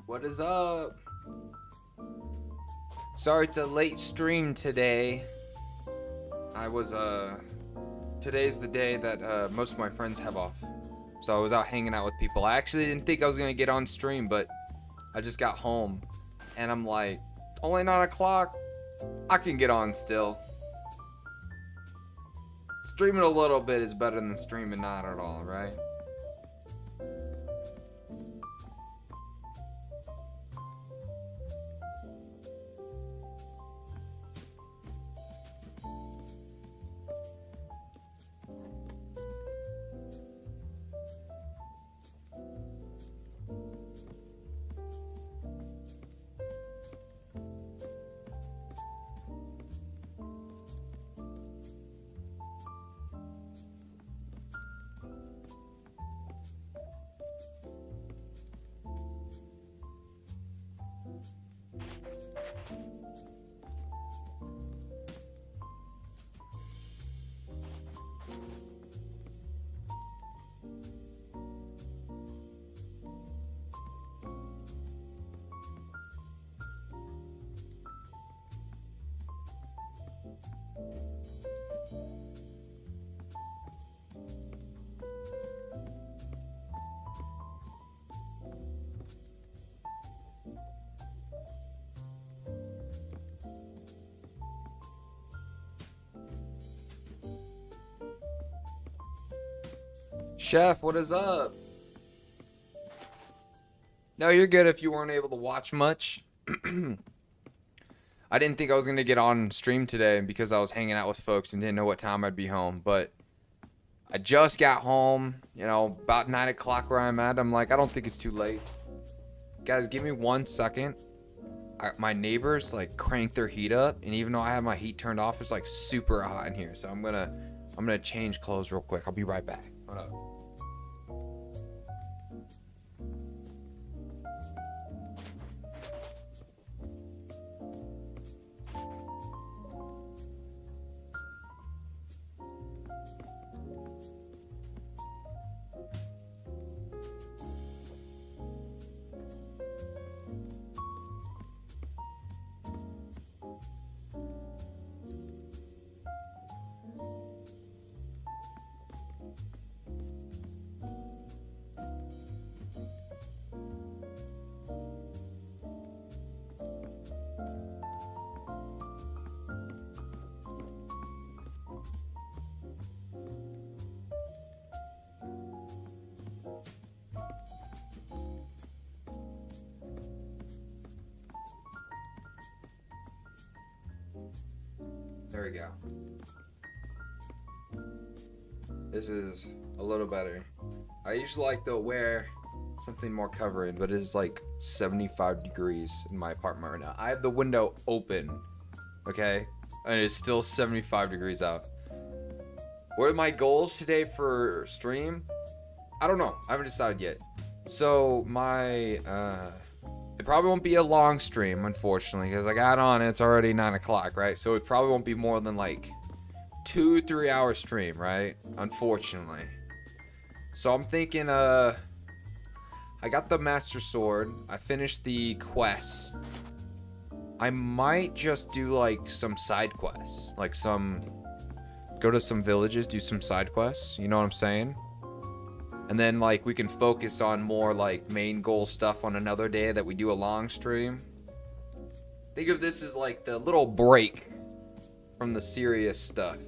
What is up? Sorry it's a late stream today. I was today's the day that most of my friends have off. So I was out hanging out with people. I actually didn't think I was gonna get on stream, but I just got home and I'm like, only 9 o'clock. I can get on still. Streaming a little bit is better than streaming not at all, right? Chef, what is up? No, you're good if you weren't able to watch much. I didn't think I was going to get on stream today because I was hanging out with folks and didn't know what time I'd be home. But I just got home, about 9 o'clock where I'm at. I'm like, I don't think it's too late. Guys, give me 1 second. My neighbors, crank their heat up. And even though I have my heat turned off, it's, super hot in here. So I'm gonna change clothes real quick. I'll be right back. Hold up. There we go. This is a little better. I usually like to wear something more covering, but it is 75 degrees in my apartment right now. I have the window open, okay? And it's still 75 degrees out. What are my goals today for stream? I don't know. I haven't decided yet. So it probably won't be a long stream, unfortunately, because I got on and it's already 9 o'clock, right? So it probably won't be more than 2-3 hour stream, right? Unfortunately. So I'm thinking, I got the Master Sword. I finished the quests. I might just do some side quests. Go to some villages, do some side quests. You know what I'm saying? And then we can focus on more main goal stuff on another day that we do a long stream. Think of this as the little break from the serious stuff.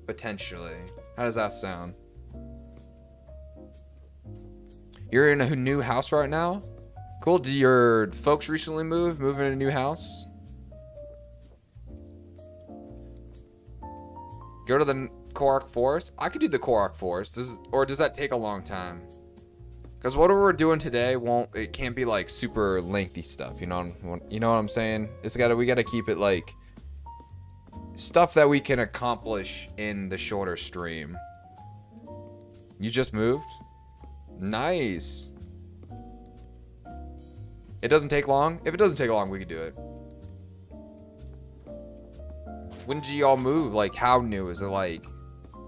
Potentially. How does that sound? You're in a new house right now? Cool. Did your folks recently move in a new house? Go to the Korok Forest? I could do the Korok Forest. Does that take a long time? Because whatever we're doing today it can't be super lengthy stuff, you know what I'm saying? We gotta keep it stuff that we can accomplish in the shorter stream. You just moved? Nice. It doesn't take long? If it doesn't take long, we could do it. When did y'all move? How new? Is it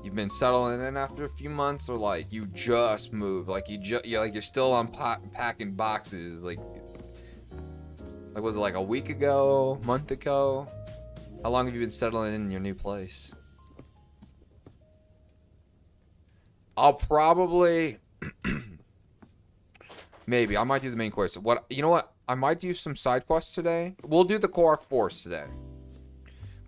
you've been settling in after a few months, or like you just moved, like you're still unpacking boxes, like was it like a week ago, month ago? How long have you been settling in your new place? I'll probably maybe I might do the main quest. You know what? I might do some side quests today. We'll do the core force today.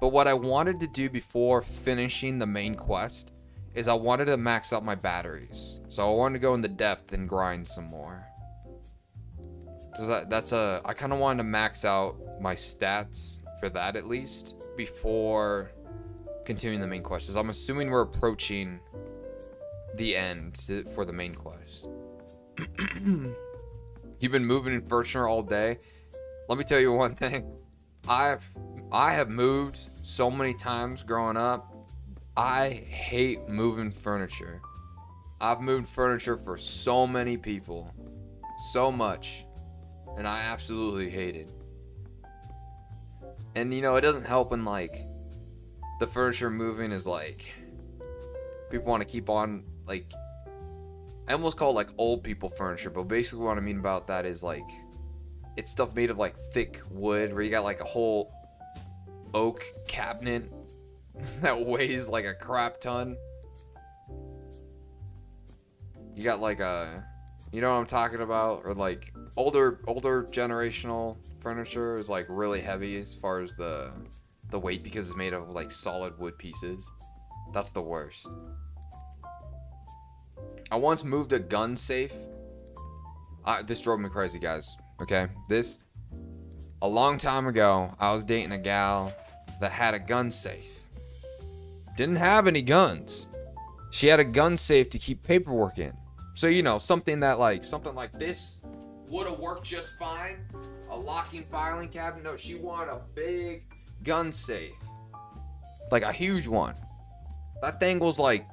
But what I wanted to do before finishing the main quest is I wanted to max out my batteries. So I wanted to go in the depth and grind some more. Cause I kind of wanted to max out my stats for that at least before continuing the main quest. Cause I'm assuming we're approaching the end for the main quest. You've been moving in furniture all day. Let me tell you one thing. I have moved so many times growing up. I hate moving furniture. I've moved furniture for so many people. So much. And I absolutely hate it. And you know, it doesn't help when like the furniture moving is like people want to keep on like I almost call it like old people furniture, but basically what I mean about that is like it's stuff made of like thick wood where you got like a whole oak cabinet that weighs like a crap ton. You got like a, you know what I'm talking about? Or like older generational furniture is like really heavy as far as the weight because it's made of like solid wood pieces. That's the worst. I once moved a gun safe. This drove me crazy, guys. Okay, a long time ago, I was dating a gal that had a gun safe. Didn't have any guns. She had a gun safe to keep paperwork in. So, you know, something like this would have worked just fine. A locking filing cabinet. No, she wanted a big gun safe. Like a huge one. That thing was like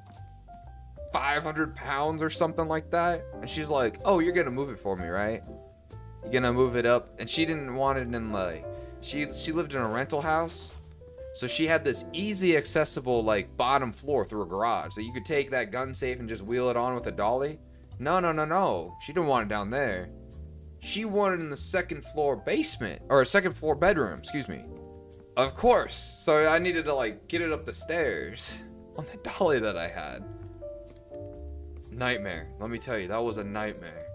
500 pounds or something like that. And she's like, oh, you're gonna move it for me, right? You're gonna move it up. And she didn't want it in like, she lived in a rental house. So she had this easy accessible like bottom floor through a garage that you could take that gun safe and just wheel it on with a dolly. No. She didn't want it down there. She wanted it in the second floor basement, or second floor bedroom, excuse me. Of course. So I needed to like get it up the stairs on the dolly that I had. Nightmare. Let me tell you, that was a nightmare.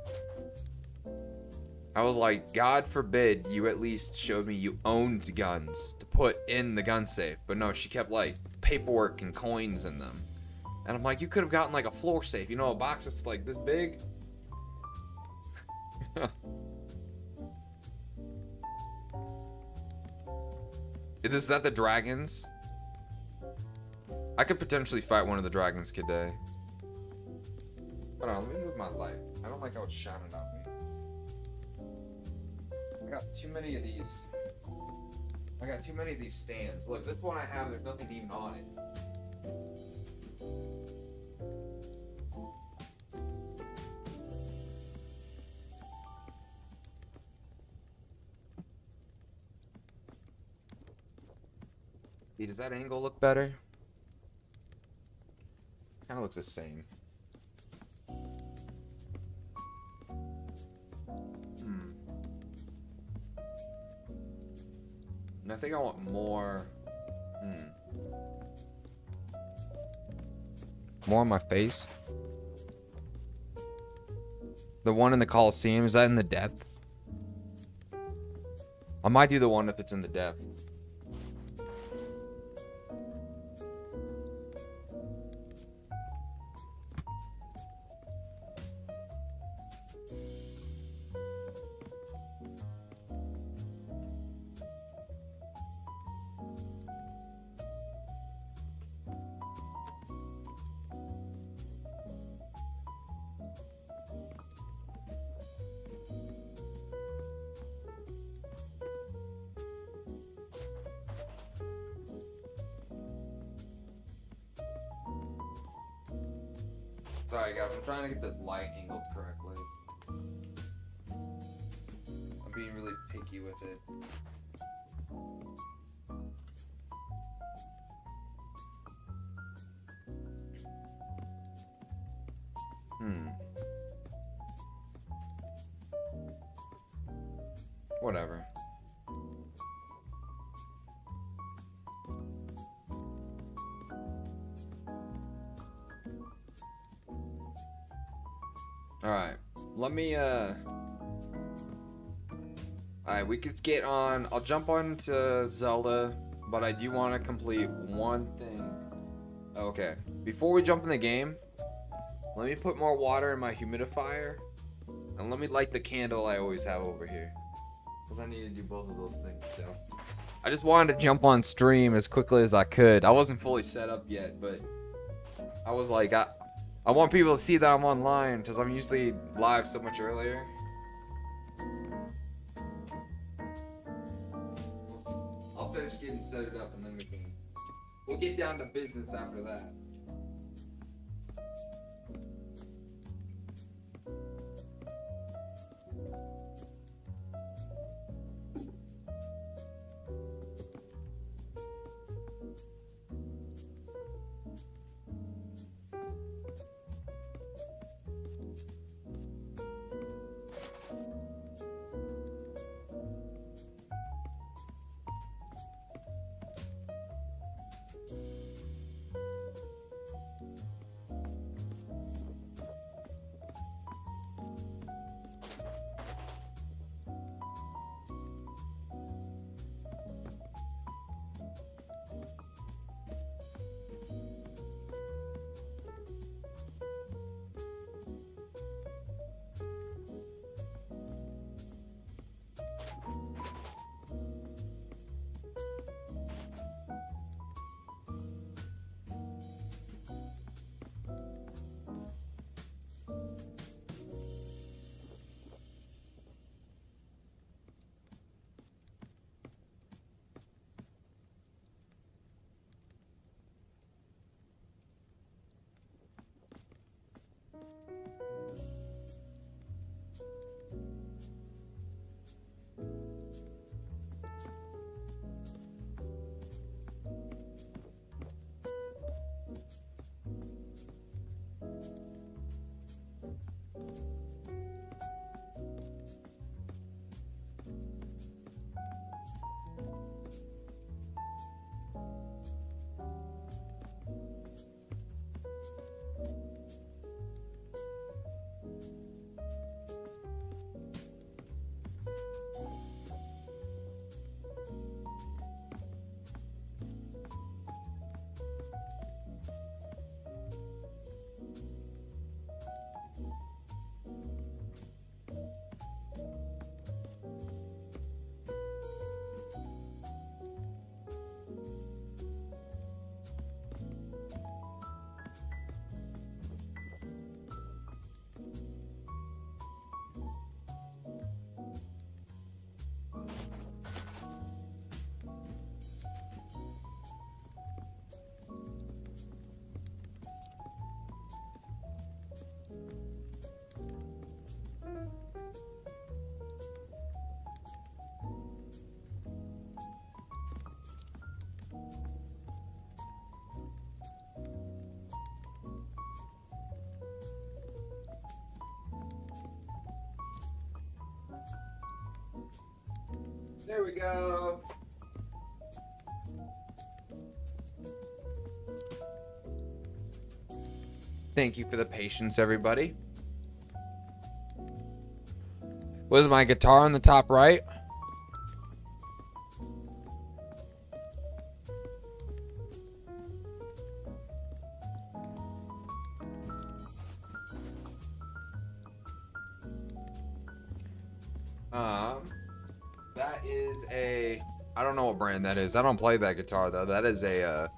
I was like, God forbid you at least showed me you owned guns to put in the gun safe. But no, she kept like paperwork and coins in them. And I'm like, you could have gotten like a floor safe. You know, a box that's like this big. Is that the dragons? I could potentially fight one of the dragons today. Hold on, let me move my light. I don't like how it's shining on me. I got too many of these. I got too many of these stands. Look, this one I have, there's nothing even on it. See, does that angle look better? Kind of looks the same. And I think I want more. More on my face. The one in the Coliseum, is that in the depth? I might do the one if it's in the depth. Sorry guys, I'm trying to get this light angled correctly. I'm being really picky with it. Whatever. Alright. Let me, Alright, we could get on. I'll jump on to Zelda, but I do want to complete one thing. Okay. Before we jump in the game, let me put more water in my humidifier, and let me light the candle I always have over here, because I need to do both of those things still. I just wanted to jump on stream as quickly as I could. I wasn't fully set up yet, but I was like, I want people to see that I'm online, because I'm usually live so much earlier. I'll finish getting set it up, and then we'll get down to business after that. There we go. Thank you for the patience, everybody. Was my guitar on the top right? That is I don't know what brand that is. I don't play that guitar though. That is a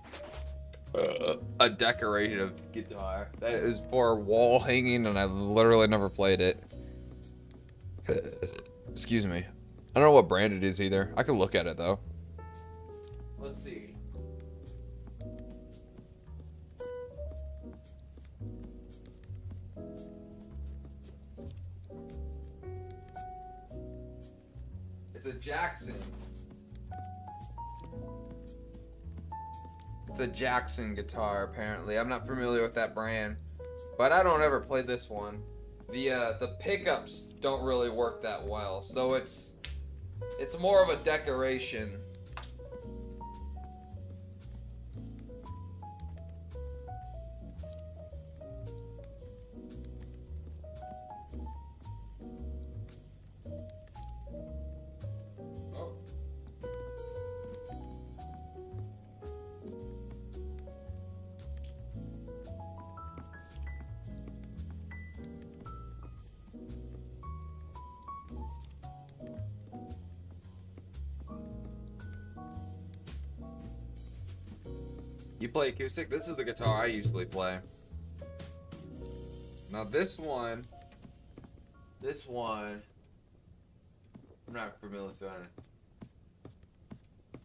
decorative guitar. That is for wall hanging, and I literally never played it. Excuse me. I don't know what brand it is either. I could look at it though. Let's see. It's a Jackson. It's a Jackson guitar, apparently. I'm not familiar with that brand, but I don't ever play this one. The pickups don't really work that well, so it's It's more of a decoration. Oh. You play acoustic? This is the guitar I usually play. Now this one, I'm not familiar with it.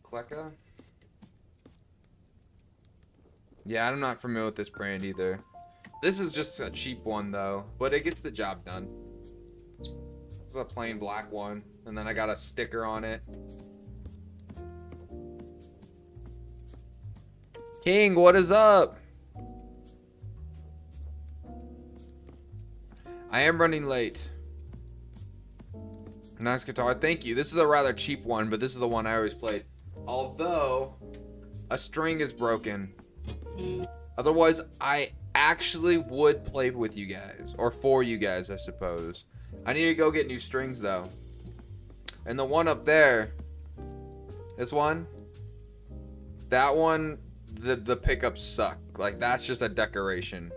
Kleka? Yeah, I'm not familiar with this brand either. This is just a cheap one though, but it gets the job done. This is a plain black one, and then I got a sticker on it. King, what is up? I am running late. Nice guitar. Thank you. This is a rather cheap one, but this is the one I always played. Although, a string is broken. Otherwise, I actually would play with you guys. Or for you guys, I suppose. I need to go get new strings, though. And the one up there, this one, that one, the pickups suck. Like, that's just a decoration.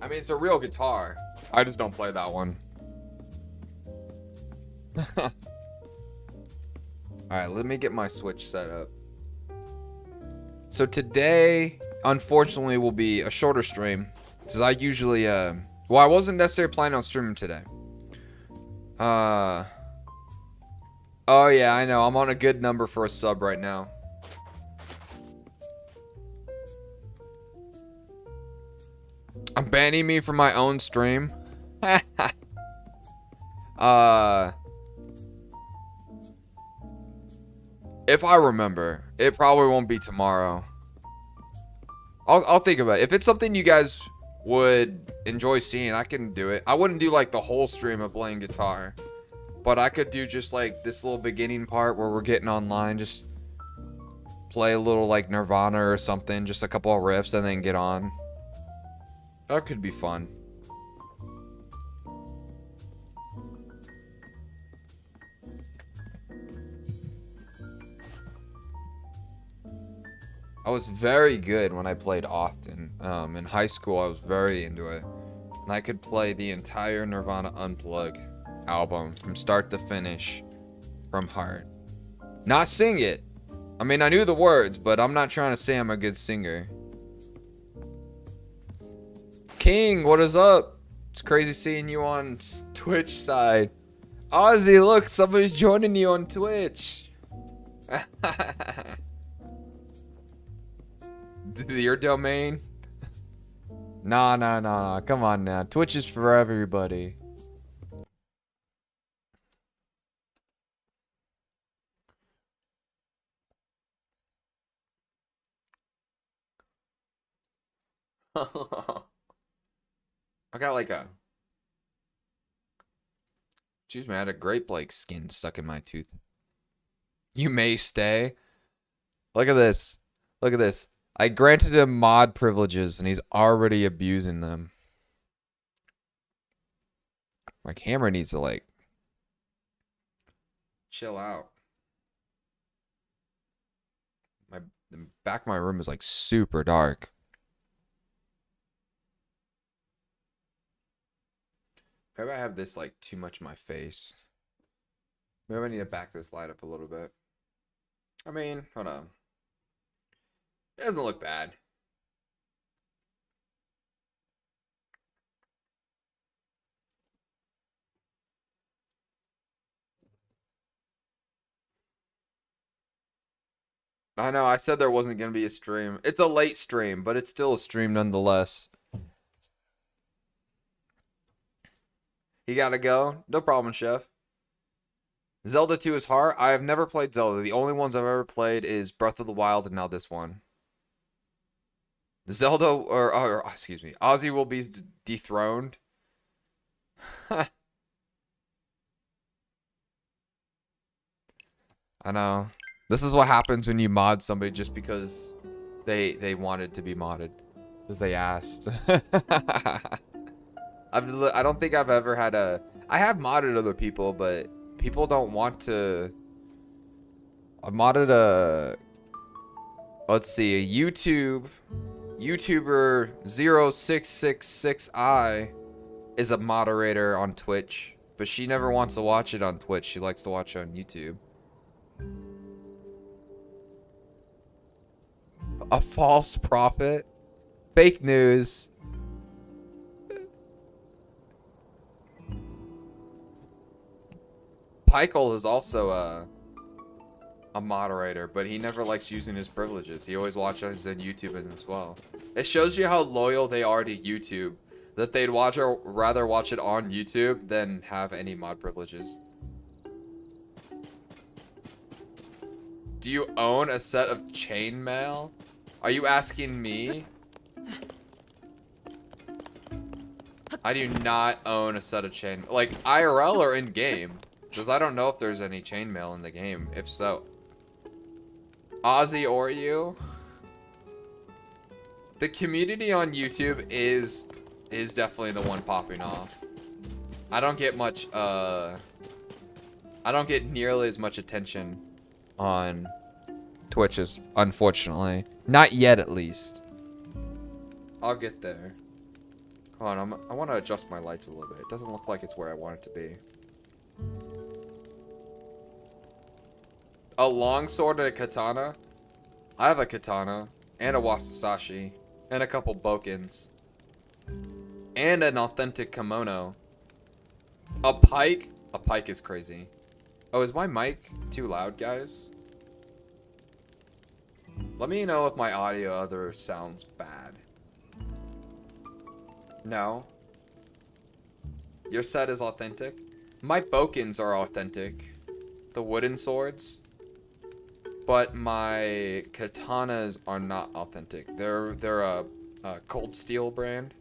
I mean, it's a real guitar. I just don't play that one. Alright, let me get my Switch set up. So today, unfortunately, will be a shorter stream. Because I usually, well, I wasn't necessarily planning on streaming today. Oh yeah, I know. I'm on a good number for a sub right now. I'm banning me from my own stream. If I remember, it probably won't be tomorrow. I'll think about it. If it's something you guys would enjoy seeing, I can do it. I wouldn't do like the whole stream of playing guitar, but I could do just like this little beginning part where we're getting online, just play a little like Nirvana or something, just a couple of riffs, and then get on. That could be fun. I was very good when I played often. In high school, I was very into it. And I could play the entire Nirvana Unplugged album from start to finish from heart. Not sing it. I mean, I knew the words, but I'm not trying to say I'm a good singer. King, what is up? It's crazy seeing you on Twitch side. Ozzy, look, somebody's joining you on Twitch. Your domain? Nah. Come on now. Twitch is for everybody. I got like a... Excuse me, I had a grape like skin stuck in my tooth. You may stay. Look at this. Look at this. I granted him mod privileges and he's already abusing them. My camera needs to like chill out. The back of my room is like super dark. Maybe I have this like too much in my face. Maybe I need to back this light up a little bit. I mean, hold on. It doesn't look bad. I know, I said there wasn't going to be a stream. It's a late stream, but it's still a stream nonetheless. You gotta go? No problem, chef. Zelda 2 is hard. I have never played Zelda. The only ones I've ever played is Breath of the Wild and now this one. Zelda or excuse me, Ozzy will be dethroned. I know. This is what happens when you mod somebody just because they wanted to be modded, because they asked. I don't think I've ever had a. I have modded other people, but people don't want to. I modded a. Let's see, a YouTuber 0666I is a moderator on Twitch, but she never wants to watch it on Twitch. She likes to watch it on YouTube. A false prophet? Fake news. Pykel is also a moderator, but he never likes using his privileges. He always watches on YouTube as well. It shows you how loyal they are to YouTube, that they'd rather watch it on YouTube than have any mod privileges. Do you own a set of chainmail? Are you asking me? I do not own a set of chain, like IRL or in game, because I don't know if there's any chainmail in the game. If so, Ozzy or you? The community on YouTube is definitely the one popping off. I don't get much. I don't get nearly as much attention on Twitch as, unfortunately. Not yet, at least. I'll get there. Hold on, I want to adjust my lights a little bit. It doesn't look like it's where I want it to be. A longsword and a katana? I have a katana, and a wasasashi, and a couple bokens. And an authentic kimono. A pike? A pike is crazy. Oh, is my mic too loud, guys? Let me know if my audio other sounds bad. No? Your set is authentic? My bokens are authentic. The wooden swords. But my katanas are not authentic. They're a Cold Steel brand.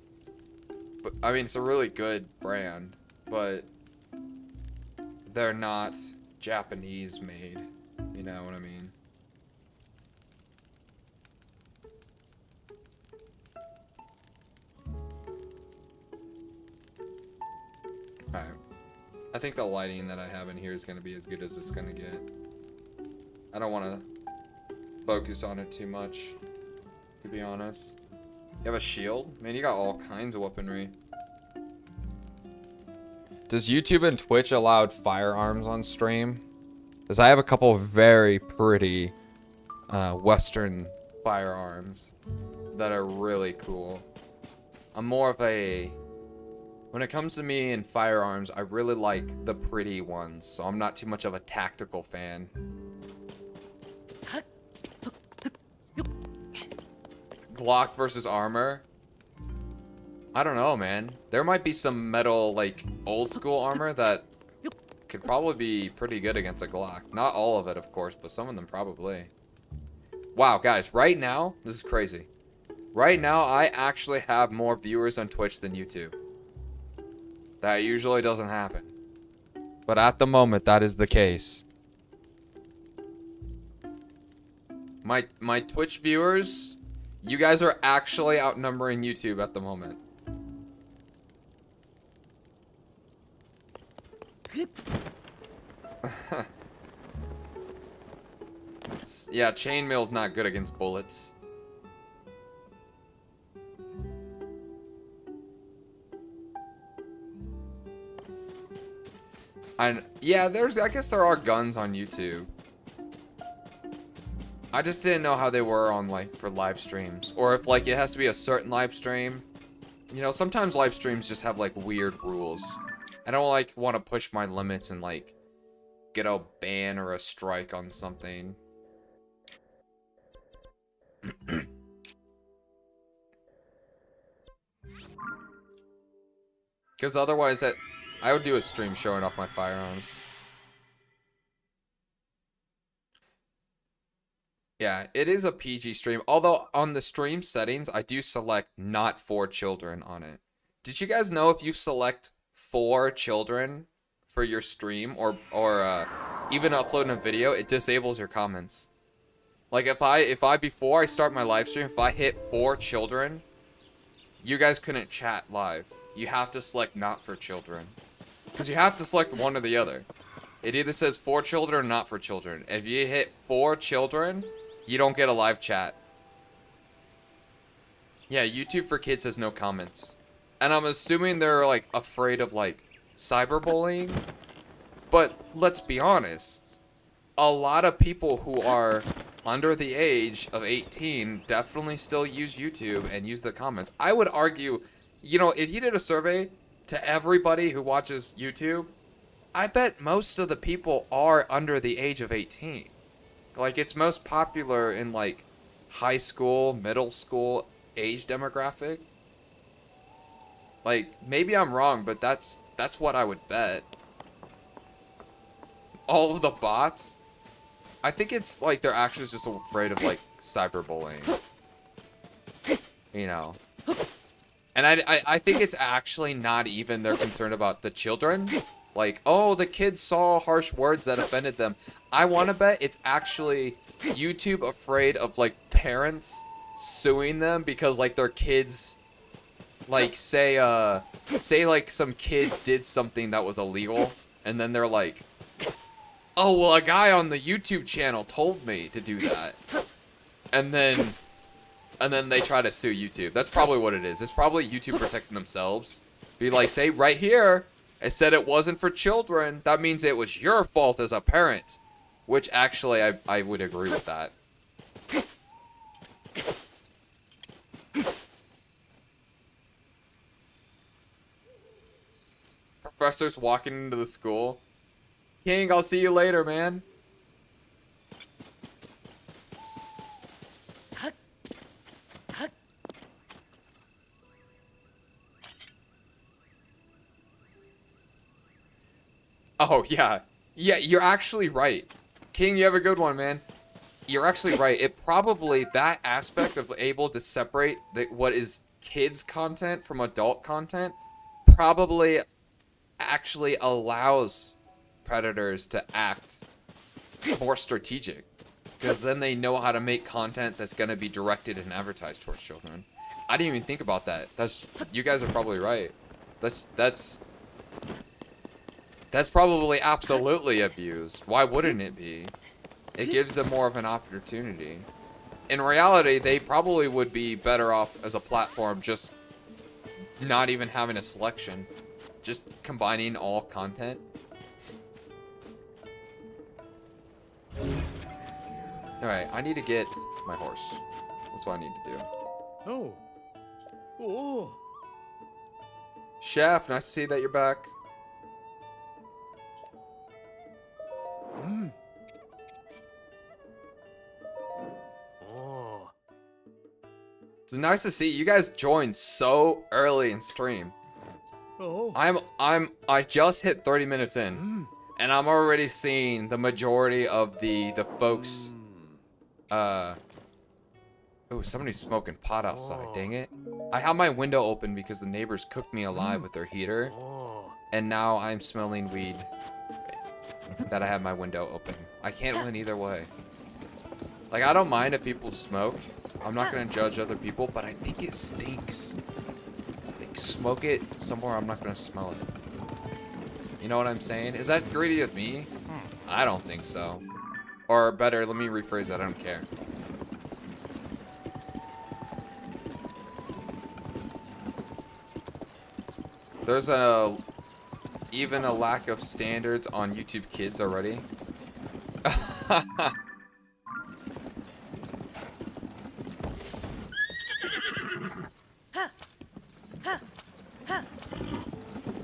But I mean, it's a really good brand, but they're not Japanese made. You know what I mean? Alright. I think the lighting that I have in here is going to be as good as it's going to get. I don't want to focus on it too much, to be honest. You have a shield? Man, you got all kinds of weaponry. Does YouTube and Twitch allow firearms on stream? Because I have a couple of very pretty Western firearms that are really cool. I'm more of a... When it comes to me and firearms, I really like the pretty ones, so I'm not too much of a tactical fan. Glock versus armor? I don't know, man. There might be some metal, like, old school armor that could probably be pretty good against a Glock. Not all of it, of course, but some of them probably. Wow, guys, right now, this is crazy. Right now, I actually have more viewers on Twitch than YouTube. That usually doesn't happen. But at the moment, that is the case. My Twitch viewers, you guys are actually outnumbering YouTube at the moment. Yeah, chainmail's not good against bullets. And yeah, I guess there are guns on YouTube. I just didn't know how they were on, like, for live streams, or if, like, it has to be a certain live stream. You know, sometimes live streams just have, like, weird rules. I don't, like, want to push my limits and, like, get a ban or a strike on something. Because otherwise, I would do a stream showing off my firearms. Yeah, it is a PG stream. Although on the stream settings, I do select not for children on it. Did you guys know if you select for children for your stream or even uploading a video, it disables your comments. Like if I before I start my live stream, if I hit for children, you guys couldn't chat live. You have to select not for children. Because you have to select one or the other. It either says for children or not for children. If you hit for children, you don't get a live chat. Yeah, YouTube for Kids has no comments. And I'm assuming they're like afraid of like cyberbullying. But let's be honest. A lot of people who are under the age of 18 definitely still use YouTube and use the comments. I would argue, you know, if you did a survey to everybody who watches YouTube, I bet most of the people are under the age of 18. Like, it's most popular in, like, high school, middle school age demographic. Like, maybe I'm wrong, but that's what I would bet. All of the bots, I think it's, like, they're actually just afraid of, like, cyberbullying. You know. And I think it's actually not even they're concerned about the children. Like, oh, the kids saw harsh words that offended them. I want to bet it's actually YouTube afraid of, like, parents suing them because, like, their kids, like, say, like, some kid did something that was illegal, and then they're like, oh, well, a guy on the YouTube channel told me to do that. And then they try to sue YouTube. That's probably what it is. It's probably YouTube protecting themselves. Be like, say, right here, it said it wasn't for children. That means it was your fault as a parent. Which, actually, I would agree with that. Professor's walking into the school. King, I'll see you later, man. Oh, yeah. Yeah, you're actually right. King, you have a good one, man. You're actually right. It probably, that aspect of able to separate what is kids content from adult content probably actually allows predators to act more strategic. Because then they know how to make content that's going to be directed and advertised towards children. I didn't even think about that. You guys are probably right. That's probably absolutely abused. Why wouldn't it be? It gives them more of an opportunity. In reality, they probably would be better off as a platform just not even having a selection. Just combining all content. Alright, I need to get my horse. That's what I need to do. Oh. Oh. Chef, nice to see that you're back. Oh. It's nice to see you guys joined so early in stream. Oh. I just hit 30 minutes in, and I'm already seeing the majority of the folks. Oh, somebody's smoking pot outside. Dang it! I have my window open because the neighbors cooked me alive with their heater, and now I'm smelling weed. That I have my window open. I can't win either way. Like, I don't mind if people smoke. I'm not gonna judge other people, but I think it stinks. Like, smoke it somewhere I'm not gonna smell it. You know what I'm saying? Is that greedy of me? I don't think so. Or better, let me rephrase that. I don't care. There's even a lack of standards on YouTube Kids already.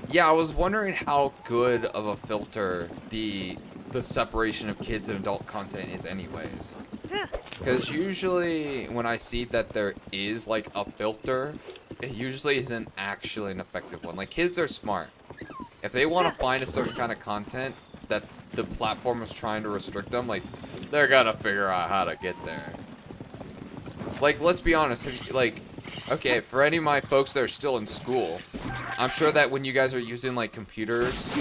Yeah, I was wondering how good of a filter the separation of kids and adult content is anyways. Because usually when I see that there is like a filter, it usually isn't actually an effective one. Like, kids are smart. If they want to find a certain kind of content that the platform is trying to restrict them, like, They're gonna figure out how to get there. Like, let's be honest. Like, okay, for any of my folks that are still in school, I'm sure that when you guys are using, like, computers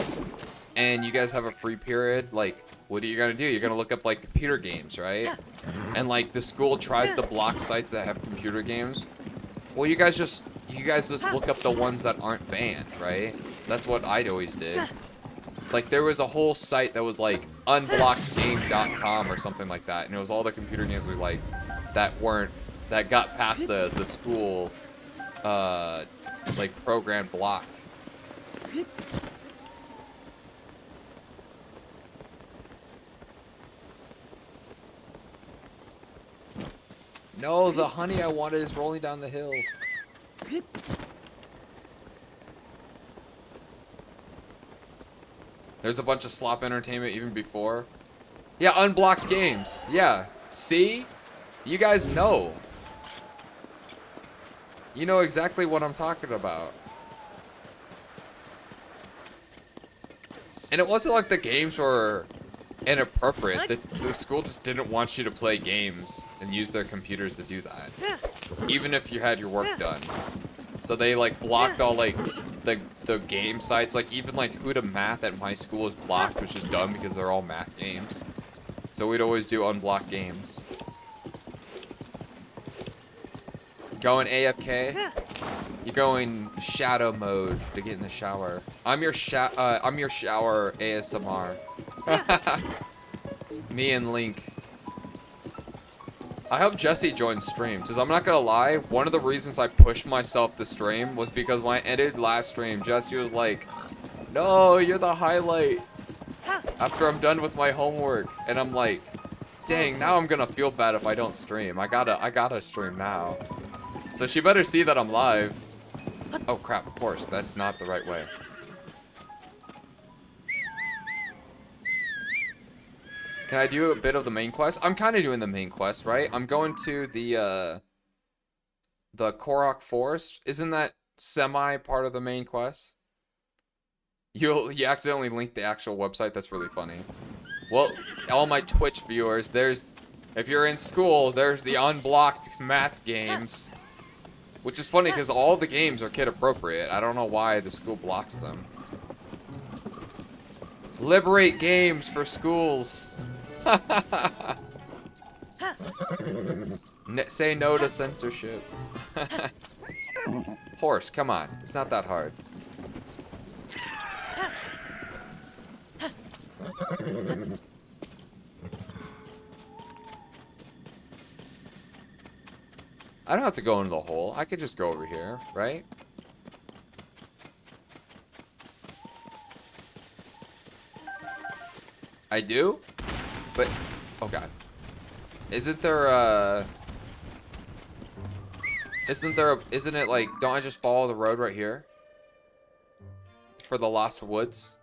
and you guys have a free period, like, what are you gonna do? You're gonna look up, like, computer games, right? And, like, the school tries to block sites that have computer games. Well, you guys just look up the ones that aren't banned, right? That's what I'd always did. Like, there was a whole site that was, like, unblockedgame.com or something like that, and it was all the computer games we liked that got past the school, like, program block. No, the honey I wanted is rolling down the hill. There's a bunch of slop entertainment even before. Yeah, unblocked games. Yeah. See? You guys know. You know exactly what I'm talking about. And it wasn't like the games were inappropriate. The school just didn't want you to play games and use their computers to do that. Even if you had your work done. So they like blocked all like the game sites. Like even like Huda Math at my school is blocked, which is dumb because they're all math games. So we'd always do unblocked games. Going AFK? You're going shadow mode to get in the shower. I'm your shower ASMR. Me and Link. I hope Jesse joins stream, because I'm not gonna lie, one of the reasons I pushed myself to stream was because when I ended last stream, Jesse was like, no, you're the highlight. After I'm done with my homework. And I'm like, dang, now I'm gonna feel bad if I don't stream. I gotta stream now. So she better see that I'm live. Oh crap, of course, that's not the right way. Can I do a bit of the main quest? I'm kind of doing the main quest, right? I'm going to the Korok Forest. Isn't that semi part of the main quest? You accidentally linked the actual website. That's really funny. Well, all my Twitch viewers, if you're in school, there's the unblocked math games. Which is funny because all the games are kid appropriate. I don't know why the school blocks them. Liberate games for schools. Say no to censorship. Horse, come on. It's not that hard. I don't have to go into the hole. I could just go over here, right? I do? But, oh god. Isn't it like, don't I just follow the road right here? For the Lost Woods?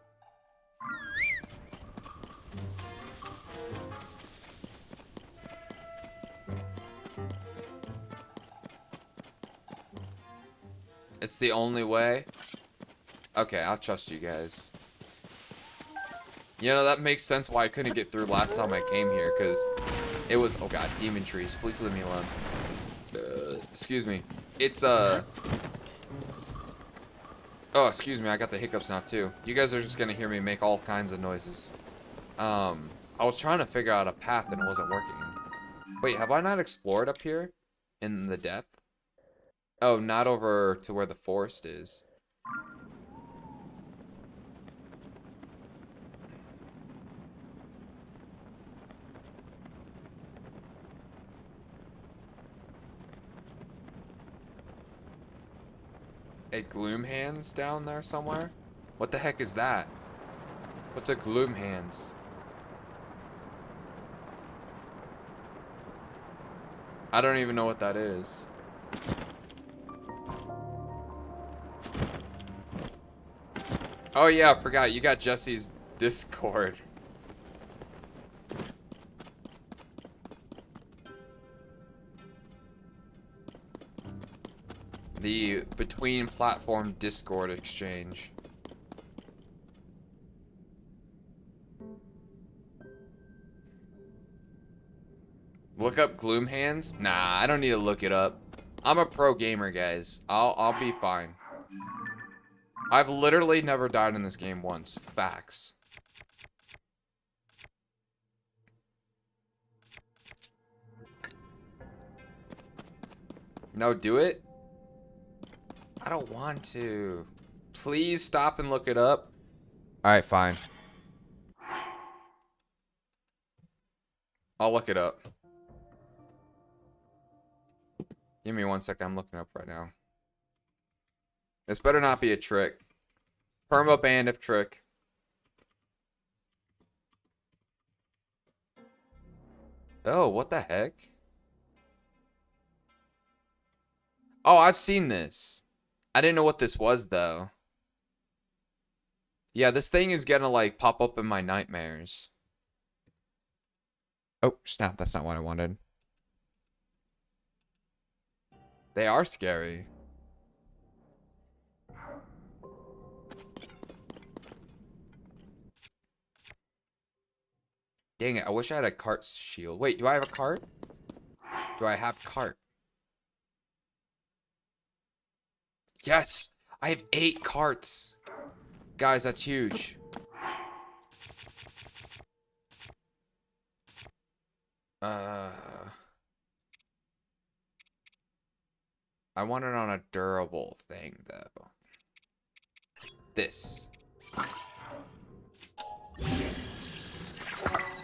It's the only way? Okay, I'll trust you guys. You know, that makes sense why I couldn't get through last time I came here, because it was... Oh god, demon trees. Please leave me alone. Excuse me. It's, Oh, excuse me, I got the hiccups now, too. You guys are just gonna hear me make all kinds of noises. I was trying to figure out a path and it wasn't working. Wait, have I not explored up here? In the depth? Oh, not over to where the forest is. A gloom hands down there somewhere? What the heck is that? What's a gloom hands? I don't even know what that is. Oh yeah, I forgot. You got Jesse's Discord. The between platform Discord exchange. Look up Gloom Hands? Nah, I don't need to look it up. I'm a pro gamer, guys. I'll be fine. I've literally never died in this game once. Facts. No, do it? I don't want to. Please stop and look it up. Alright, fine. I'll look it up. Give me 1 second. I'm looking up right now. This better not be a trick. Perma ban if trick. Oh, what the heck? Oh, I've seen this. I didn't know what this was, though. Yeah, this thing is gonna, like, pop up in my nightmares. Oh, snap. That's not what I wanted. They are scary. Dang it, I wish I had a cart shield. Wait, do I have a cart? Do I have cart? Yes! I have 8 carts! Guys, that's huge. I want it on a durable thing, though. This.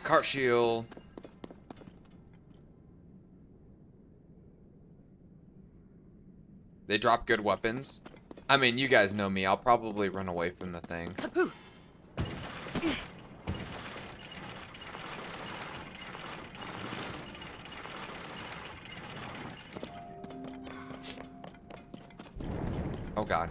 Cart shield. They drop good weapons. I mean, you guys know me. I'll probably run away from the thing. Oh, God.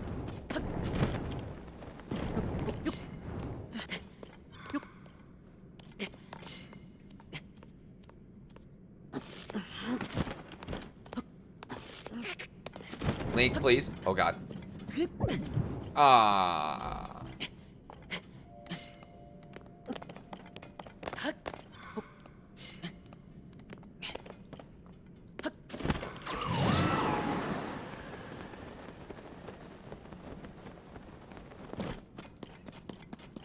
Link, please. Oh, God. Ah.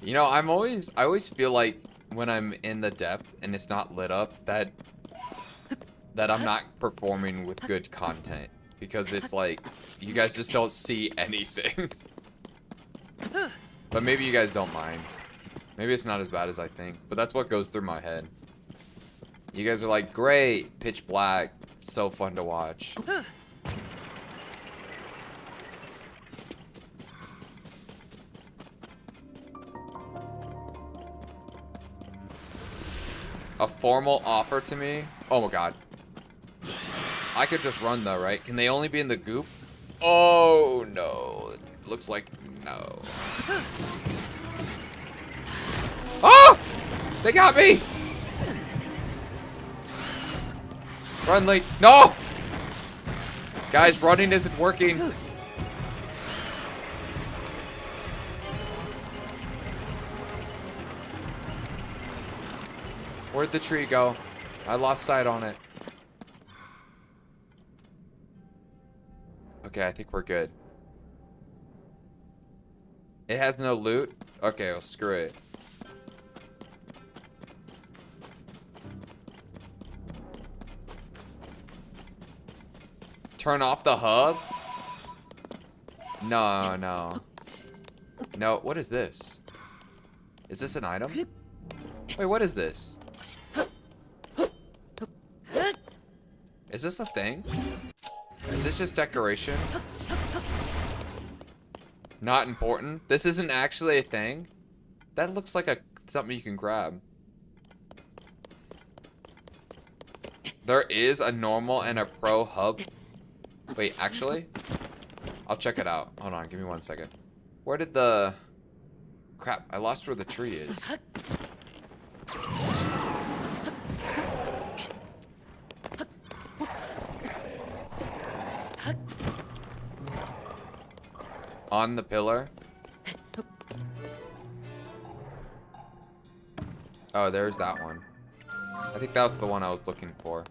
You know, I always feel like when I'm in the depth and it's not lit up that I'm not performing with good content. Because it's like, you guys just don't see anything. But maybe you guys don't mind. Maybe it's not as bad as I think. But that's what goes through my head. You guys are like, great, pitch black. It's so fun to watch. A formal offer to me? Oh my God. I could just run though, right? Can they only be in the goop? Oh no. It looks like no. Oh! They got me! Run, Link. No! Guys, running isn't working. Where'd the tree go? I lost sight on it. Okay, I think we're good. It has no loot? Okay, well, screw it. Turn off the hub? No, no. No, what is this? Is this an item? Wait, what is this? Is this a thing? Is this just decoration? Not important. This isn't actually a thing. That looks like something you can grab. There is a normal and a pro hub. Wait, actually? I'll check it out. Hold on, give me 1 second. Where did the... Crap, I lost where the tree is. On the pillar. Oh, there's that one. I think that's the one I was looking for.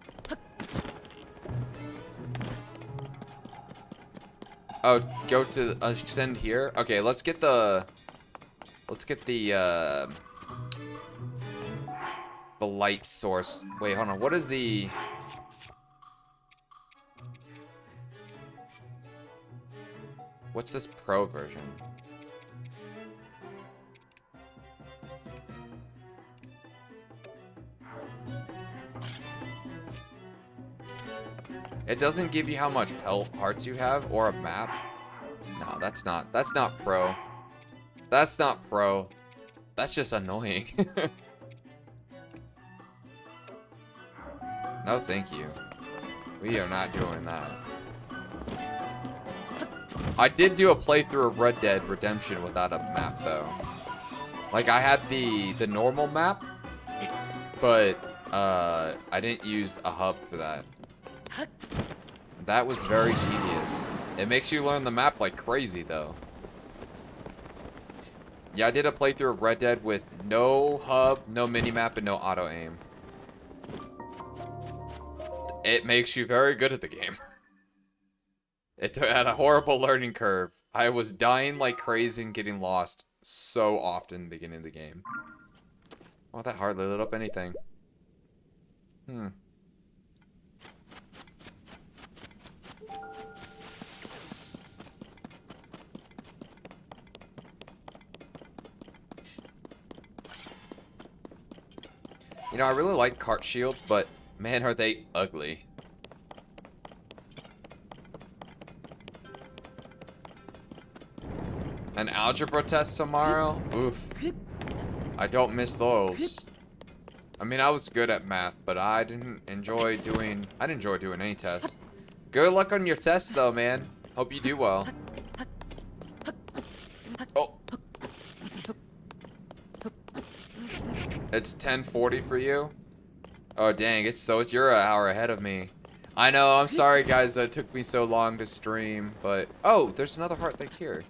Oh, go to extend here. Okay, let's get the light source. Wait, hold on. What is the? What's this pro version? It doesn't give you how much hearts you have or a map. No, that's not pro. That's not pro. That's just annoying. No, thank you. We are not doing that. I did do a playthrough of Red Dead Redemption without a map, though. Like, I had the normal map, but I didn't use a hub for that. That was very tedious. It makes you learn the map like crazy, though. Yeah, I did a playthrough of Red Dead with no hub, no minimap, and no auto-aim. It makes you very good at the game. It had a horrible learning curve. I was dying like crazy and getting lost so often in the beginning of the game. Oh, that hardly lit up anything. You know, I really like cart shields, but man, are they ugly. An algebra test tomorrow? Oof. I don't miss those. I mean, I was good at math, but I didn't enjoy doing any tests. Good luck on your tests, though, man. Hope you do well. Oh. It's 10:40 for you? Oh, dang. You're an hour ahead of me. I know. I'm sorry, guys, that it took me so long to stream, but... Oh, there's another heart like here.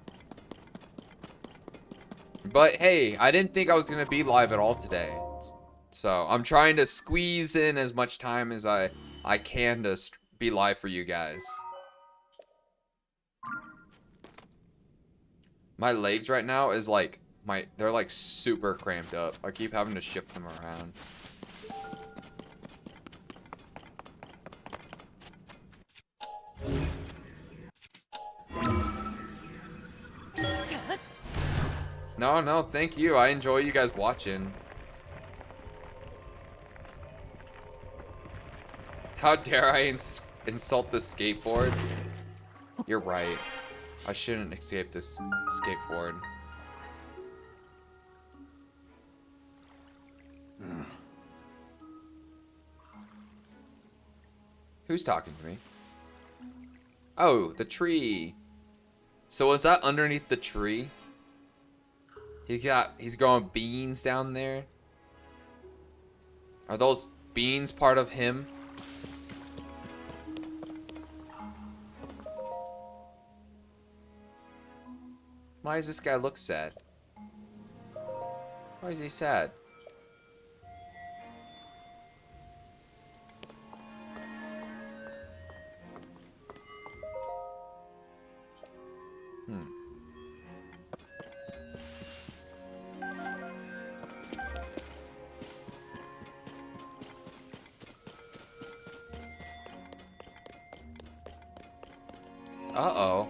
But, hey, I didn't think I was going to be live at all today. So, I'm trying to squeeze in as much time as I can to be live for you guys. My legs right now is like... They're like super cramped up. I keep having to shift them around. No, thank you. I enjoy you guys watching. How dare I insult the skateboard? You're right. I shouldn't escape this skateboard. Who's talking to me? Oh, the tree. So is that underneath the tree? He's growing beans down there. Are those beans part of him? Why does this guy look sad? Why is he sad? Uh-oh.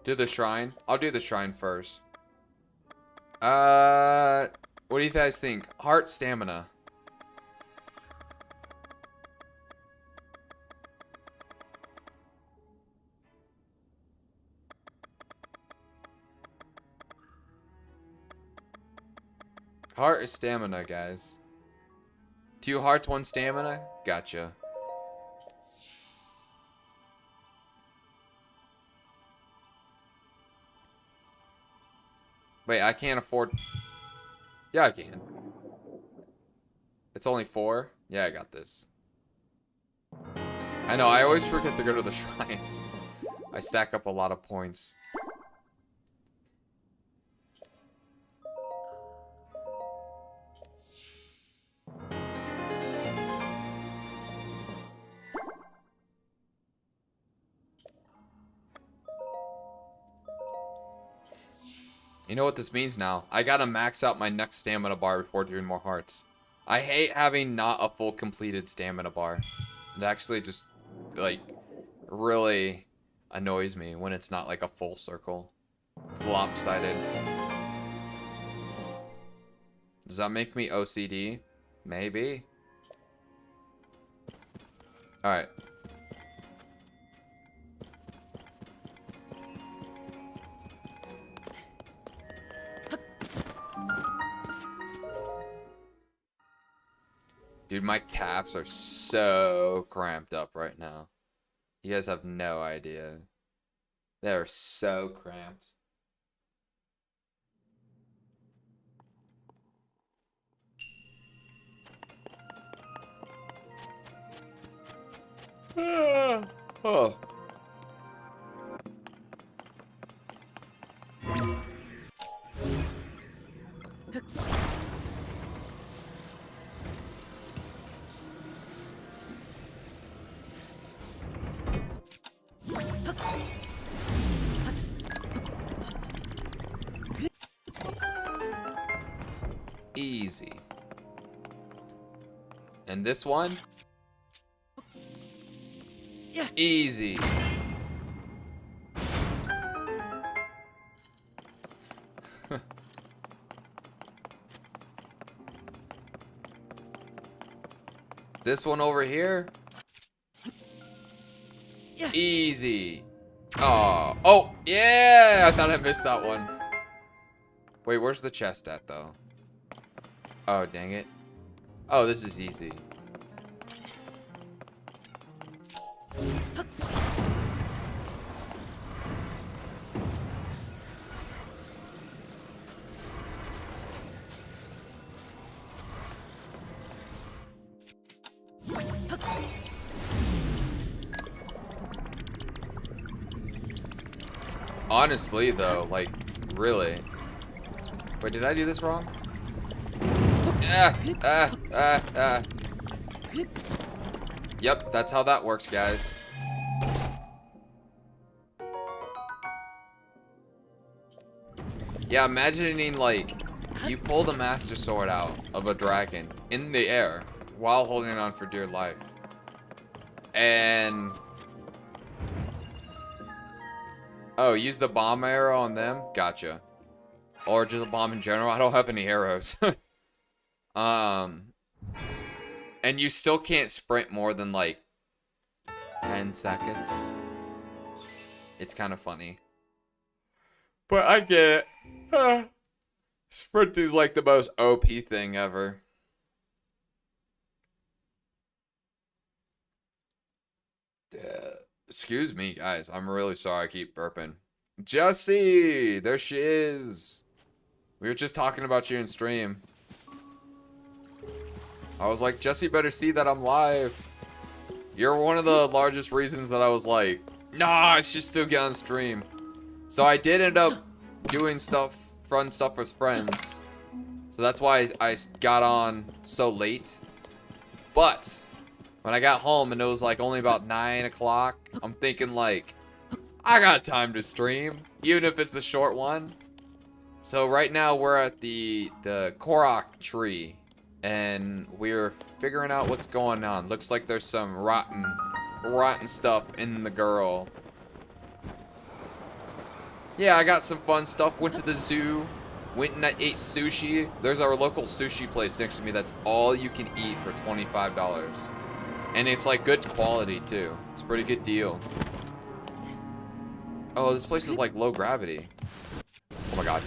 Do the shrine? I'll do the shrine first. What do you guys think? Heart, stamina. Heart is stamina, guys. 2 hearts, 1 stamina? Gotcha. Wait, I can't afford... Yeah, I can. It's only 4? Yeah, I got this. I know, I always forget to go to the shrines. I stack up a lot of points. You know what this means now? I gotta max out my next stamina bar before doing more hearts. I hate having not a full completed stamina bar. It actually just, like, really annoys me when it's not like a full circle. It's lopsided. Does that make me OCD? Maybe. Alright. Dude, my calves are so cramped up right now. You guys have no idea. They're so cramped. Oh. Easy. And this one? Easy. This one over here? Easy. Oh. Oh, yeah! I thought I missed that one. Wait, where's the chest at, though? Oh, dang it. Oh, this is easy. Honestly, though, like, really. Wait, did I do this wrong? Yep, that's how that works, guys. Yeah, imagining, like, you pull the Master Sword out of a dragon in the air while holding on for dear life. And... oh, use the bomb arrow on them? Gotcha. Or just a bomb in general. I don't have any arrows. And you still can't sprint more than, like, 10 seconds. It's kind of funny. But I get it. Sprinting's like the most OP thing ever. Excuse me, guys. I'm really sorry I keep burping. Jessie! There she is. We were just talking about you in stream. I was like, Jessie better see that I'm live. You're one of the largest reasons that I was like, nah, I should still get on stream. So I did end up doing stuff, fun stuff with friends. So that's why I got on so late. But when I got home and it was like only about 9 o'clock, I'm thinking like, I got time to stream, even if it's a short one. So right now we're at the Korok tree. And we're figuring out what's going on. Looks like there's some rotten stuff in the girl. Yeah, I got some fun stuff. Went to the zoo. Went and I ate sushi. There's our local sushi place next to me that's all you can eat for $25. And it's like good quality too. It's a pretty good deal. Oh, this place is like low gravity. Oh my god.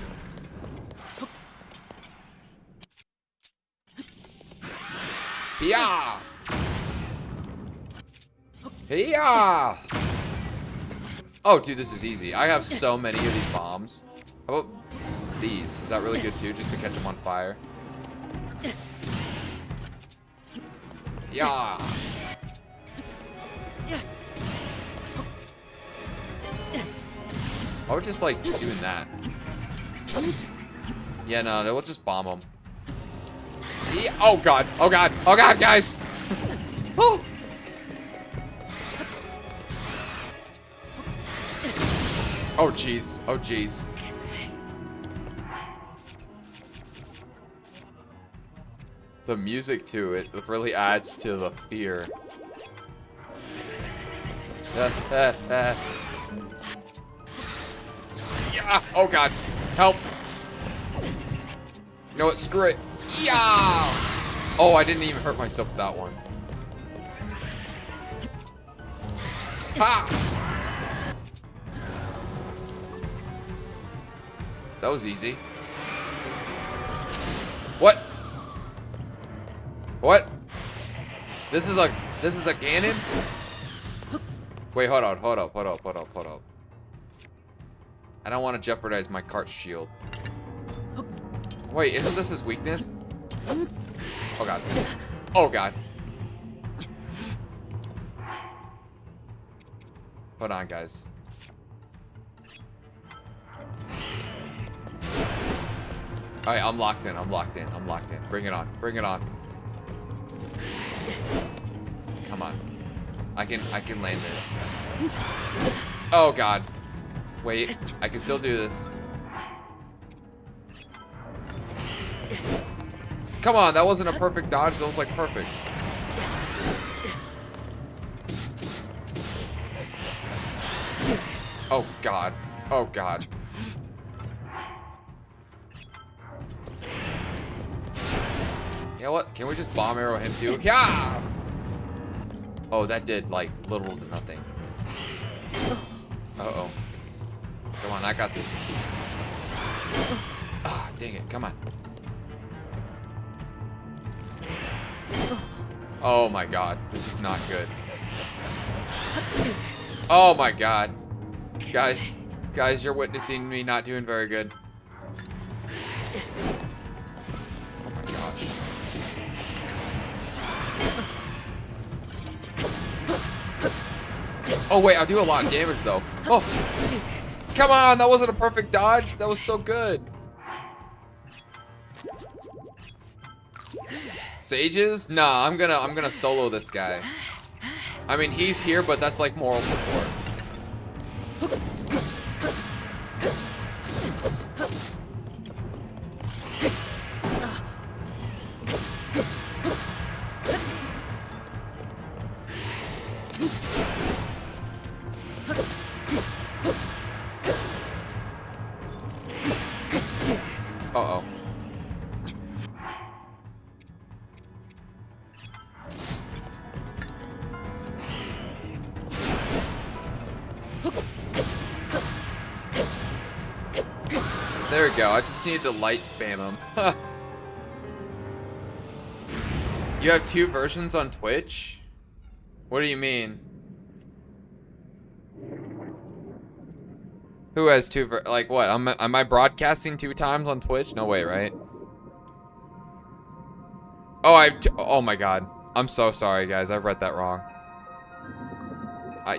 Yeah. Yeah. Oh, dude, this is easy. I have so many of these bombs. How about these? Is that really good too, just to catch them on fire? Yeah. I would just like doing that. Yeah, no, we'll just bomb them. Yeah. Oh god, oh god, oh god, guys! Oh. Oh jeez, oh jeez. The music to it really adds to the fear. Yeah, oh god, help. You know what, screw it. Yeah! Oh, I didn't even hurt myself with that one. Ha! That was easy. What? What? This is a Ganon? Wait, hold up. I don't want to jeopardize my cart shield. Wait, isn't this his weakness? Oh god. Oh god. Hold on, guys. Alright, I'm locked in. Bring it on. Come on. I can land this. Oh god. Wait, I can still do this. Come on, that wasn't a perfect dodge, that was like perfect. Oh god. Oh god. You know what? Can we just bomb arrow him too? Yeah! Oh, that did like little to nothing. Uh-oh. Come on, I got this. Ah, dang it, come on. Oh my god, this is not good. Oh my god. Guys, you're witnessing me not doing very good. Oh my gosh. Oh wait, I do a lot of damage though. Oh, come on, that wasn't a perfect dodge. That was so good. Sages? Nah, I'm gonna solo this guy. I mean, he's here, but that's like moral support. Uh-oh. There we go. I just need to light spam him. You have 2 versions on Twitch? What do you mean? Who has 2 like what? Am I broadcasting 2 times on Twitch? No way, right? Oh, oh my god. I'm so sorry, guys. I've read that wrong.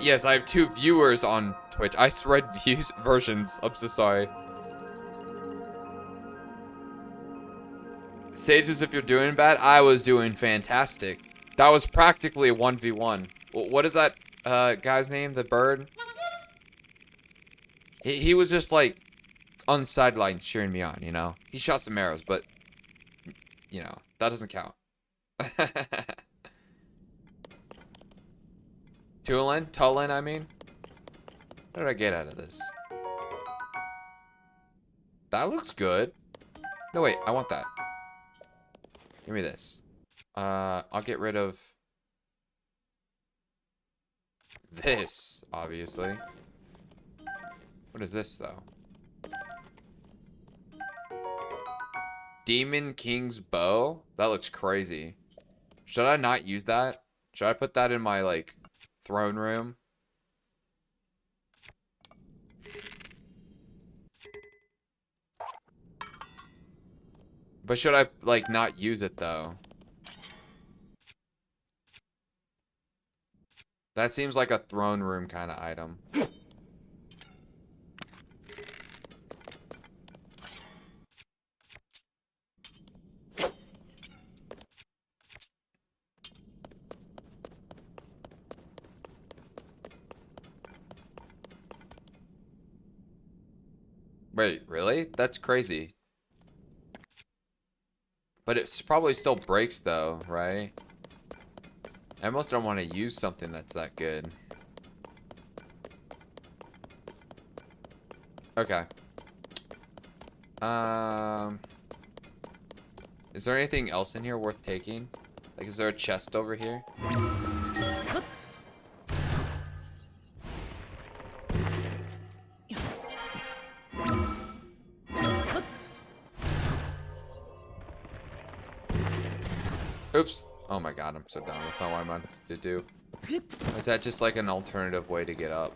Yes, I have 2 viewers on Twitch. I read versions. I'm so sorry. Sages, if you're doing bad, I was doing fantastic. That was practically a 1v1. What is that guy's name? The bird? He was just like on the sideline cheering me on, you know? He shot some arrows, but you know, that doesn't count. Tulin, I mean. What did I get out of this? That looks good. No, wait, I want that. Give me this. I'll get rid of this, obviously. What is this, though? Demon King's Bow? That looks crazy. Should I not use that? Should I put that in my, like, throne room? But should I, like, not use it, though? That seems like a throne room kind of item. Wait, really? That's crazy. But it probably still breaks though, right? I almost don't want to use something that's that good. Okay. Is there anything else in here worth taking? Like, is there a chest over here? Oops. Oh my god, I'm so dumb. That's not what I meant to do. Is that just like an alternative way to get up?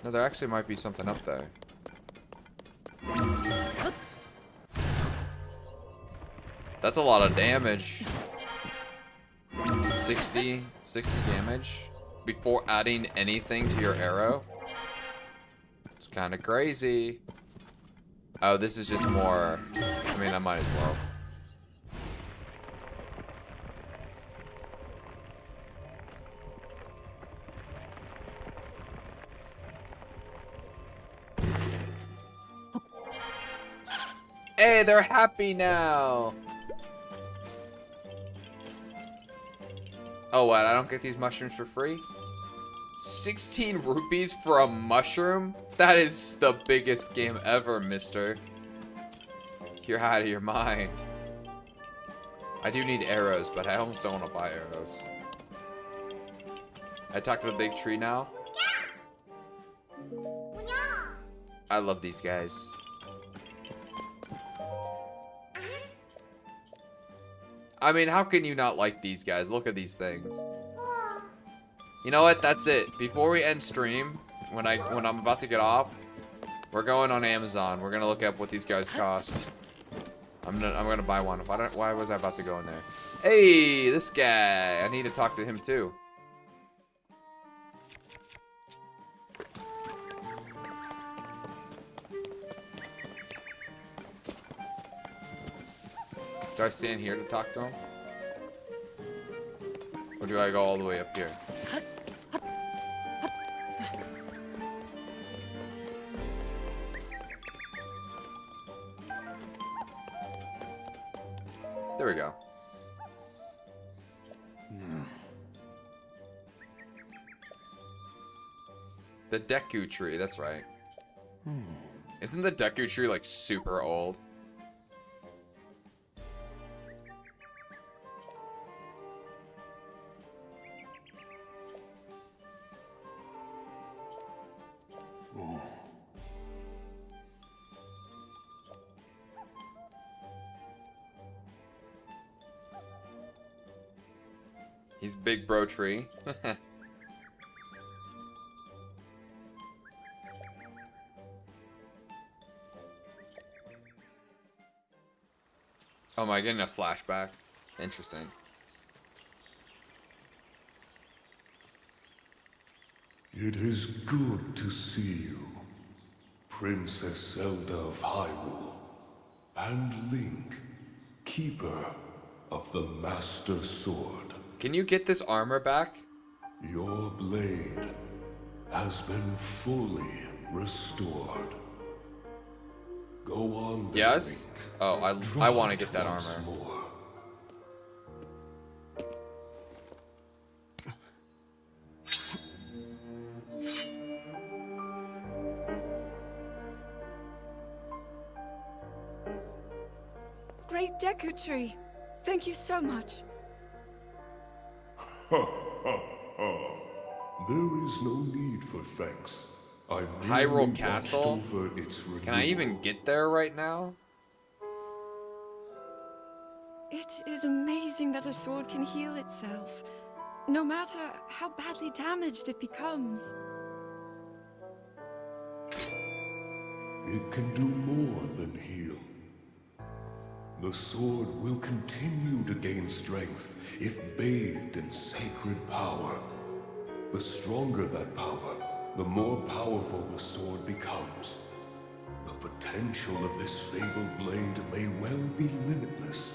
No, there actually might be something up there. That's a lot of damage. 60 damage before adding anything to your arrow. It's kind of crazy. Oh, this is just more. I mean, I might as well. Hey, they're happy now. Oh, what? I don't get these mushrooms for free? 16 rupees for a mushroom? That is the biggest game ever, mister. You're out of your mind. I do need arrows, but I almost don't want to buy arrows. I talked to a big tree now. I love these guys. I mean, how can you not like these guys? Look at these things. You know what? That's it. Before we end stream, when I'm about to get off, we're going on Amazon. We're gonna look up what these guys cost. I'm gonna buy one. Why was I about to go in there? Hey, this guy. I need to talk to him too. Do I stand here to talk to him? Or do I go all the way up here? There we go. The Deku tree, that's right. Isn't the Deku tree like super old? He's big bro tree. Oh, am I getting a flashback? Interesting. It is good to see you, Princess Zelda of Hyrule, and Link, Keeper of the Master Sword. Can you get this armor back? Your blade has been fully restored. Go on then, Yes? Link. Oh, I want to get that Once armor. more. Great Deku Tree. Thank you so much. There is no need for thanks. I Hyrule merely Castle? watched over its Can I even renewal. get there right now? It is amazing that a sword can heal itself, no matter how badly damaged it becomes. It can do more than heal. The sword will continue to gain strength if bathed in sacred power. The stronger that power, the more powerful the sword becomes. The potential of this fabled blade may well be limitless.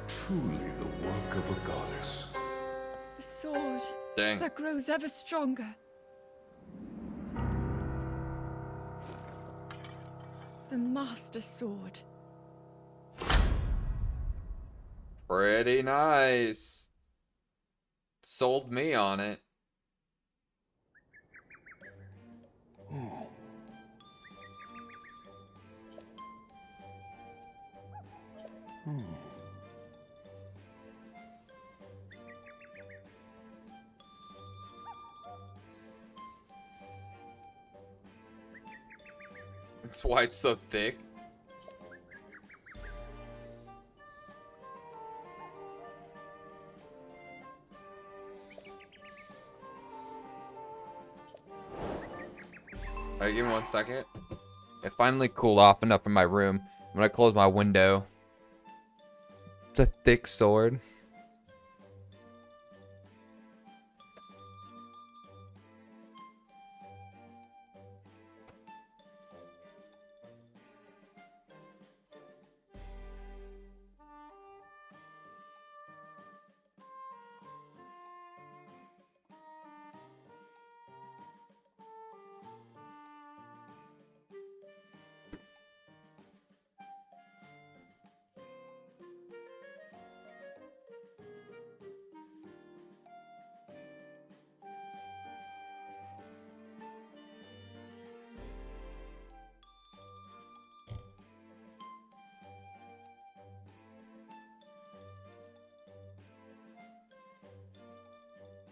Truly the work of a goddess. The sword Dang. that grows ever stronger. The Master Sword. Pretty nice. Sold me on it. That's why it's so thick. Alright, give me 1 second. It finally cooled off enough in my room. I'm gonna close my window. It's a thick sword.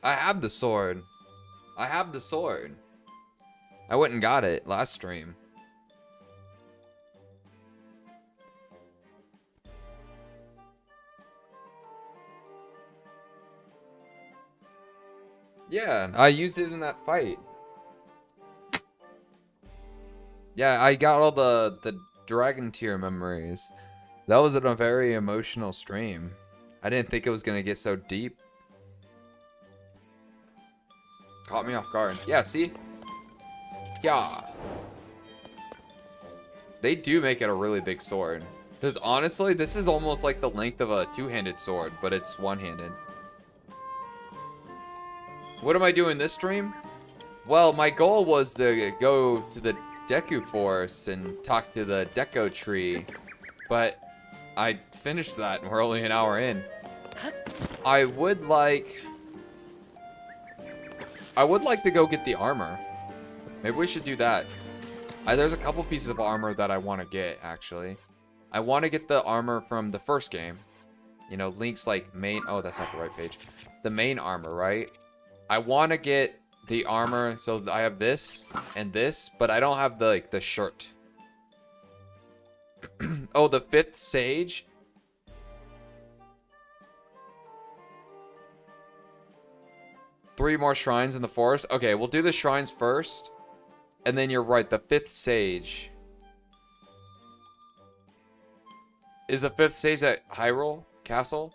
I have the sword. I have the sword. I went and got it last stream. Yeah, I used it in that fight. Yeah, I got all the dragon tier memories. That was a very emotional stream. I didn't think it was gonna get so deep. Caught me off guard. Yeah, see? Yeah. They do make it a really big sword. Because honestly, this is almost like the length of a two-handed sword, but it's one-handed. What am I doing this stream? Well, my goal was to go to the Deku Forest and talk to the Deco Tree, but I finished that and we're only an hour in. I would like to go get the armor. Maybe we should do that. There's a couple pieces of armor that I want to get, actually. I want to get the armor from the first game. You know, Link's like main... Oh, that's not the right page. The main armor, right? I want to get the armor, so I have this and this, but I don't have the shirt. Oh, the 5th Sage? Three more shrines in the forest. Okay, we'll do the shrines first. And then you're right, the 5th Sage. Is the 5th Sage at Hyrule Castle?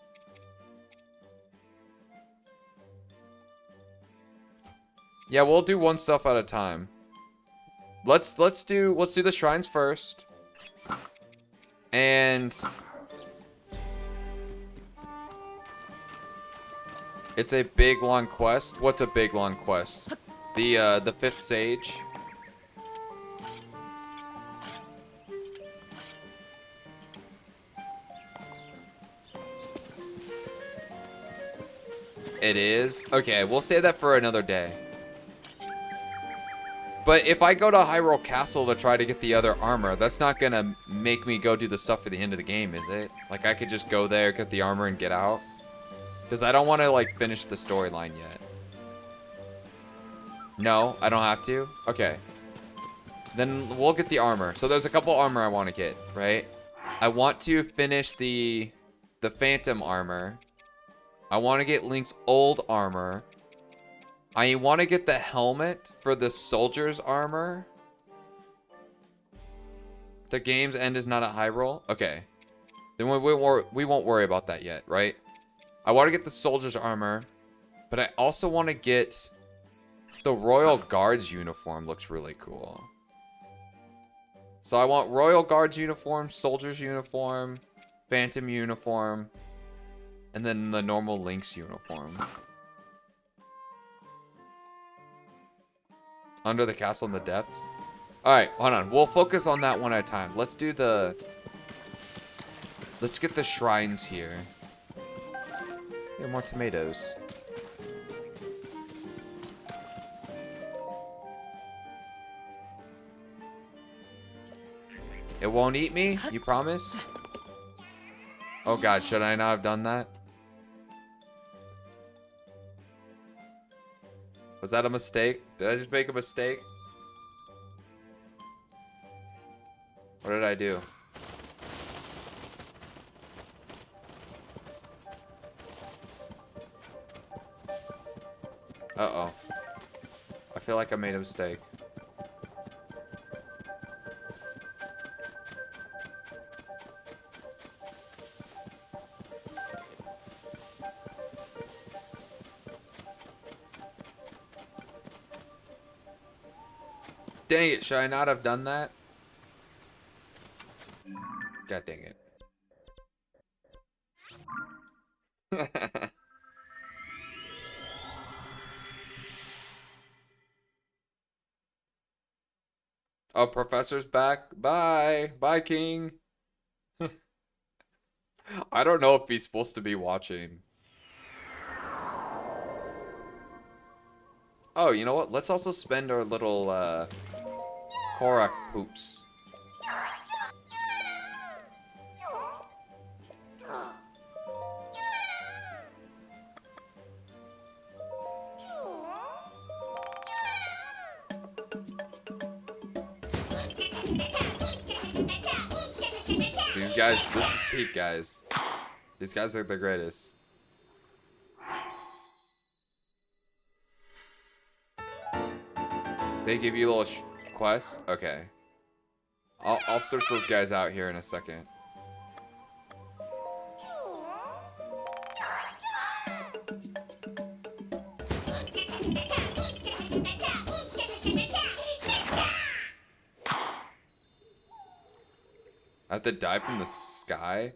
Yeah, we'll do one stuff at a time. Let's do the shrines first. And it's a big long quest. What's a big long quest? The 5th Sage. It is? Okay, we'll save that for another day. But if I go to Hyrule Castle to try to get the other armor, that's not gonna make me go do the stuff for the end of the game, is it? Like, I could just go there, get the armor, and get out? Because I don't want to, like, finish the storyline yet. No, I don't have to? Okay. Then we'll get the armor. So there's a couple armor I want to get, right? I want to finish the Phantom armor. I want to get Link's old armor. I want to get the helmet for the soldier's armor. The game's end is not at Hyrule? Okay. Then we won't worry about that yet, right? I want to get the soldier's armor. But I also want to get the Royal Guard's uniform. Looks really cool. So I want Royal Guard's uniform, soldier's uniform, Phantom uniform, and then the normal Link's uniform. Under the castle in the depths. Alright, hold on. We'll focus on that one at a time. Let's do the... Let's get the shrines here. Yeah, more tomatoes. It won't eat me? You promise? Oh god, should I not have done that? Was that a mistake? Did I just make a mistake? What did I do? Uh-oh. I feel like I made a mistake. Dang it, should I not have done that? God dang it. Oh, Professor's back. Bye. Bye, King. I don't know if he's supposed to be watching. Oh, you know what? Let's also spend our little, Korok poops. These guys, this is peak, guys. These guys are the greatest. They give you little quests? Okay. I'll search those guys out here in a second. I have to die from the sky?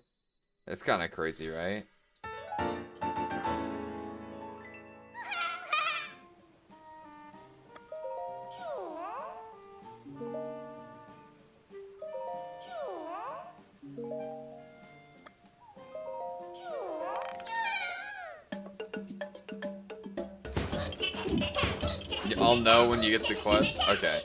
That's kind of crazy, right? I'll know when you get the quest? Okay.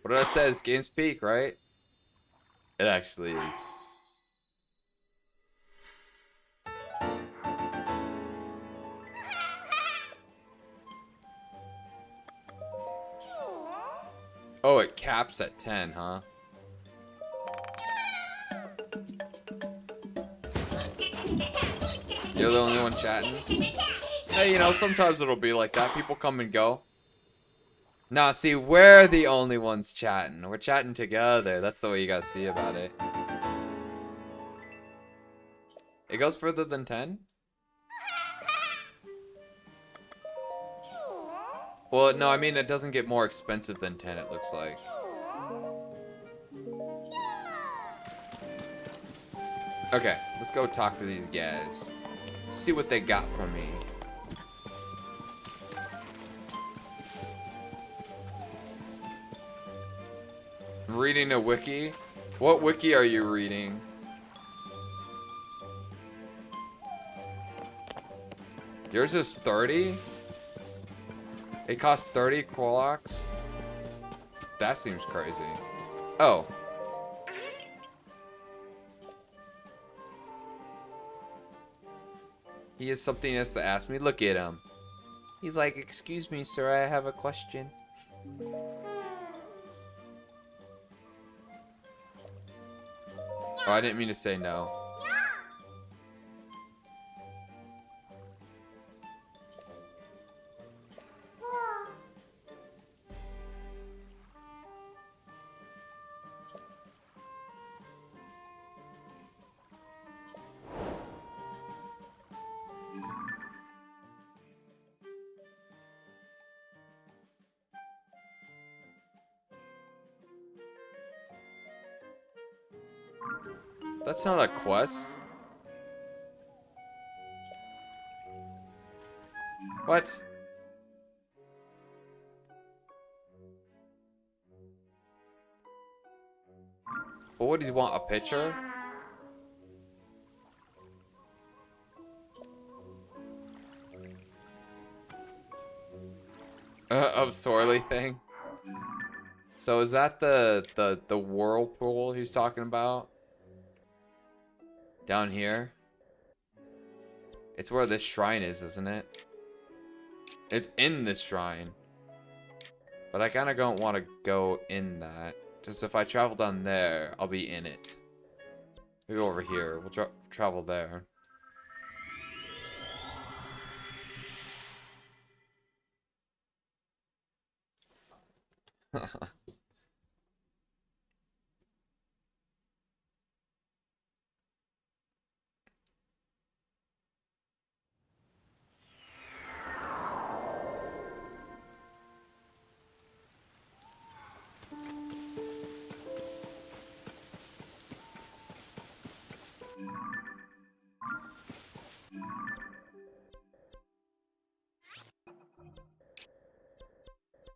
What did I say? This game's peak, right? It actually is. Oh, it caps at 10, huh? You're the only one chatting? Hey, you know, sometimes it'll be like that. People come and go. Nah, see, we're the only ones chatting. We're chatting together. That's the way you gotta see about it. It goes further than 10? Well, no, I mean, it doesn't get more expensive than 10, it looks like. Okay, let's go talk to these guys. See what they got for me. I'm reading a wiki? What wiki are you reading? Yours is 30? It costs 30 Quolox? That seems crazy. Oh. He has something else to ask me. Look at him. He's like, excuse me, sir, I have a question. Oh, I didn't mean to say no. That's not a quest. What? Well, what do you want? A picture? Of Sorley thing. So is that the whirlpool he's talking about? Down here? It's where this shrine is, isn't it? It's in this shrine. But I kind of don't want to go in that. Just if I travel down there, I'll be in it. We go over here. We'll travel there.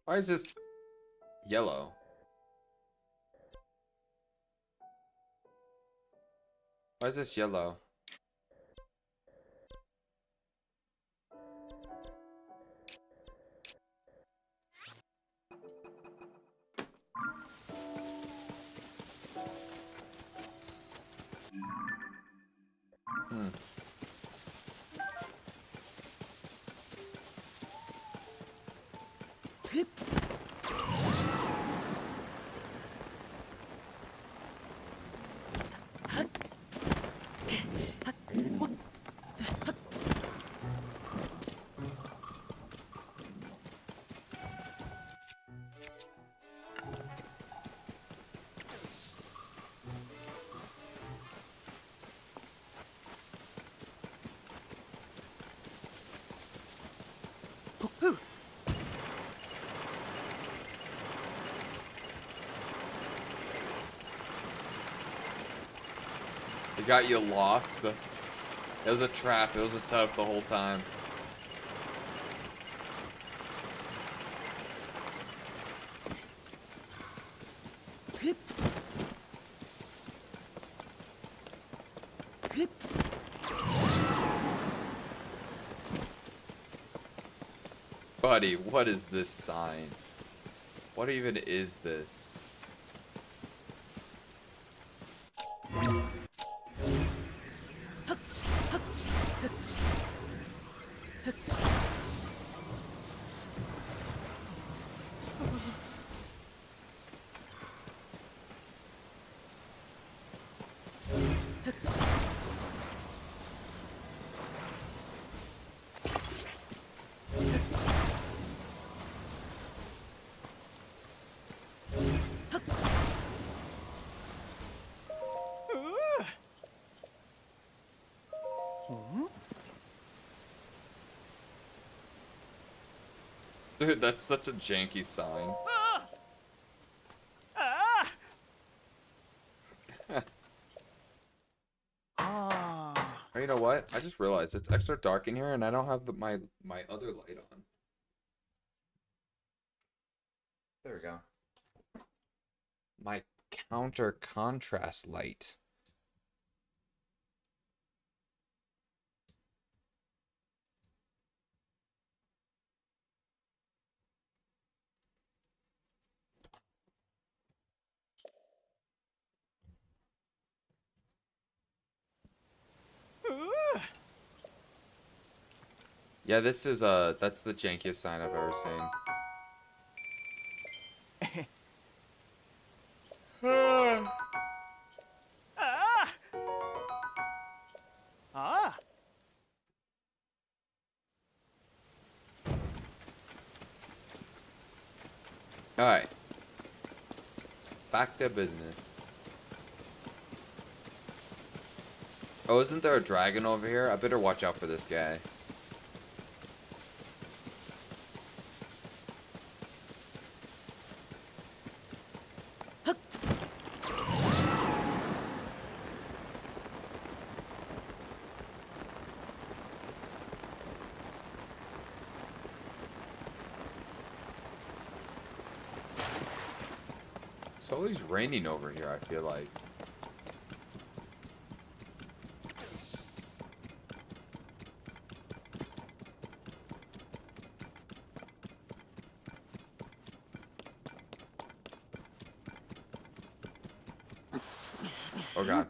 Why is this yellow? Why is this yellow? Hmm. It got you lost. It was a trap. It was a setup the whole time. Buddy, what is this sign? What even is this? Dude, that's such a janky sign. Oh, you know what? I just realized it's extra dark in here, and I don't have my other light on. There we go. My counter contrast light. Yeah, this is that's the jankiest sign I've ever seen. Alright. Back to business. Oh, isn't there a dragon over here? I better watch out for this guy. It's always raining over here, I feel like. Oh god.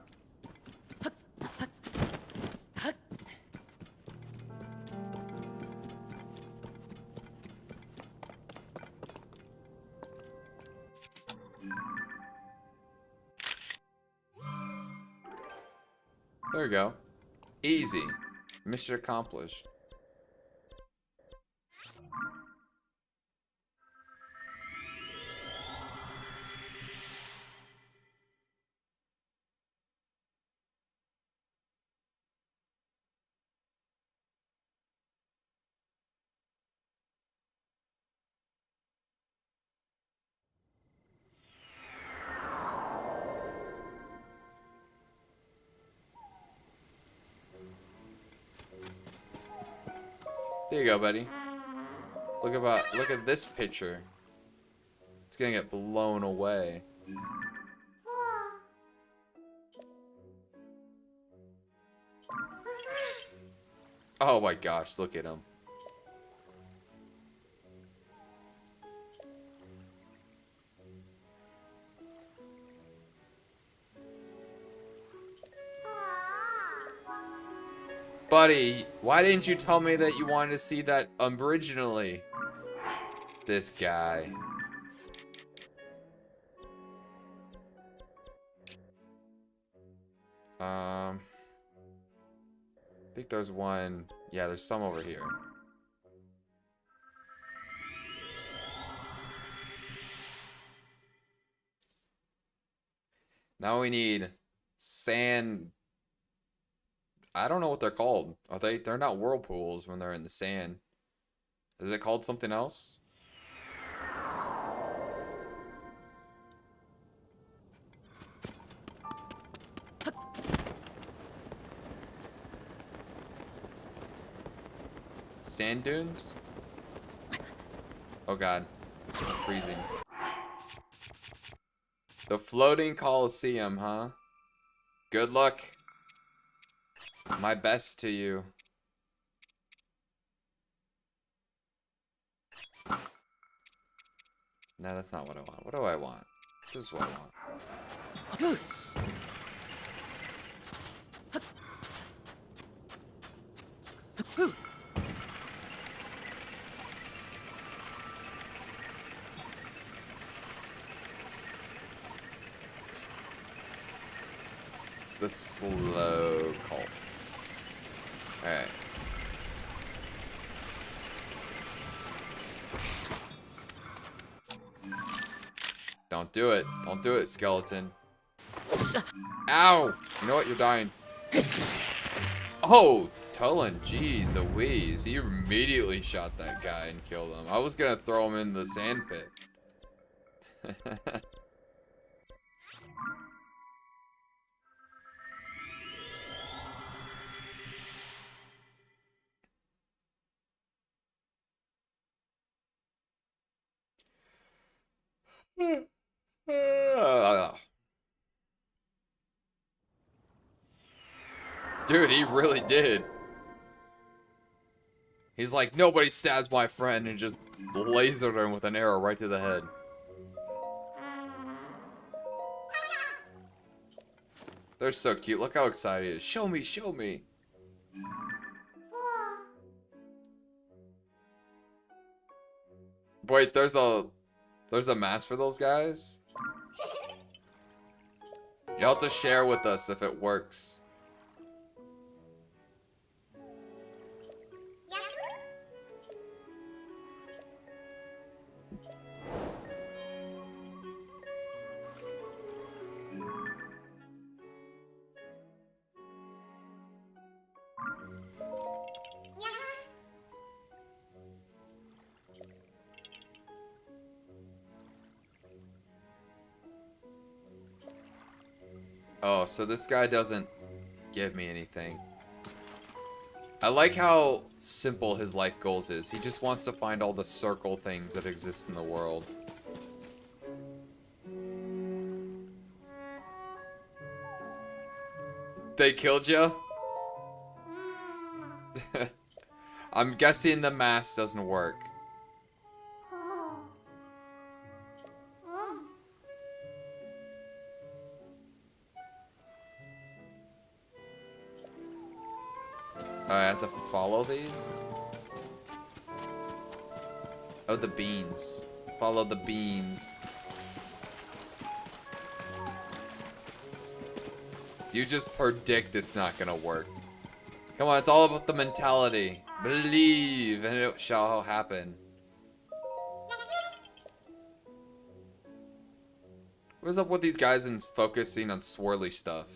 There we go. Easy. Mission accomplished. There you go, buddy. Look at this picture. It's gonna get blown away. Oh my gosh, look at him. Buddy, why didn't you tell me that you wanted to see that originally? This guy. I think there's one. Yeah, there's some over here. Now we need sand. I don't know what they're called. Are they? They're not whirlpools when they're in the sand. Is it called something else? Sand dunes? Oh god. I'm freezing. The floating coliseum, huh? Good luck. My best to you. No, that's not what I want. What do I want? This is what I want. The slow call. Alright. Don't do it. Don't do it, skeleton. Ow! You know what? You're dying. Oh! Tullen, jeez, the wheeze. He immediately shot that guy and killed him. I was gonna throw him in the sand pit. Dude, he really did. He's like, nobody stabs my friend, and just lasered him with an arrow right to the head. They're so cute. Look how excited he is. Show me, show me. Wait, there's a mask for those guys? You'll have to share with us if it works. Oh, so this guy doesn't give me anything. I like how simple his life goals is. He just wants to find all the circle things that exist in the world. They killed you? I'm guessing the mask doesn't work. Oh, I have to follow these? Oh, the beans. Follow the beans. You just predict it's not gonna work. Come on, it's all about the mentality. Believe, and it shall happen. What's up with these guys and focusing on swirly stuff?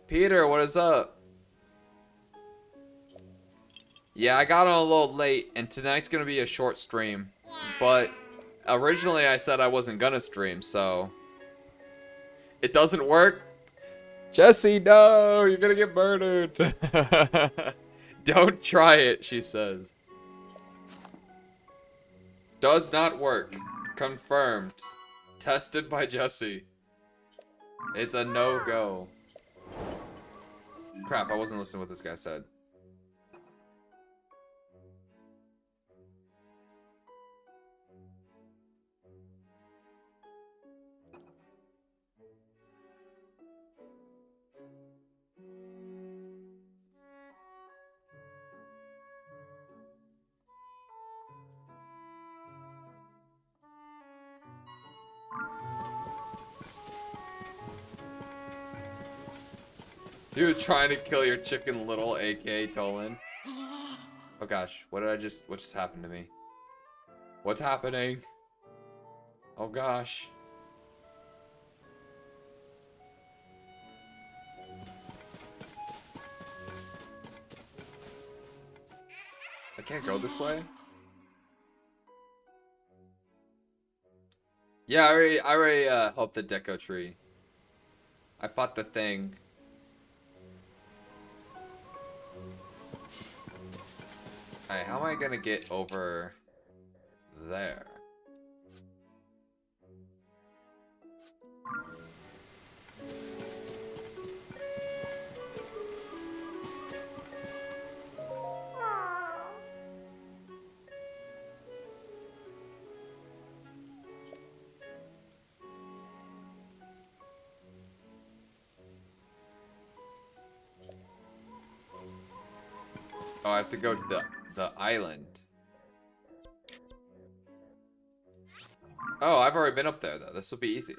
Peter, what is up? Yeah, I got on a little late, and tonight's gonna be a short stream. But originally I said I wasn't gonna stream, so... It doesn't work? Jesse, no! You're gonna get murdered! Don't try it, she says. Does not work. Confirmed. Tested by Jesse. It's a no-go. Crap, I wasn't listening to what this guy said. He was trying to kill your chicken little, aka Tolan. Oh gosh, what just happened to me? What's happening? Oh gosh. I can't go this way? Yeah, I already helped the deco tree. I fought the thing. Alright, how am I gonna get over there? Oh, I have to go to the island. Oh, I've already been up there though. This will be easy.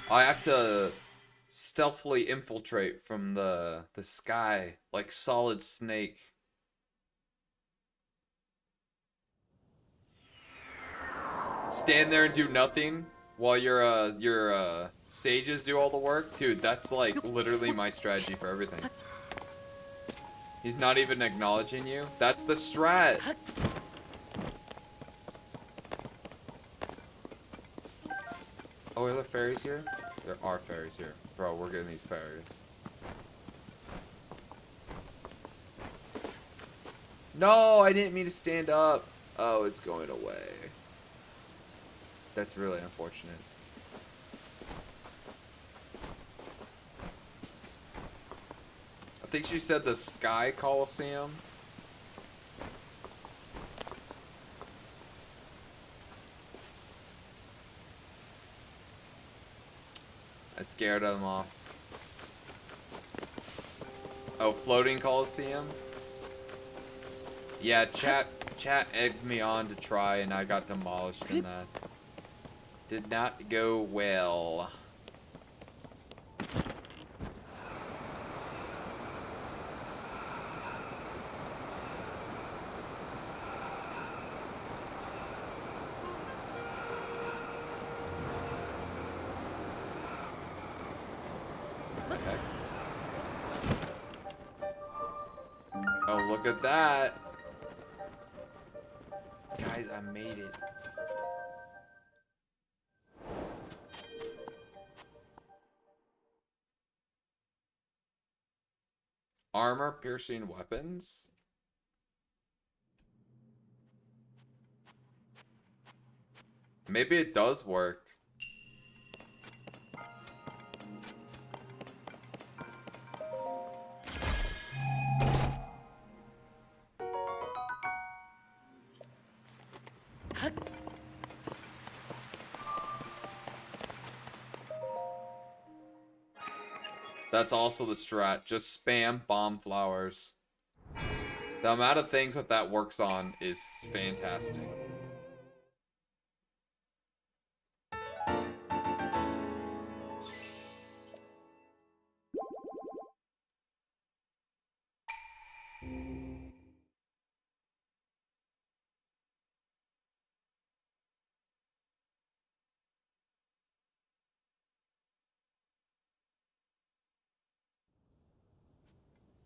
I have to stealthily infiltrate from the sky like Solid Snake. Stand there and do nothing while your sages do all the work. Dude, that's like literally my strategy for everything. He's not even acknowledging you. That's the strat. Oh, are there fairies here? There are fairies here. Bro, we're getting these fairies. No, I didn't mean to stand up. Oh, it's going away. That's really unfortunate. I think she said the Sky Coliseum. I scared them off. Oh, Floating Coliseum? Yeah, chat egged me on to try and I got demolished in that. Did not go well. Heck? Oh, look at that. Guys, I made it. Armor piercing weapons? Maybe it does work. That's also the strat. Just spam bomb flowers. The amount of things that that works on is fantastic.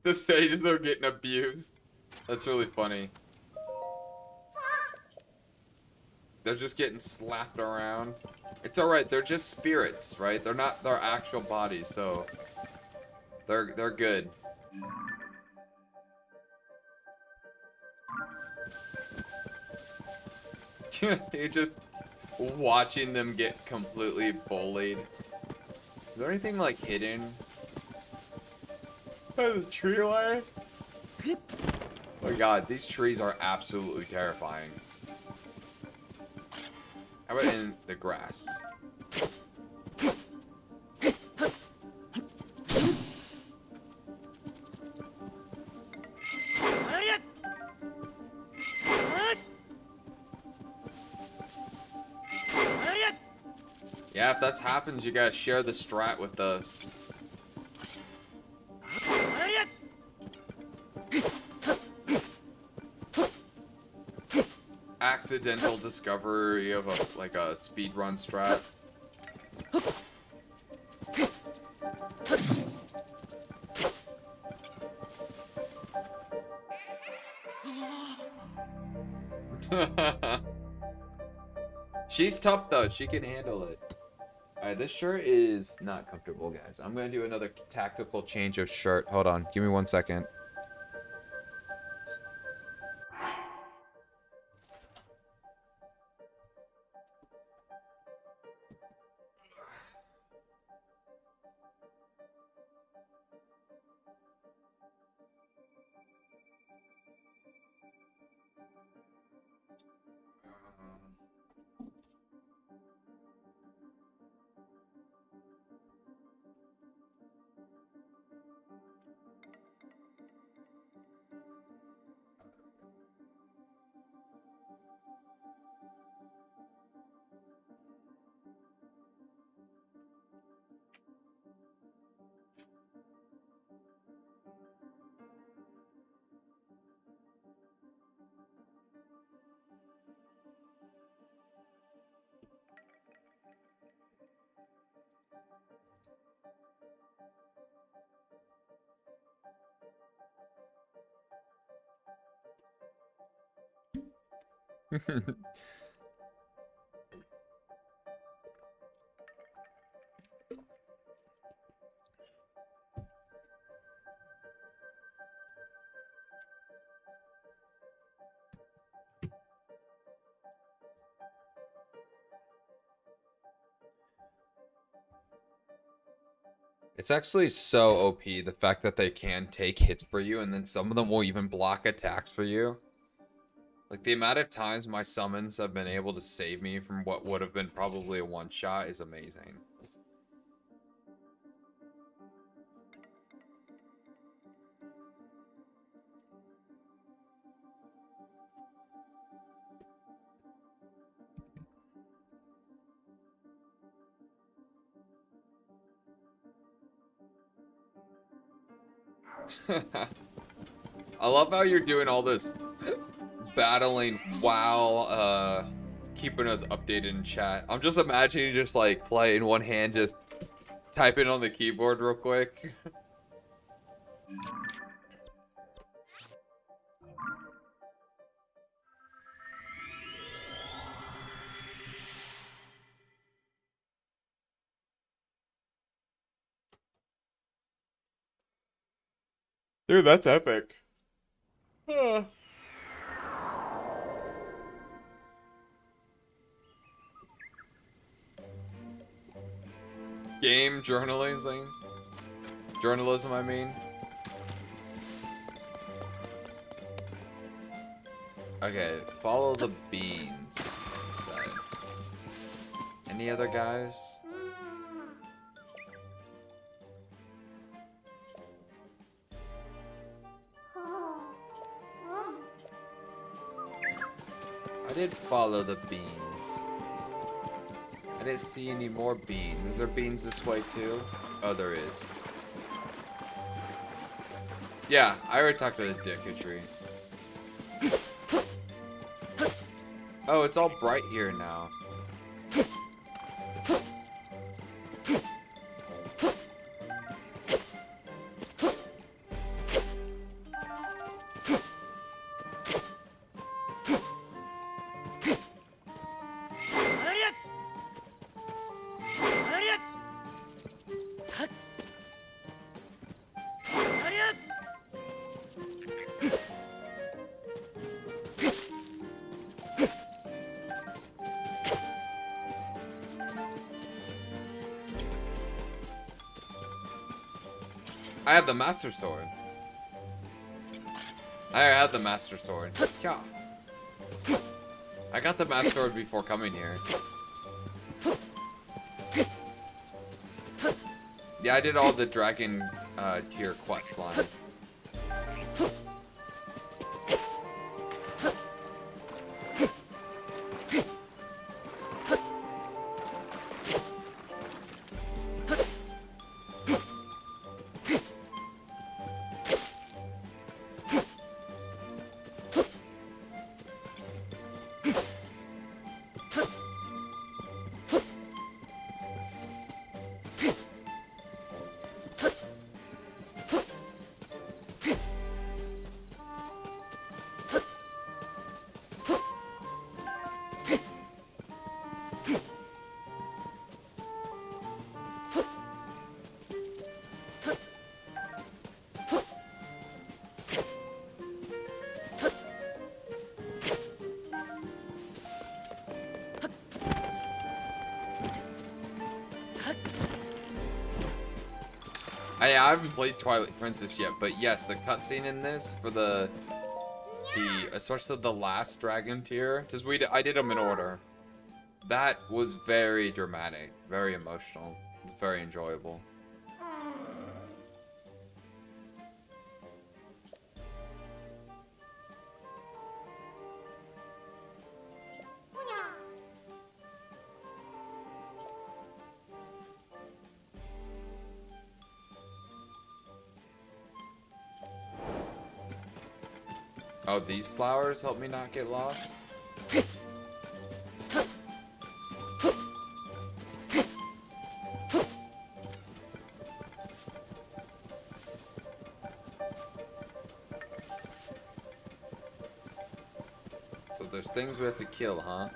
The sages are getting abused. That's really funny. They're just getting slapped around. It's alright, they're just spirits, right? They're not their actual bodies, so they're good. You're just watching them get completely bullied. Is there anything like hidden? The tree line? Oh my god, these trees are absolutely terrifying. How about in the grass? Yeah, if that happens, you guys share the strat with us. Accidental discovery of a speedrun strat. She's tough though, she can handle it. Alright, this shirt is not comfortable, guys. I'm gonna do another tactical change of shirt. Hold on, give me 1 second. It's actually so OP, the fact that they can take hits for you, and then some of them will even block attacks for you. Like, the amount of times my summons have been able to save me from what would have been probably a one-shot is amazing. I love how you're doing all this battling while keeping us updated in chat. I'm just imagining just like flight in one hand, just typing on the keyboard real quick. Dude, that's epic. Game journalism. Journalism, I mean. Okay, follow the beans. Side. Any other guys? I did follow the beans. I didn't see any more beans. Is there beans this way too? Oh, there is. Yeah, I already talked to the Deku Tree. Oh, it's all bright here now. I have the Master Sword. I have the Master Sword. Yeah. I got the Master Sword before coming here. Yeah, I did all the Dragon tier quest line. I haven't played Twilight Princess yet, but yes, the cutscene in this for the especially the last dragon tier, because I did them in order. That was very dramatic, very emotional, it's very enjoyable. Oh, these flowers help me not get lost? So there's things we have to kill, huh?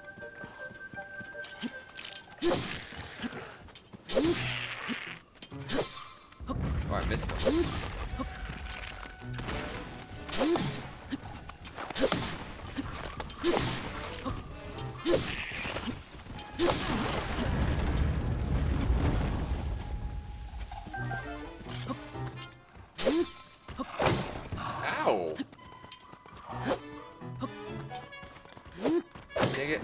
Oh, I missed him. Ow! Dang it.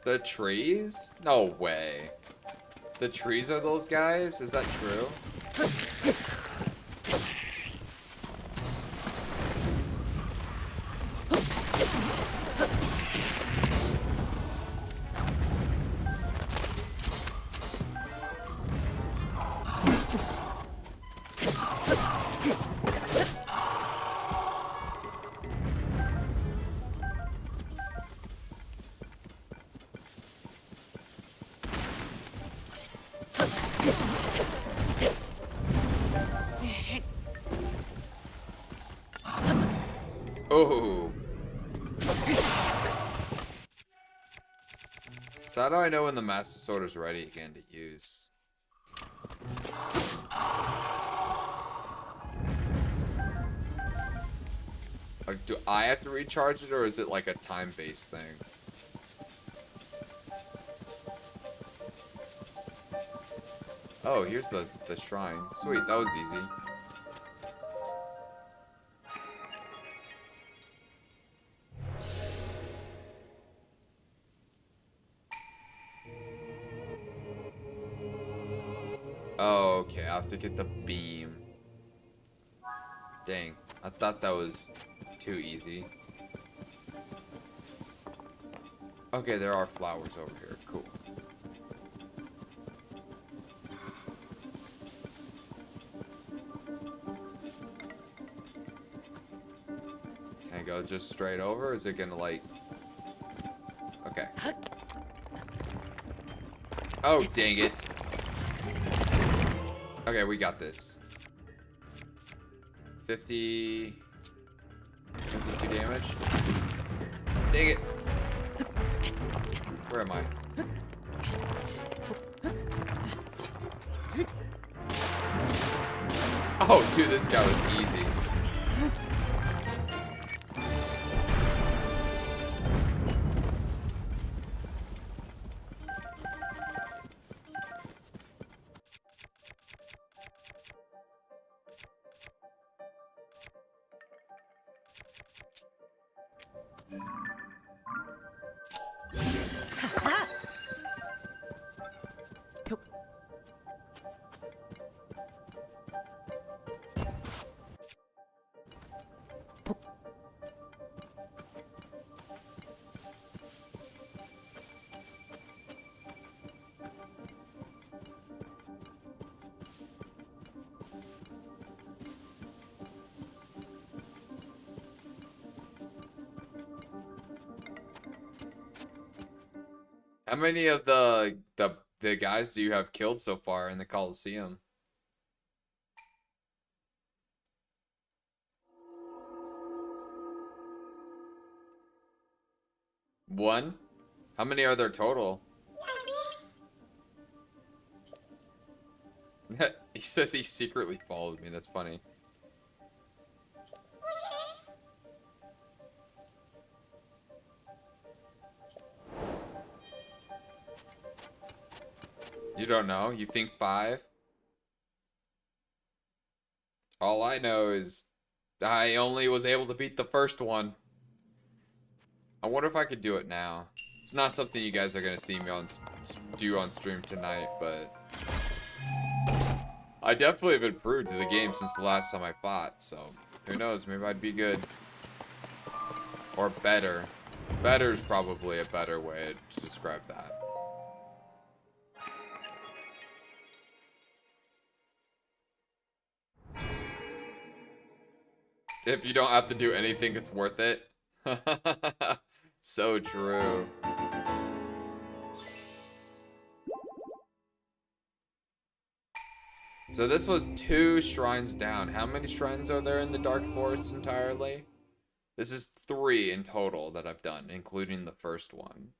The trees? No way. The trees are those guys? Is that true? Oh. So how do I know when the Master Sword is ready again to use? Like, do I have to recharge it, or is it like a time-based thing? Oh, here's the shrine. Sweet, that was easy. Oh, okay, I have to get the beam. Dang, I thought that was too easy. Okay, there are flowers over here. Cool. Can I go just straight over? Or is it gonna like... Okay. Oh, dang it. Okay, we got this. 52 damage. Dang it. Where am I? Oh, dude, this guy was easy. How many of the guys do you have killed so far in the Coliseum? One? How many are there total? He says he secretly followed me. That's funny. You don't know? You think 5? All I know is I only was able to beat the first one. I wonder if I could do it now. It's not something you guys are gonna see me do on stream tonight, but I definitely have improved to the game since the last time I fought, so who knows, maybe I'd be good. Or better. Better is probably a better way to describe that. If you don't have to do anything, it's worth it. So true. So this was 2 shrines down. How many shrines are there in the Dark Forest entirely? This is 3 in total that I've done, including the first one.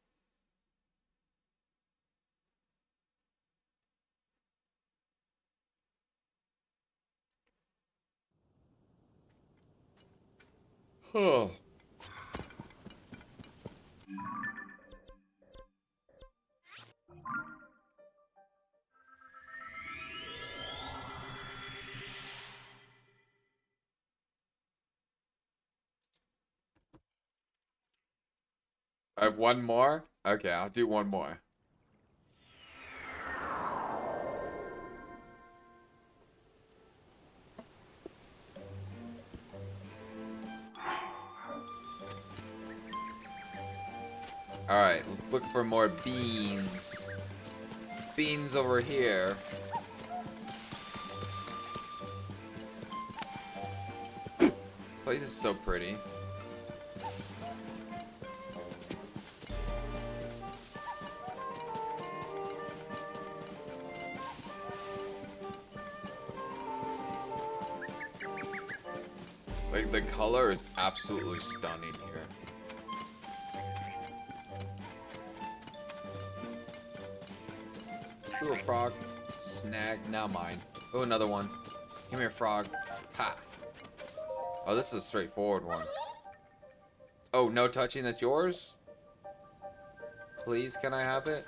Oh. I have one more? Okay, I'll do one more. Alright, let's look for more beans. Beans over here. Place is so pretty. Like, the color is absolutely stunning here. Ooh, a frog. Snag. Now mine. Oh, another one. Come here, frog. Ha. Oh, this is a straightforward one. Oh, no touching, that's yours? Please, can I have it?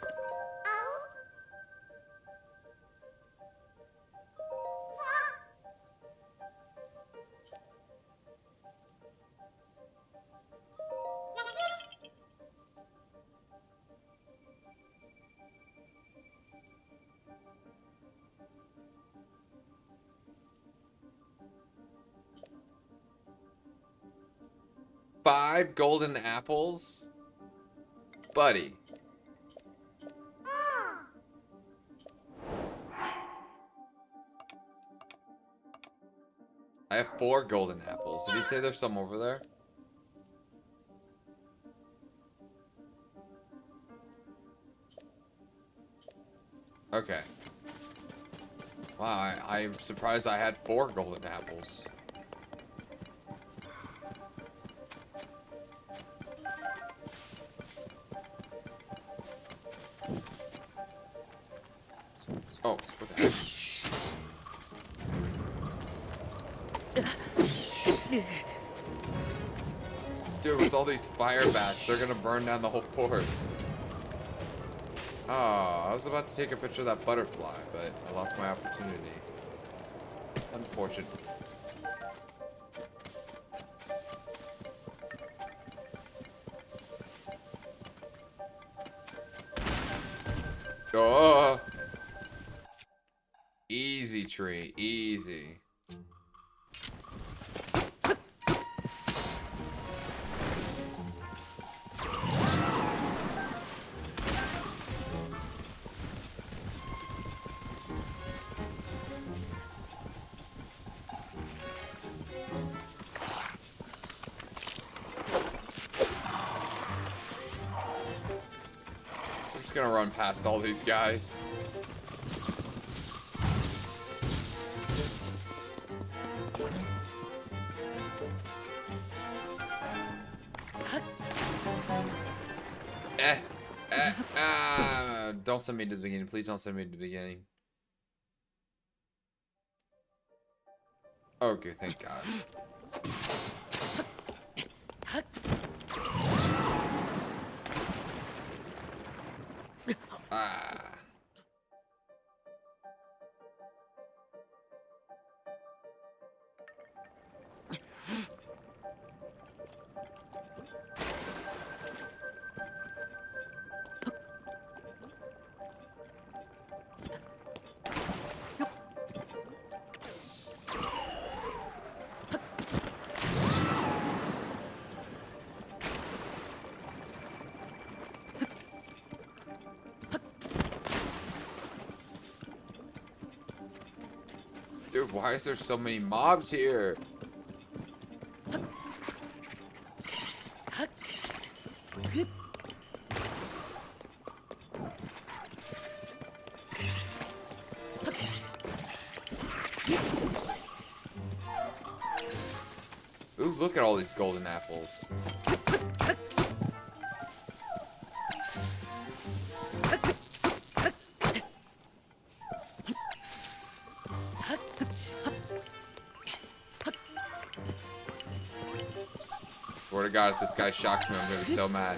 Five golden apples? Buddy. I have 4 golden apples. Did he say there's some over there? Okay. Wow, I'm surprised I had 4 golden apples. Oh, what the heck? Dude, it's all these fire bats. They're gonna burn down the whole forest. Oh, I was about to take a picture of that butterfly, but I lost my opportunity. Unfortunate. Oh! Easy, tree. Easy. I'm just gonna run past all these guys. Don't send me to the beginning. Please don't send me to the beginning. Okay, thank God. Ah. Dude, why is there so many mobs here? Ooh, look at all these golden apples. Swear to God, if this guy shocks me, I'm gonna be so mad.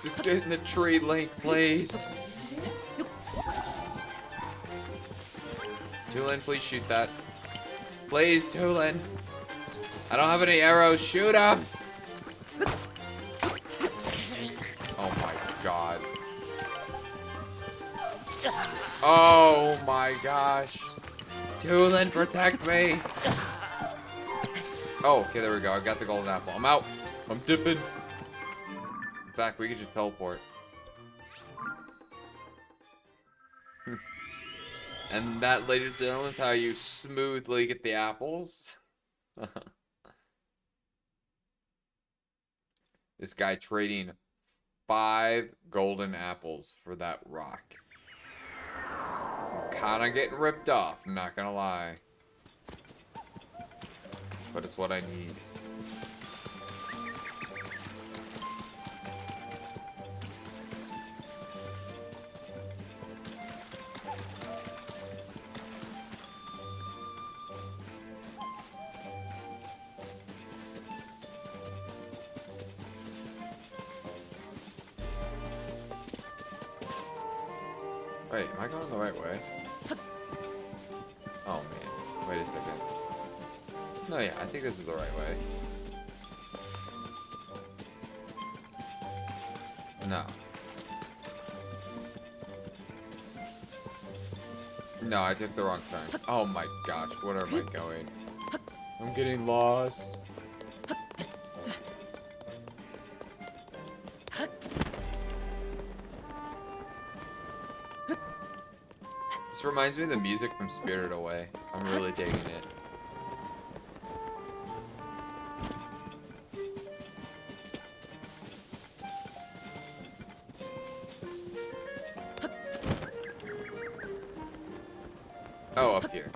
Just get in the tree, Link, please. Tulin, please shoot that. Please, Tulin. I don't have any arrows. Shoot him! Oh my God. Oh my gosh. Tulin, protect me. Oh, okay, there we go. I got the golden apple. I'm out. I'm dipping. In fact, we could just teleport. And that, ladies and gentlemen, is how you smoothly get the apples. This guy trading 5 golden apples for that rock. I'm kinda getting ripped off, I'm not gonna lie. But it's what I need. Wait, am I going the right way? Oh man, wait a second. No, yeah, I think this is the right way. No. No, I took the wrong turn. Oh my gosh, where am I going? I'm getting lost. This reminds me of the music from Spirited Away. I'm really digging it. Oh, up here.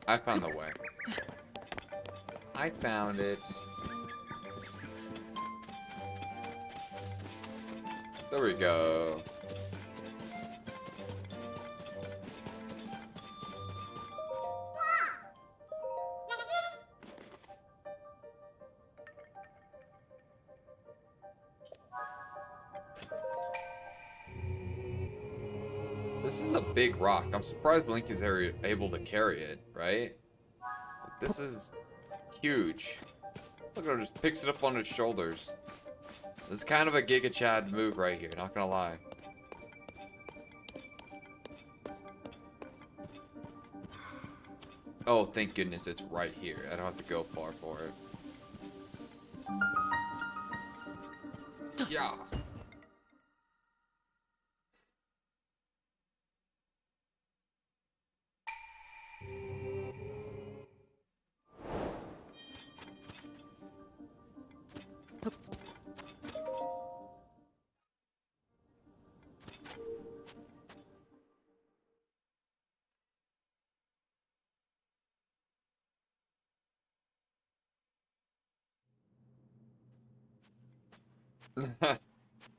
I found the way. I found it. There we go. This is a big rock. I'm surprised Link is able to carry it, right? This is huge. Look at him, just picks it up on his shoulders. This is kind of a Giga Chad move right here, not gonna lie. Oh, thank goodness it's right here. I don't have to go far for it. Yeah.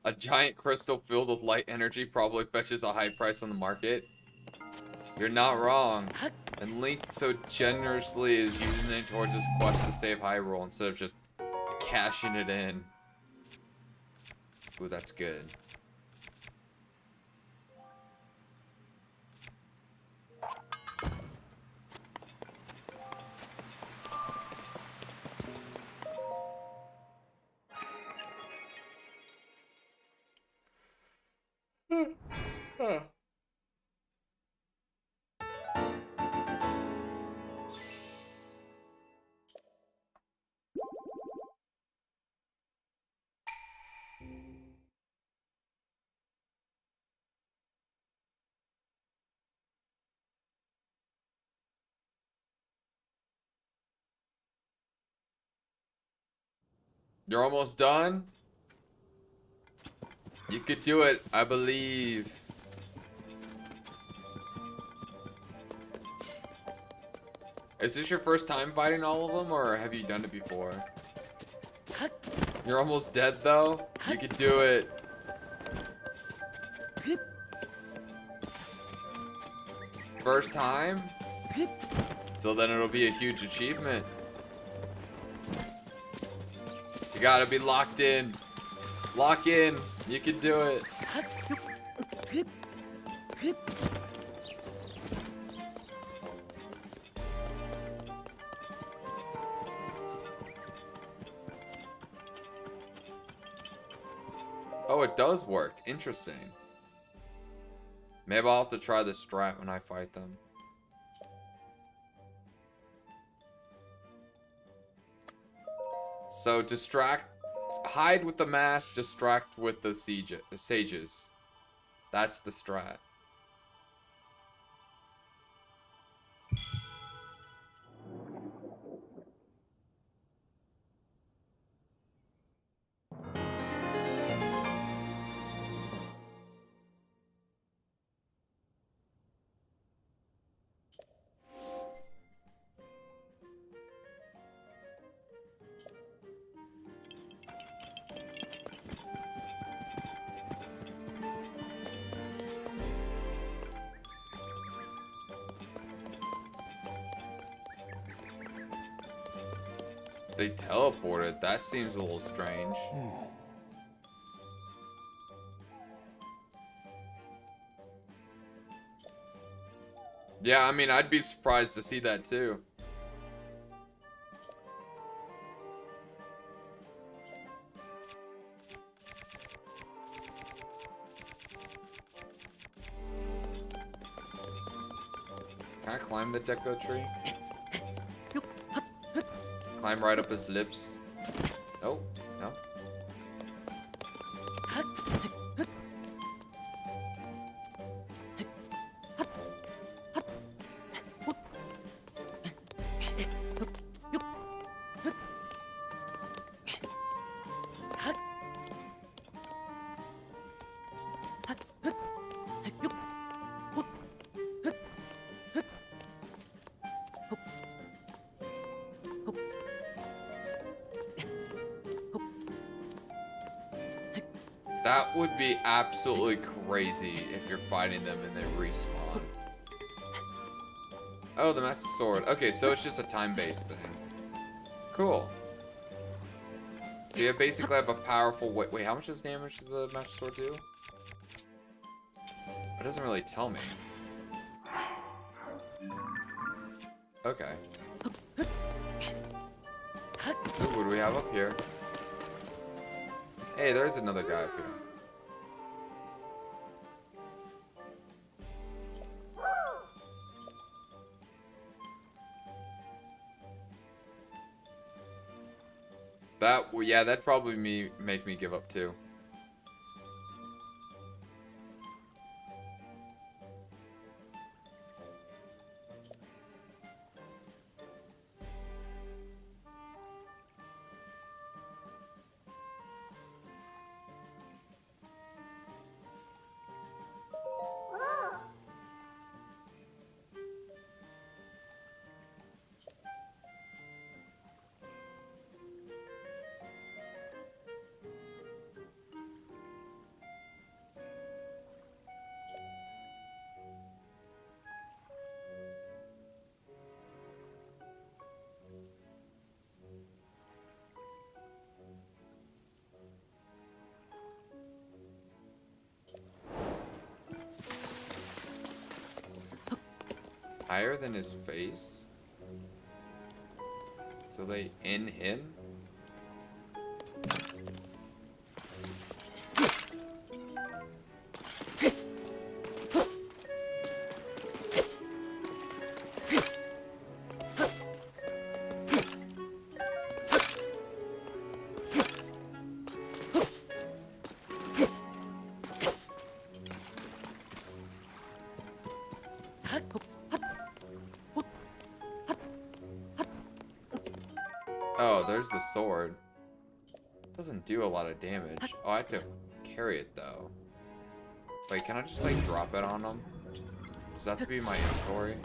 A giant crystal filled with light energy probably fetches a high price on the market. You're not wrong. And Link so generously is using it towards his quest to save Hyrule instead of just cashing it in. Ooh, that's good. You're almost done? You could do it, I believe. Is this your first time fighting all of them, or have you done it before? You're almost dead, though? You could do it. First time? So then it'll be a huge achievement. You gotta be locked in. Lock in. You can do it. Oh, it does work. Interesting. Maybe I'll have to try this strat when I fight them. So hide with the mask, distract with the sages. That's the strat. They teleported. That seems a little strange. Yeah, I mean, I'd be surprised to see that too. Can I climb the deco tree? Climb right up his lips. Oh, no. That would be absolutely crazy if you're fighting them and they respawn. Oh, the Master Sword. Okay, so it's just a time-based thing. Cool. So you basically have a powerful... Wait, how much does damage does the Master Sword do? It doesn't really tell me. Okay. Ooh, what do we have up here? Hey, there's another guy up here. Yeah, that'd probably make me give up too. Higher than his face? So they in him? Oh, there's the sword. Doesn't do a lot of damage. Oh, I have to carry it though. Wait, can I just like drop it on him? Does that have to be my inventory?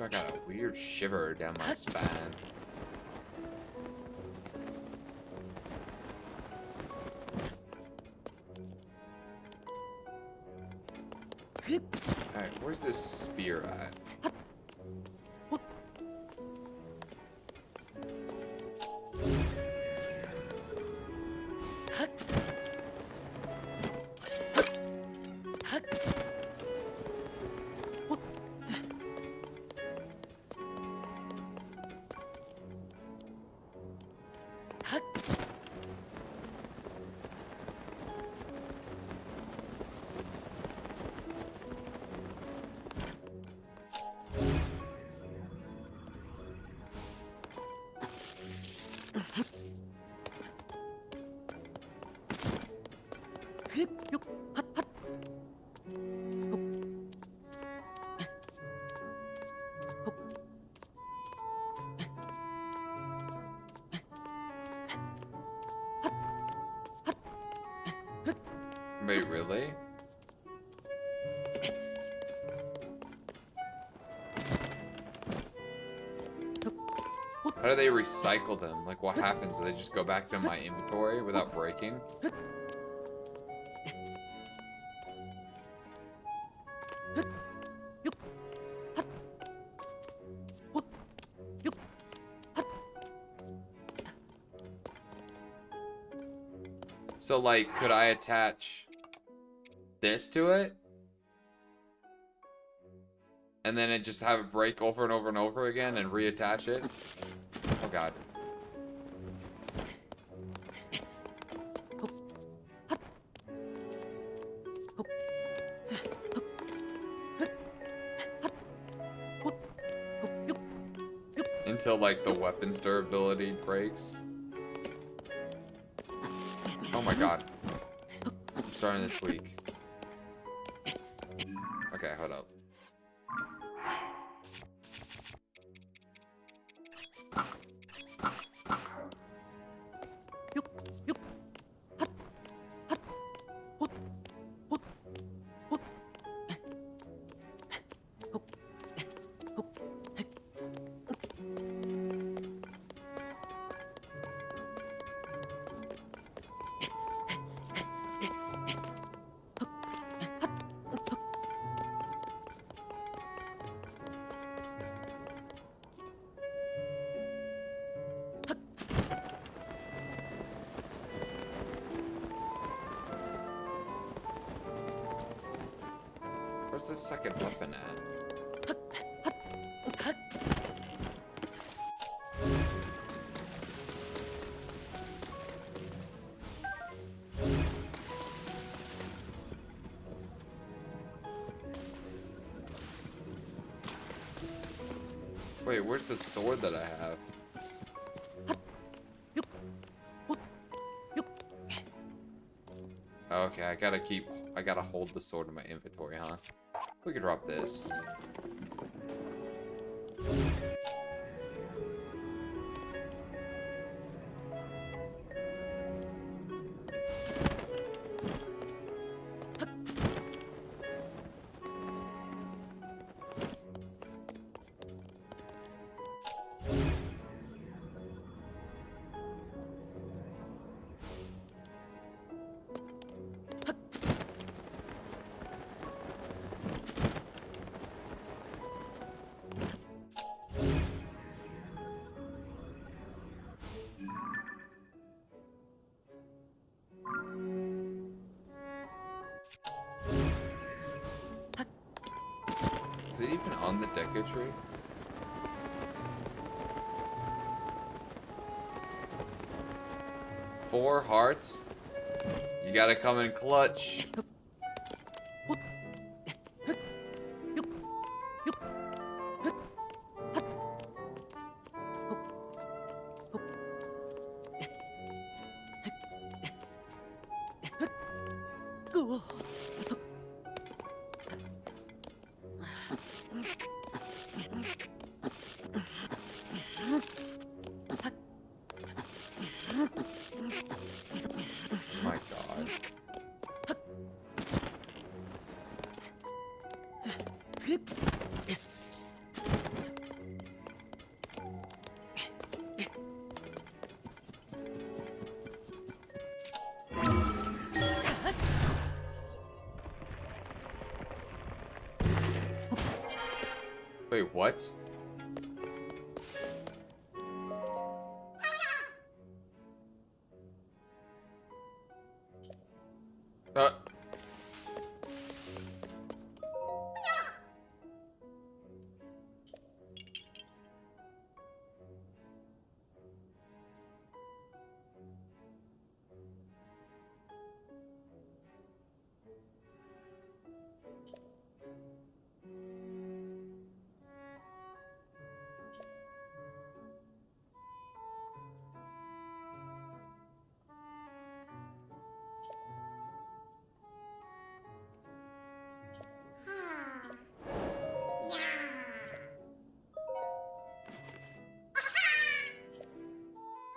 I got a weird shiver down my spine. Alright, where's this spear at? Wait, really? How do they recycle them? Like, what happens? Do they just go back to my inventory without breaking? So, like, could I attach this to it? And then it just have it break over and over and over again and reattach it? Oh, God. Until, like, the weapon's durability breaks. Oh my god. I'm starting to tweak. Okay, hold up. Where's the second weapon at? Wait, where's the sword that I have? Okay, I gotta hold the sword in my inventory, huh? We could drop this. Is it even on the deco tree? Four hearts? You gotta come in clutch. My god. Wait, what? Uh.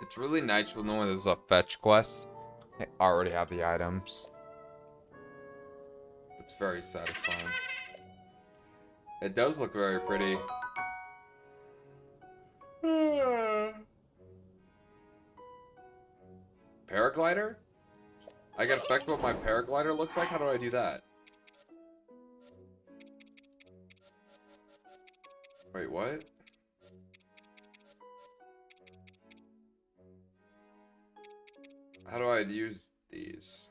It's really nice when there's a fetch quest. I already have the items. It's very satisfying. It does look very pretty. Paraglider? I can affect what my paraglider looks like? How do I do that? Wait, what? How do I use these?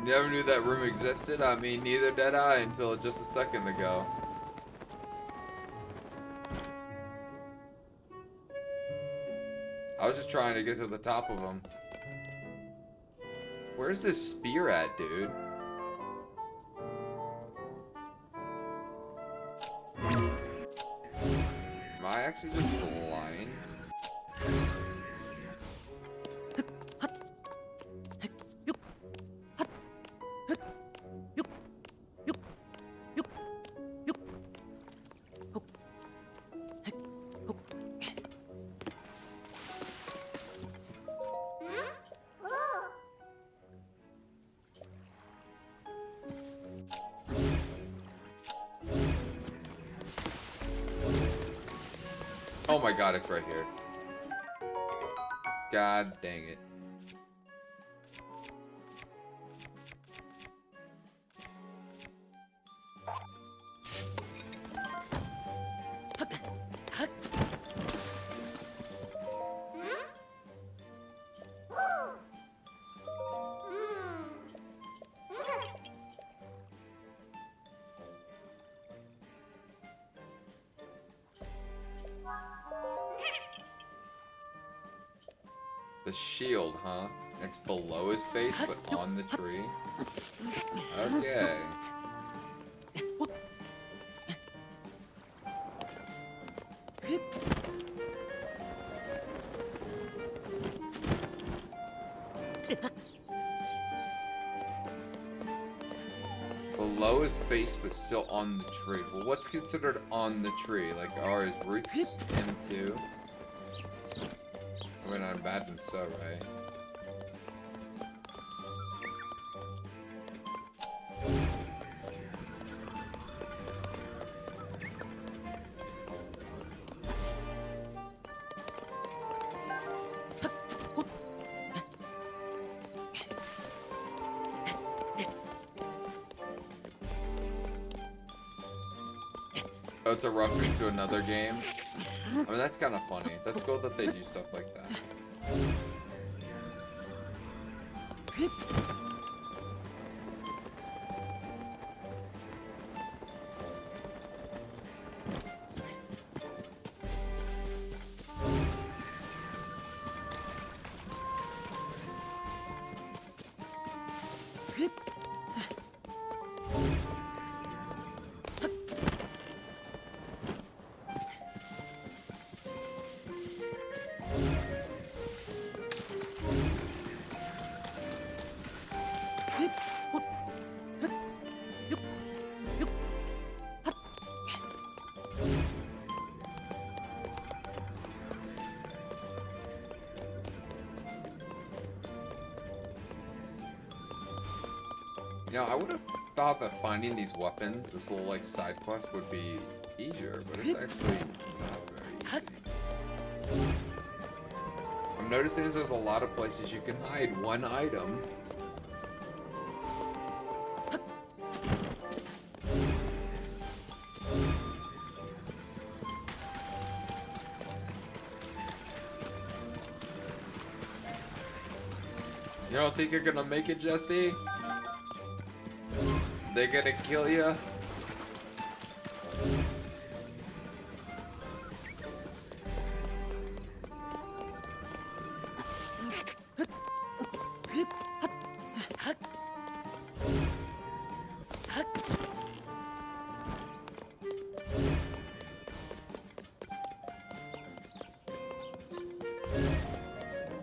Never knew that room existed. I mean, neither did I until just a second ago. I was just trying to get to the top of them. Where's this spear at, dude? Am I actually just blind? Oh my god, it's right here. God dang it. The shield, huh? It's below his face, but on the tree. Okay. Below his face, but still on the tree. Well, what's considered on the tree? Like, are his roots into? I mean, I imagine so, right? Oh, it's a reference to another game? I mean, that's kind of funny. That's cool that they do stuff like that. You know, I would have thought that finding these weapons, this little like side quest, would be easier, but it's actually not very easy. I'm noticing there's a lot of places you can hide one item. You don't think you're gonna make it, Jesse? they gonna kill you?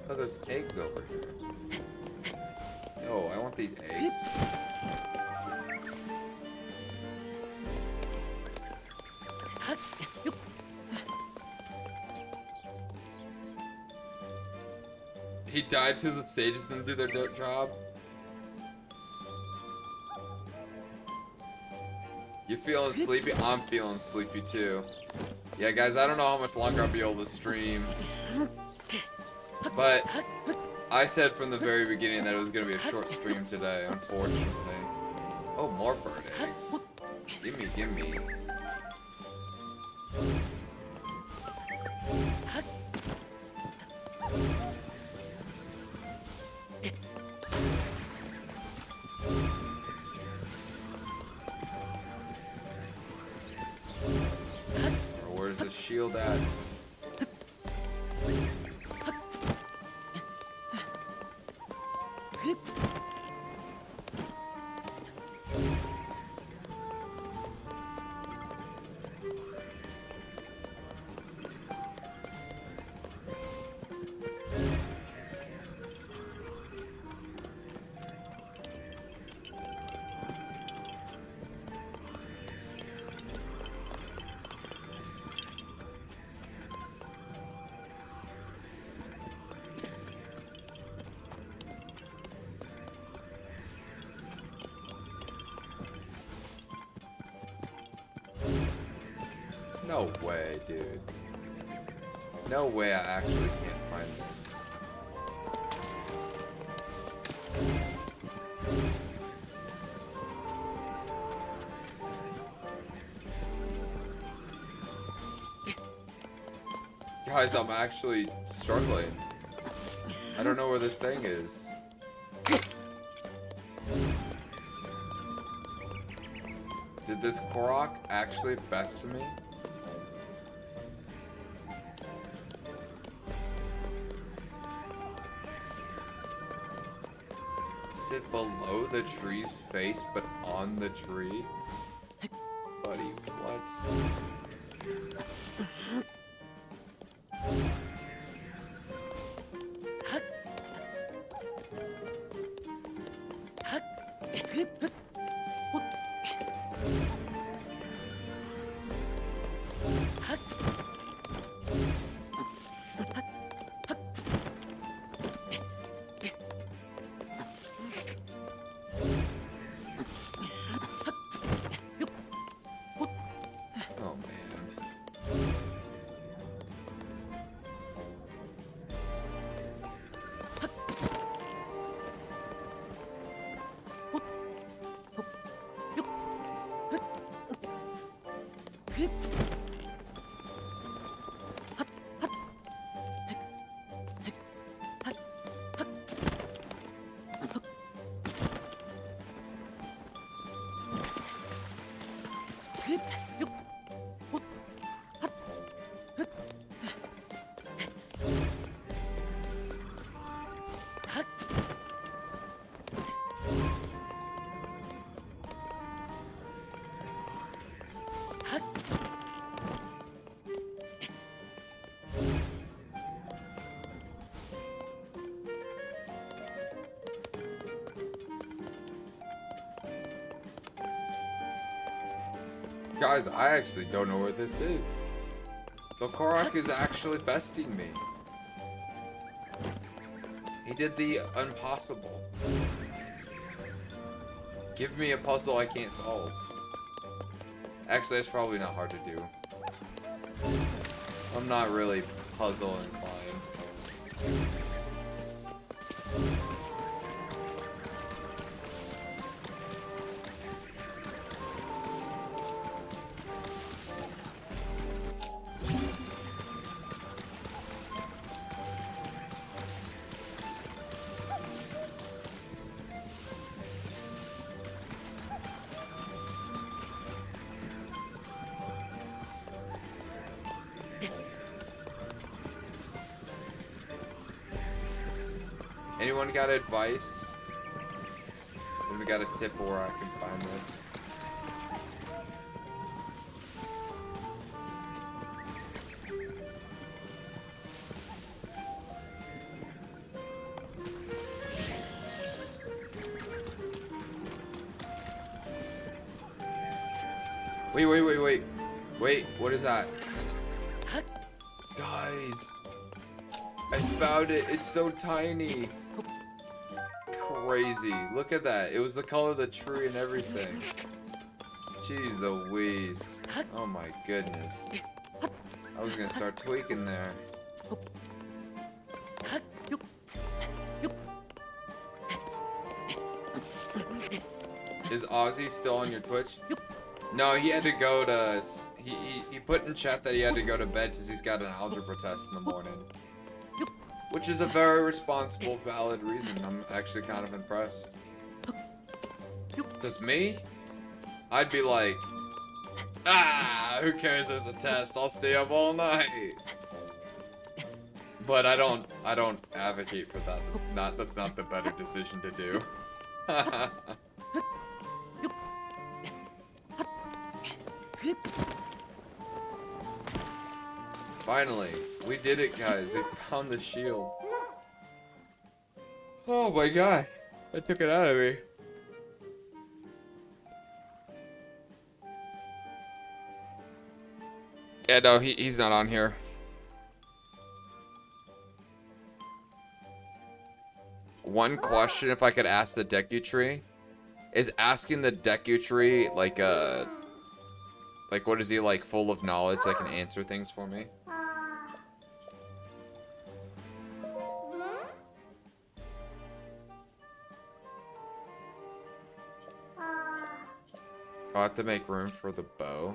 Oh, there's eggs over here. Oh, I want these eggs. He died to the sages didn't do their job. You feeling sleepy? I'm feeling sleepy too. Yeah, guys, I don't know how much longer I'll be able to stream. But I said from the very beginning that it was going to be a short stream today, unfortunately. Oh, more bird eggs. Gimme, gimme. Or where's the shield at? No way, dude. No way I actually can't find this. Guys, I'm actually struggling. I don't know where this thing is. Did this Korok actually best me? Is it below the tree's face, but on the tree? Buddy, what? Oh man. Guys, I actually don't know where this is. The Korok is actually besting me. He did the impossible. Give me a puzzle I can't solve. Actually, that's probably not hard to do. I'm not really puzzle inclined. Anyone got advice? Anyone got a tip where I can find this? Wait, what is that? Guys, I found it. It's so tiny. Crazy. Look at that. It was the color of the tree and everything. Jeez Louise. Oh my goodness. I was gonna start tweaking there. Is Ozzy still on your Twitch? No, he had to go to. He put in chat that he had to go to bed because he's got an algebra test in the morning. Which is a very responsible, valid reason. I'm actually kind of impressed. Because me, I'd be like, who cares? There's a test. I'll stay up all night. But I don't advocate for that. That's not the better decision to do. Finally, we did it, guys. We found the shield. Oh my god. That took it out of me. Yeah, no, he's not on here. One question, if I could ask the Deku Tree, is asking the Deku Tree like what is he like, full of knowledge that can answer things for me? I'll have to make room for the bow.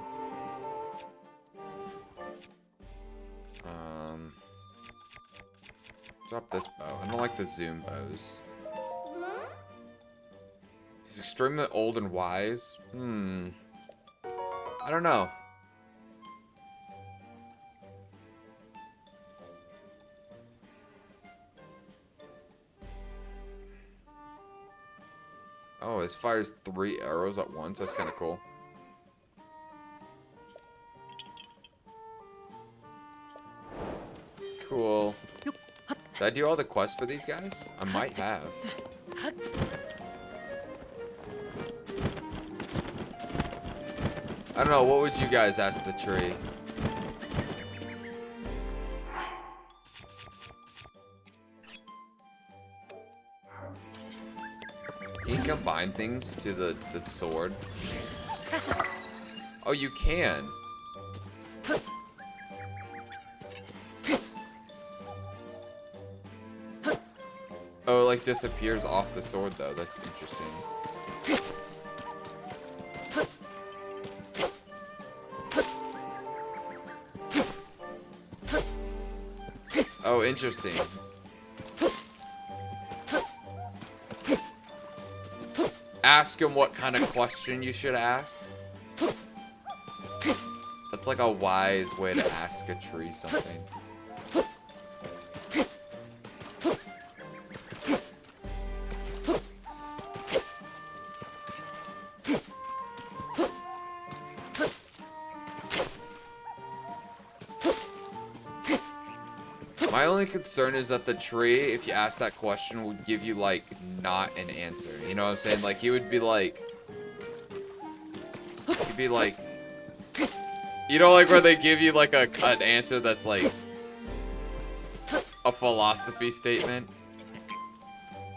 Drop this bow. I don't like the zoom bows. He's extremely old and wise. I don't know. Oh, it fires 3 arrows at once. That's kind of cool. Cool. Did I do all the quests for these guys? I might have. I don't know. What would you guys ask the tree? Can you combine things to the sword? Oh, you can. Oh, it like disappears off the sword though. That's interesting. Oh, interesting. Ask him what kind of question you should ask. That's like a wise way to ask a tree something. My only concern is that the tree, if you ask that question, would give you, like, not an answer. You know what I'm saying? Like, he would be like... He'd be like... You know, like, where they give you, like, an answer that's, like... a philosophy statement?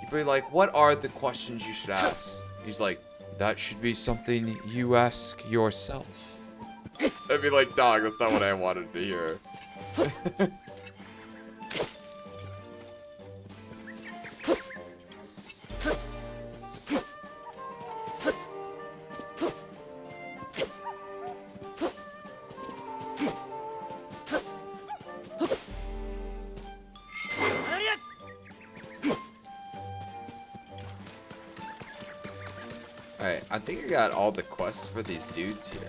He'd be like, what are the questions you should ask? He's like, that should be something you ask yourself. I'd be like, dog, that's not what I wanted to hear. Alright, I think I got all the quests for these dudes here.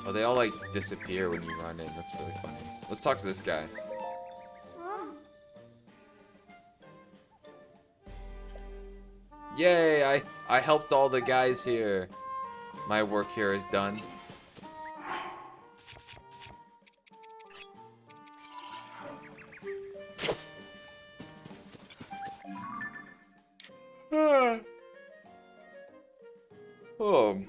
Oh, they all like disappear when you run in. That's really funny. Let's talk to this guy. Yay, I helped all the guys here. My work here is done. Oh.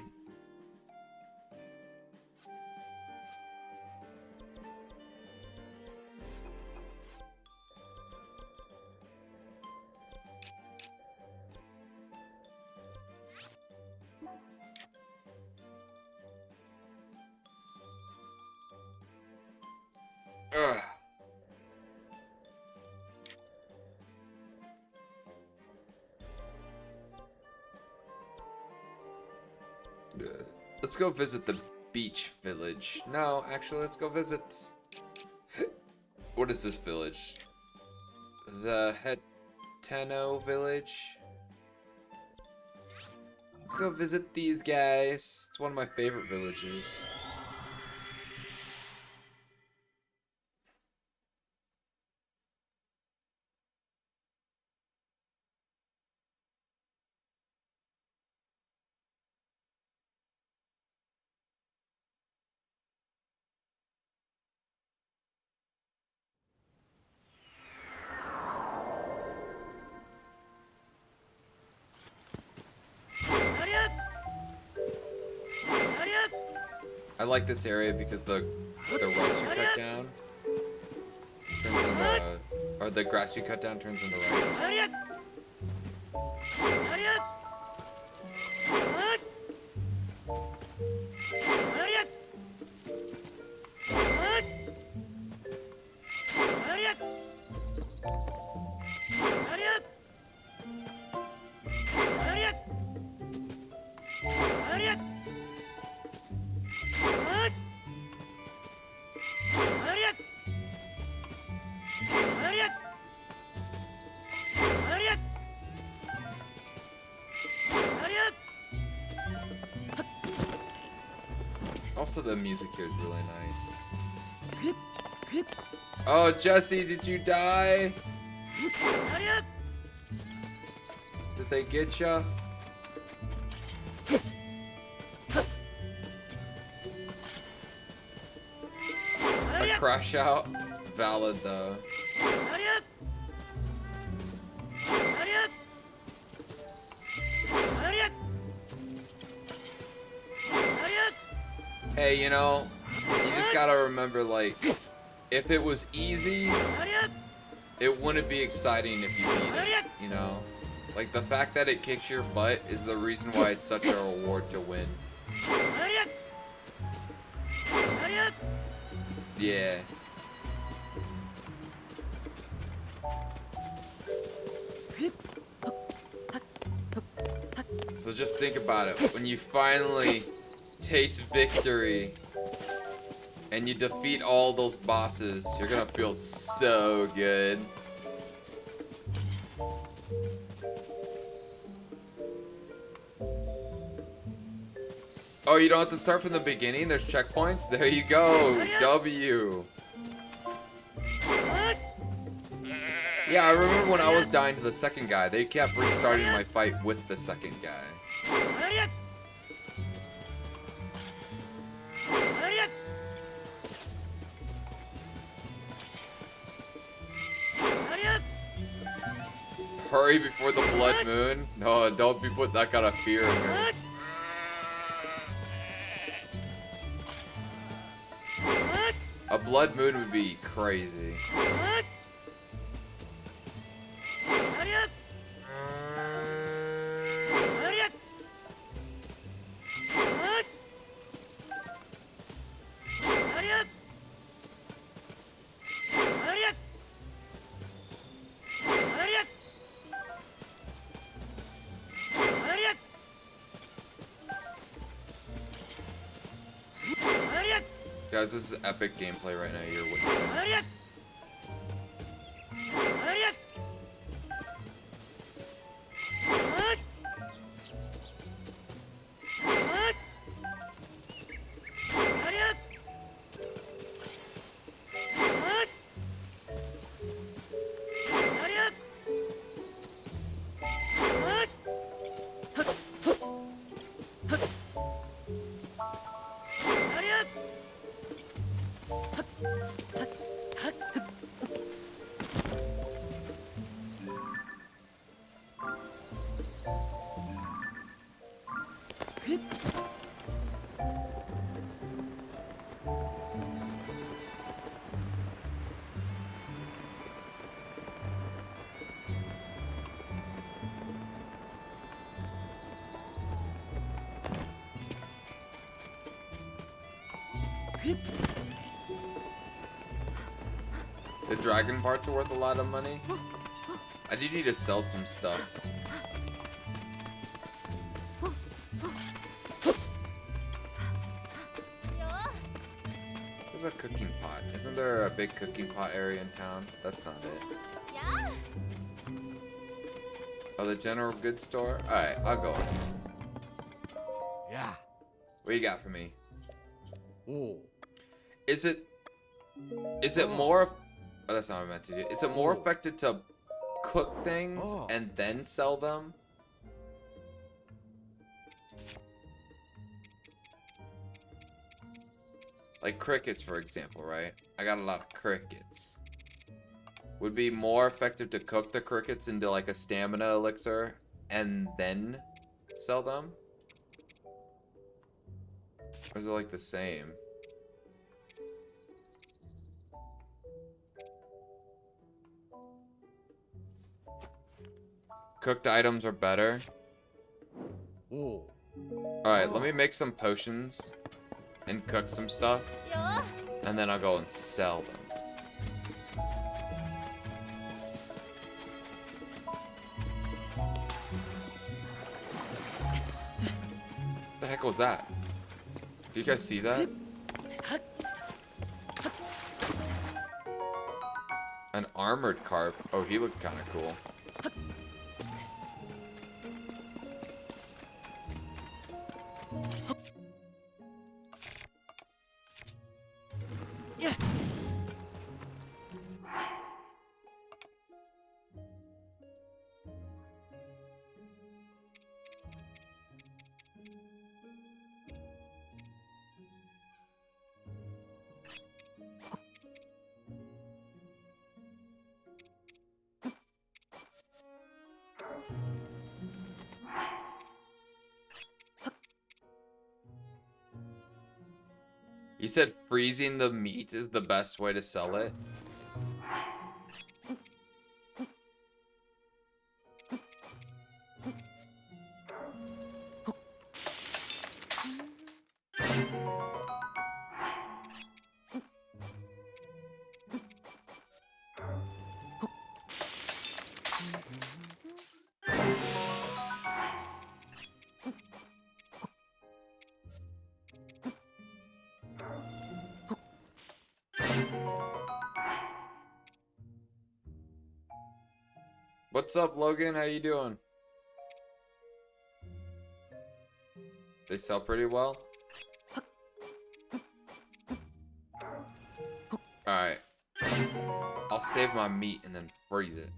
Ugh. Let's go visit the beach village. No, actually, let's go visit... What is this village? The Heteno village? Let's go visit these guys. It's one of my favorite villages. I like this area because the rice you cut down turns into, or the grass you cut down turns into rice. Also, the music here is really nice. Oh, Jesse, did you die? Did they get ya? A crash out? Valid though. Hey, you know, you just gotta remember, like, if it was easy, it wouldn't be exciting if you beat it, you know? Like, the fact that it kicks your butt is the reason why it's such a reward to win. Yeah. So just think about it. When you finally taste victory and you defeat all those bosses, you're gonna feel so good. Oh, you don't have to start from the beginning? There's checkpoints? There you go. W. Yeah, I remember when I was dying to the second guy, they kept restarting my fight with the second guy. Hurry before the blood moon. No, don't be put that kind of fear in me. A blood moon would be crazy. Guys, this is epic gameplay right now. You're witnessing. The dragon parts are worth a lot of money. I do need to sell some stuff. There's a cooking pot. Isn't there a big cooking pot area in town? That's not it. Oh, the general goods store? Alright, I'll go. Yeah. What you got for me? Oh. Is it more... Oh, that's not what I meant to do. Is it more effective to cook things and then sell them? Like crickets, for example, right? I got a lot of crickets. Would be more effective to cook the crickets into like a stamina elixir and then sell them? Or is it like the same? Cooked items are better. Oh. Alright, let me make some potions and cook some stuff. And then I'll go and sell them. What the heck was that? Do you guys see that? An armored carp. Oh, he looked kind of cool. You said freezing the meat is the best way to sell it? What's up, Logan? How you doing? They sell pretty well? Alright. I'll save my meat and then freeze it.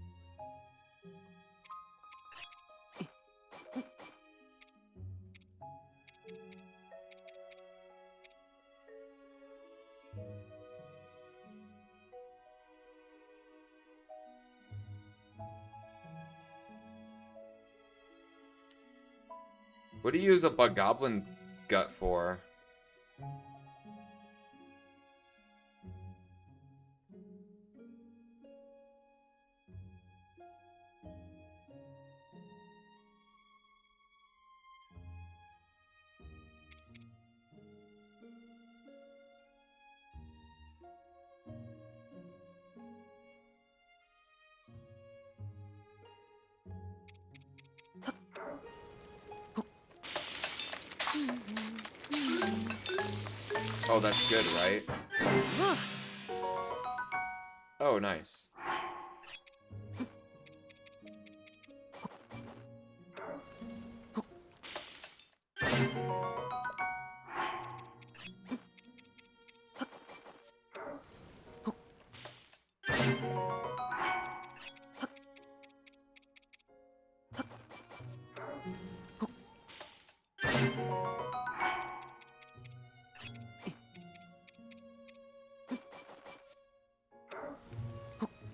What do you use a bug goblin gut for? Oh, that's good, right? Oh, nice.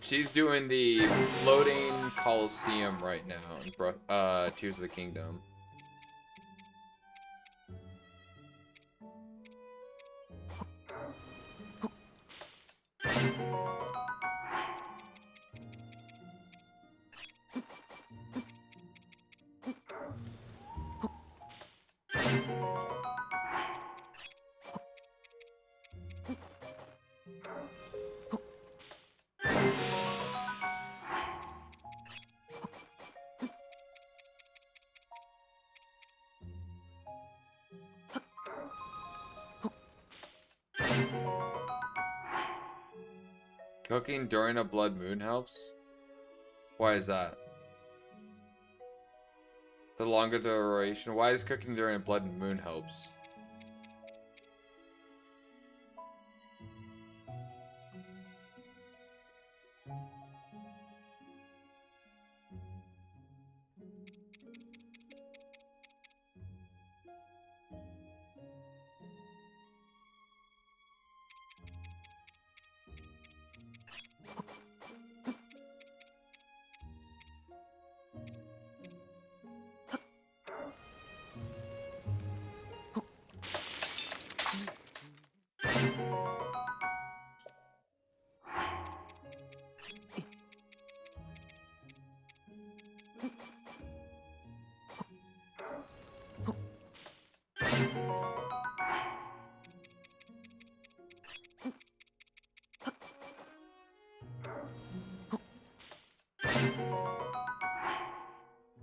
She's doing the floating Coliseum right now in Tears of the Kingdom. Cooking during a blood moon helps? Why is that? The longer duration. Why is cooking during a blood moon helps?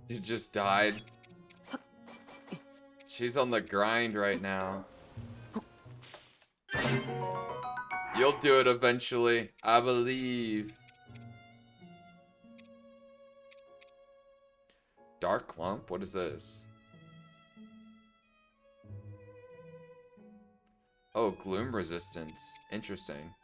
You just died. She's on the grind right now. You'll do it eventually, I believe. Dark clump? What is this? Oh, gloom resistance. Interesting.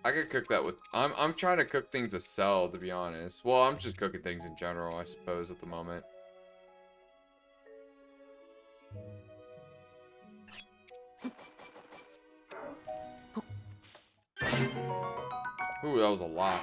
I could cook that with I'm trying to cook things to sell, to be honest. Well, I'm just cooking things in general, I suppose, at the moment. Ooh, that was a lot.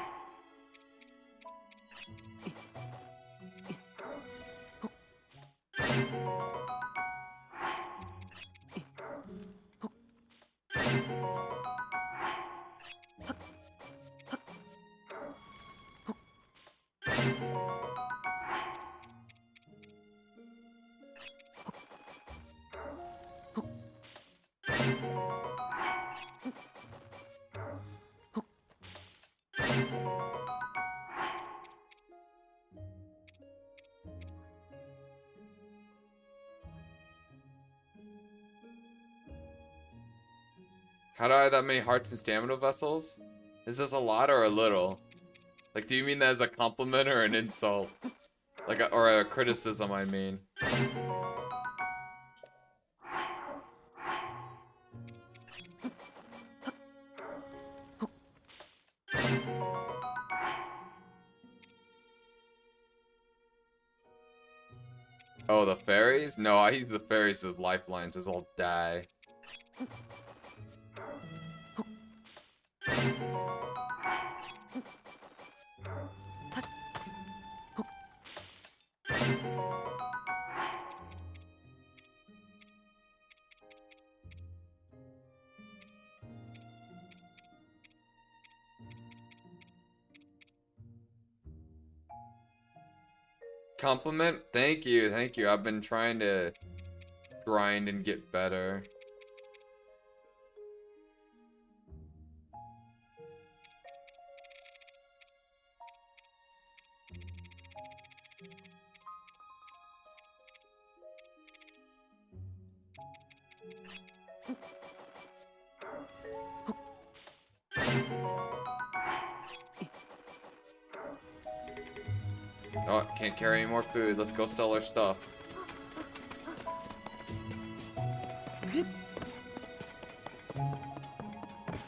How do I have that many hearts and stamina vessels? Is this a lot or a little? Like, do you mean that as a compliment or an insult? Like, or a criticism, I mean. Oh, the fairies? No, I use the fairies as lifelines, as I'll die. Compliment? Thank you, thank you. I've been trying to grind and get better. Oh, can't carry any more food. Let's go sell our stuff.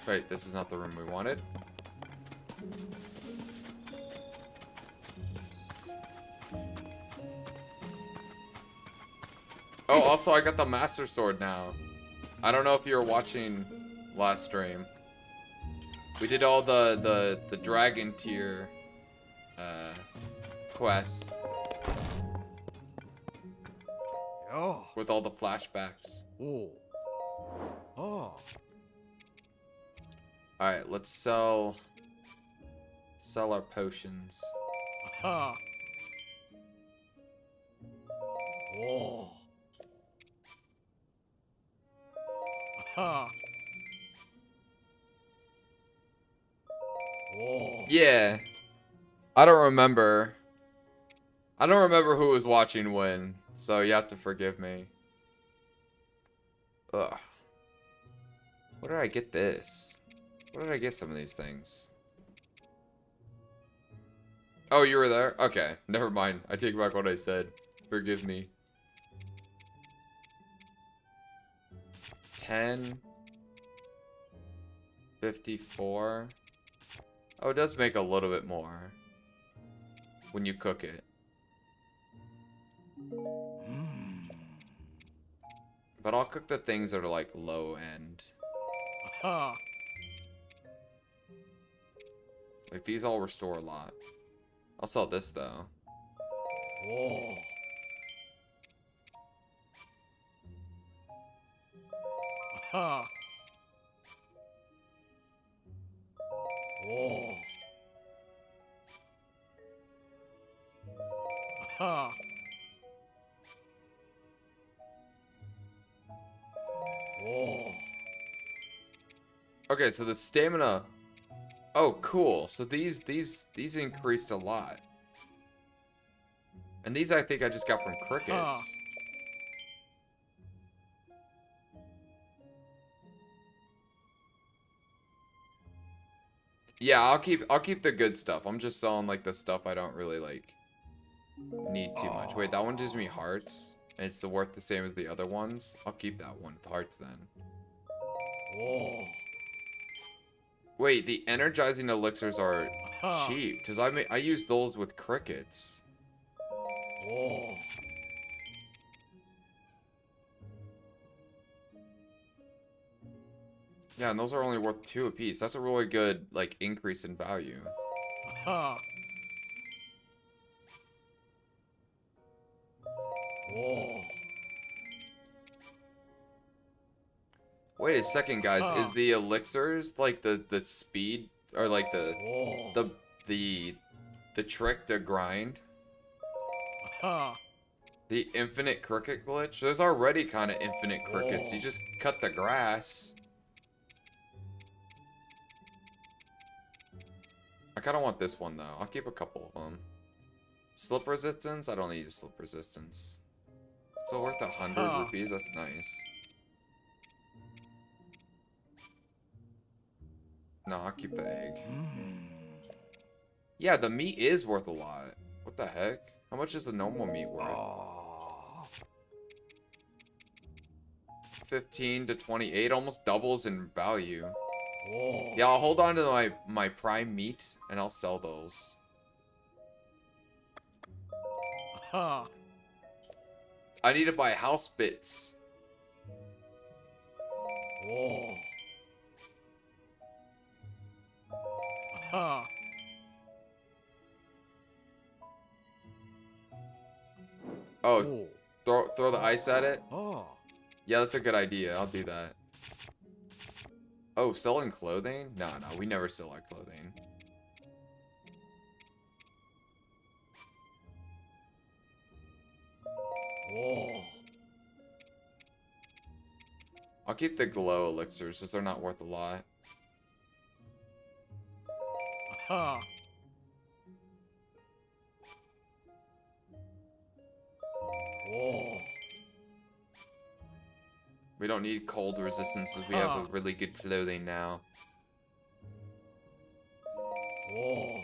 Wait, this is not the room we wanted. Oh, also I got the Master Sword now. I don't know if you were watching last stream. We did all the dragon tier quests Yo. with all the flashbacks. Oh. Oh. Alright, let's sell our potions. Aha. Oh. Aha. Oh. Yeah. I don't remember who was watching when, so you have to forgive me. Ugh. Where did I get this? Where did I get some of these things? Oh, you were there? Okay, never mind. I take back what I said. Forgive me. 10. 54. Oh, it does make a little bit more when you cook it. But I'll cook the things that are like low end. Aha. Like these all restore a lot. I'll sell this though. Oh. Aha. Oh. Aha. Oh. Okay, so the stamina. Oh, cool. So these increased a lot. And these I think I just got from crickets. Yeah, I'll keep the good stuff. I'm just selling like the stuff I don't really like need too much. Wait, that one gives me hearts. And it's worth the same as the other ones. I'll keep that one with hearts then. Oh. Wait, the energizing elixirs are cheap because I use those with crickets. Oh. Yeah, and those are only worth 2 apiece. That's a really good like increase in value. Aha. Oh. Wait a second, guys. Is the elixirs like the speed or like the trick to grind? Aha. The infinite cricket glitch? There's already kind of infinite crickets. You just cut the grass. I kind of want this one though. I'll keep a couple of them. Slip resistance? I don't need slip resistance. It's all worth 100 rupees. That's nice. No, I'll keep the egg. Yeah, the meat is worth a lot. What the heck? How much is the normal meat worth? 15 to 28, almost doubles in value. Yeah, I'll hold on to my prime meat and I'll sell those. Aha. I need to buy house bits. Oh. Aha. Oh, throw the ice at it? Oh. Yeah, that's a good idea. I'll do that. Oh, selling clothing? No, we never sell our clothing. Oh. I'll keep the glow elixirs since they're not worth a lot. Aha. Oh. We don't need cold resistance as we have a really good clothing now. Oh.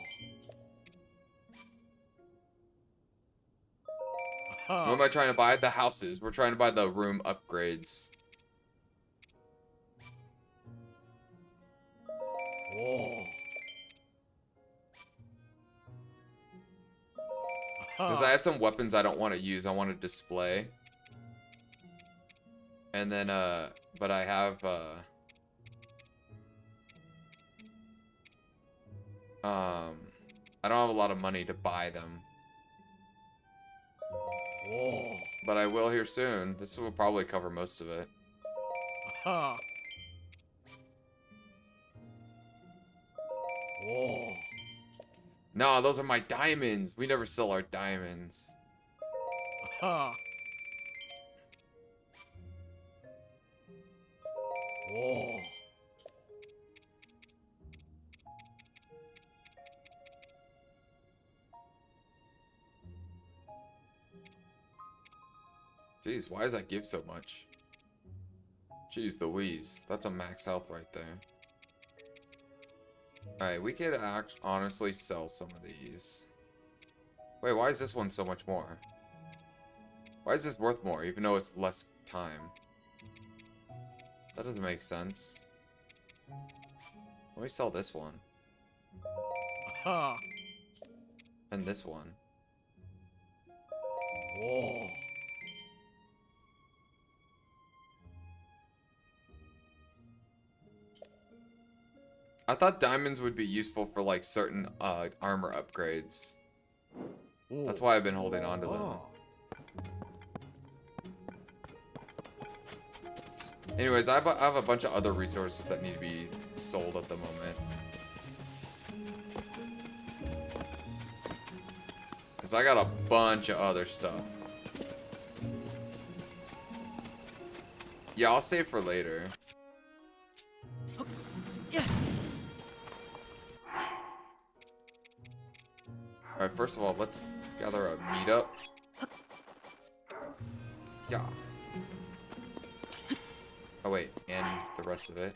What am I trying to buy? The houses. We're trying to buy the room upgrades. Oh. Because I have some weapons I don't want to use. I want to display. And then, but I have, I don't have a lot of money to buy them. Whoa. But I will here soon. This will probably cover most of it. Aha. Whoa. No, those are my diamonds. We never sell our diamonds. Aha. Whoa. Jeez, why does that give so much? Jeez Louise, that's a max health right there. Alright, we could honestly sell some of these. Wait, why is this one so much more? Why is this worth more, even though it's less time? That doesn't make sense. Let me sell this one. Aha. And this one. Whoa. I thought diamonds would be useful for like certain armor upgrades. That's why I've been holding on to them. Oh. Anyways, I have a bunch of other resources that need to be sold at the moment. Because I got a bunch of other stuff. Yeah, I'll save for later. Alright, first of all, let's gather a meetup. Yeah. Oh wait, and the rest of it.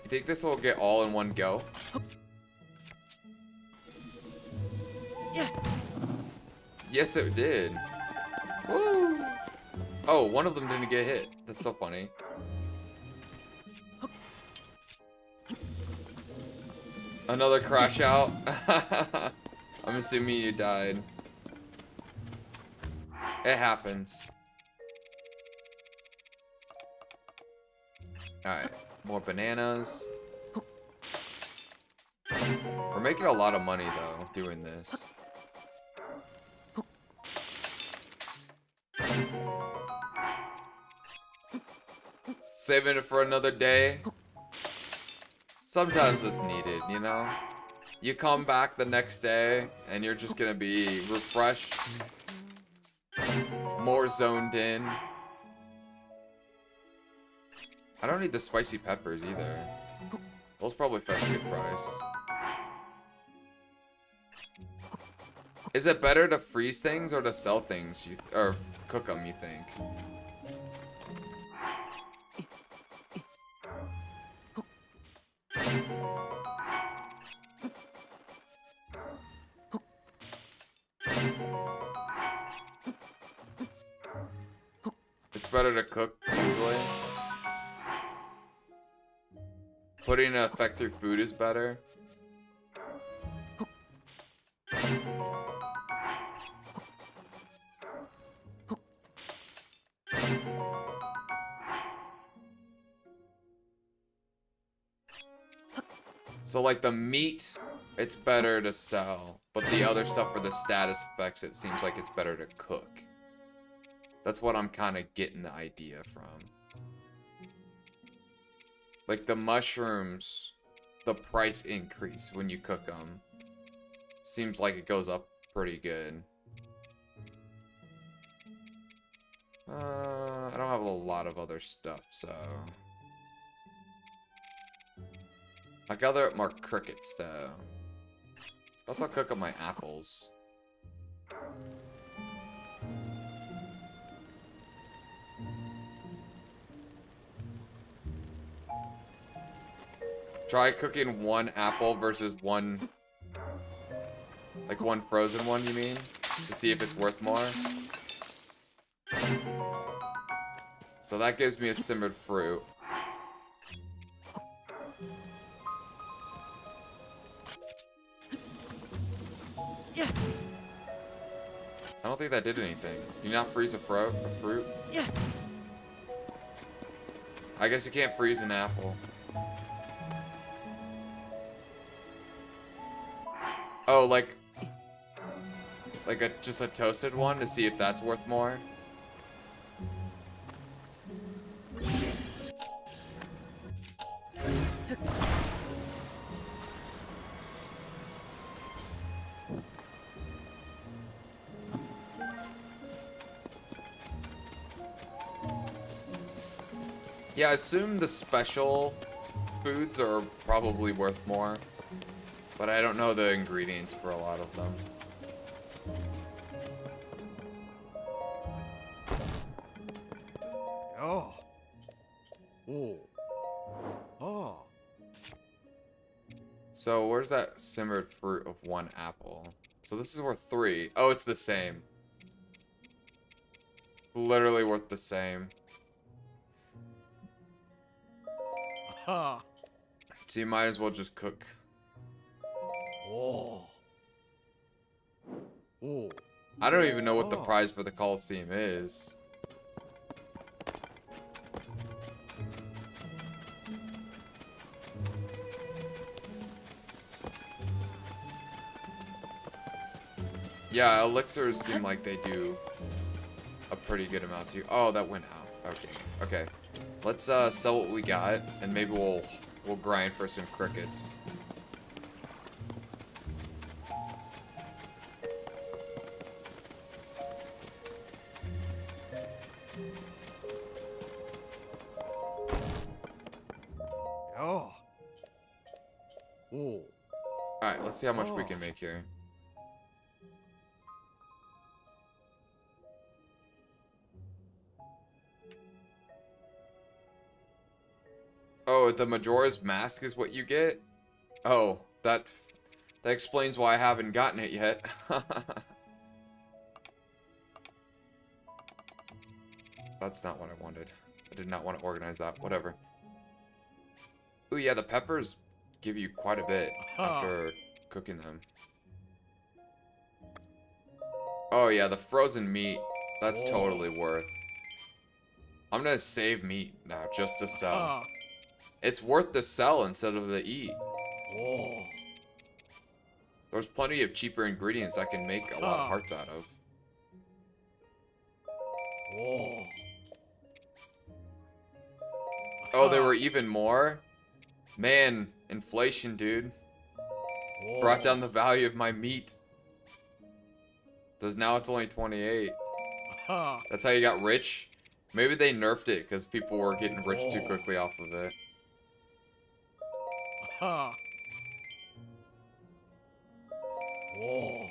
You think this will get all in one go? Yeah. Yes, it did. Woo! Oh, one of them didn't get hit. That's so funny. Another crash out. I'm assuming you died. It happens. Alright, more bananas. We're making a lot of money though, doing this. Saving it for another day. Sometimes it's needed, you know? You come back the next day and you're just gonna be refreshed, more zoned in. I don't need the spicy peppers either. Those probably fetch a good price. Is it better to freeze things or to sell things, or cook them, you think? It's better to cook, usually. Putting an effect through food is better. So like the meat, it's better to sell, but the other stuff for the status effects, it seems like it's better to cook. That's what I'm kind of getting the idea from. Like the mushrooms, the price increase when you cook them. Seems like it goes up pretty good. I don't have a lot of other stuff, so... I gather up more crickets, though. Also cook up my apples. Try cooking one apple versus one... Like one frozen one, you mean? To see if it's worth more. So that gives me a simmered fruit. Yeah. I don't think that did anything. Can you not freeze a fruit? Yeah. I guess you can't freeze an apple. Oh, like just a toasted one to see if that's worth more. Yeah, I assume the special foods are probably worth more, but I don't know the ingredients for a lot of them. Oh. Oh. Oh. So where's that simmered fruit of 1 apple? So this is worth 3. Oh, it's the same. Literally worth the same. Aha. So you might as well just cook. Oh. Oh. I don't even know what the Oh. prize for the Coliseum is. Yeah, elixirs seem like they do a pretty good amount too. Oh, that went out. Okay. Okay. Let's sell what we got, and maybe we'll grind for some crickets. Oh. Oh. Alright, let's see how much we Oh. can make here. Oh, the Majora's Mask is what you get? Oh, that explains why I haven't gotten it yet. That's not what I wanted. I did not want to organize that. Whatever. Ooh, yeah, the peppers give you quite a bit after cooking them. Oh, yeah, the frozen meat. That's totally worth. I'm gonna save meat now just to sell. Ah. It's worth the sell instead of the eat. Oh. There's plenty of cheaper ingredients I can make a lot of hearts out of. Oh. Oh, there were even more? Man, inflation, dude. Brought down the value of my meat. Because now it's only 28. Aha. That's how you got rich? Maybe they nerfed it because people were getting rich too quickly off of it. Aha. Oh.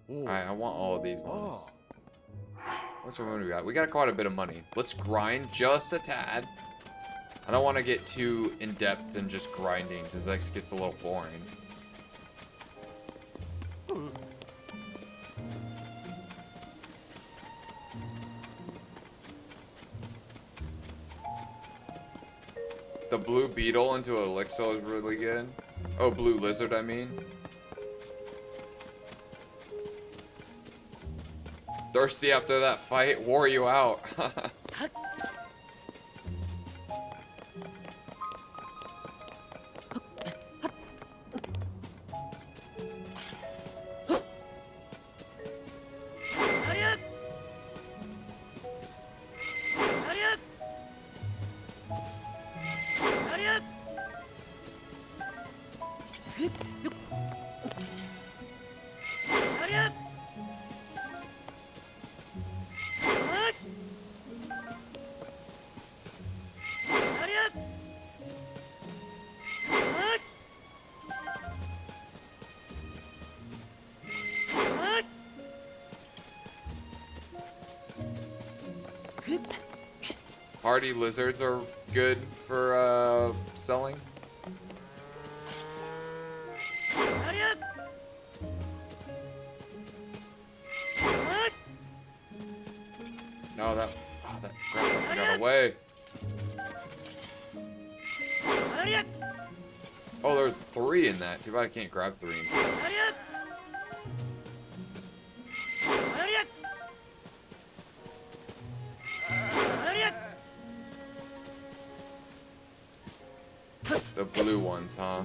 Alright, I want all of these ones. Which one do we got? We got quite a bit of money. Let's grind just a tad. I don't want to get too in-depth in just grinding, because that gets a little boring. The blue beetle into elixir is really good. Oh, blue lizard, I mean. Thirsty after that fight? Wore you out. Hardy lizards are good for selling. No, that grasshopper got away. Oh, there's 3 in that. Too bad I can't grab 3. The blue ones, huh?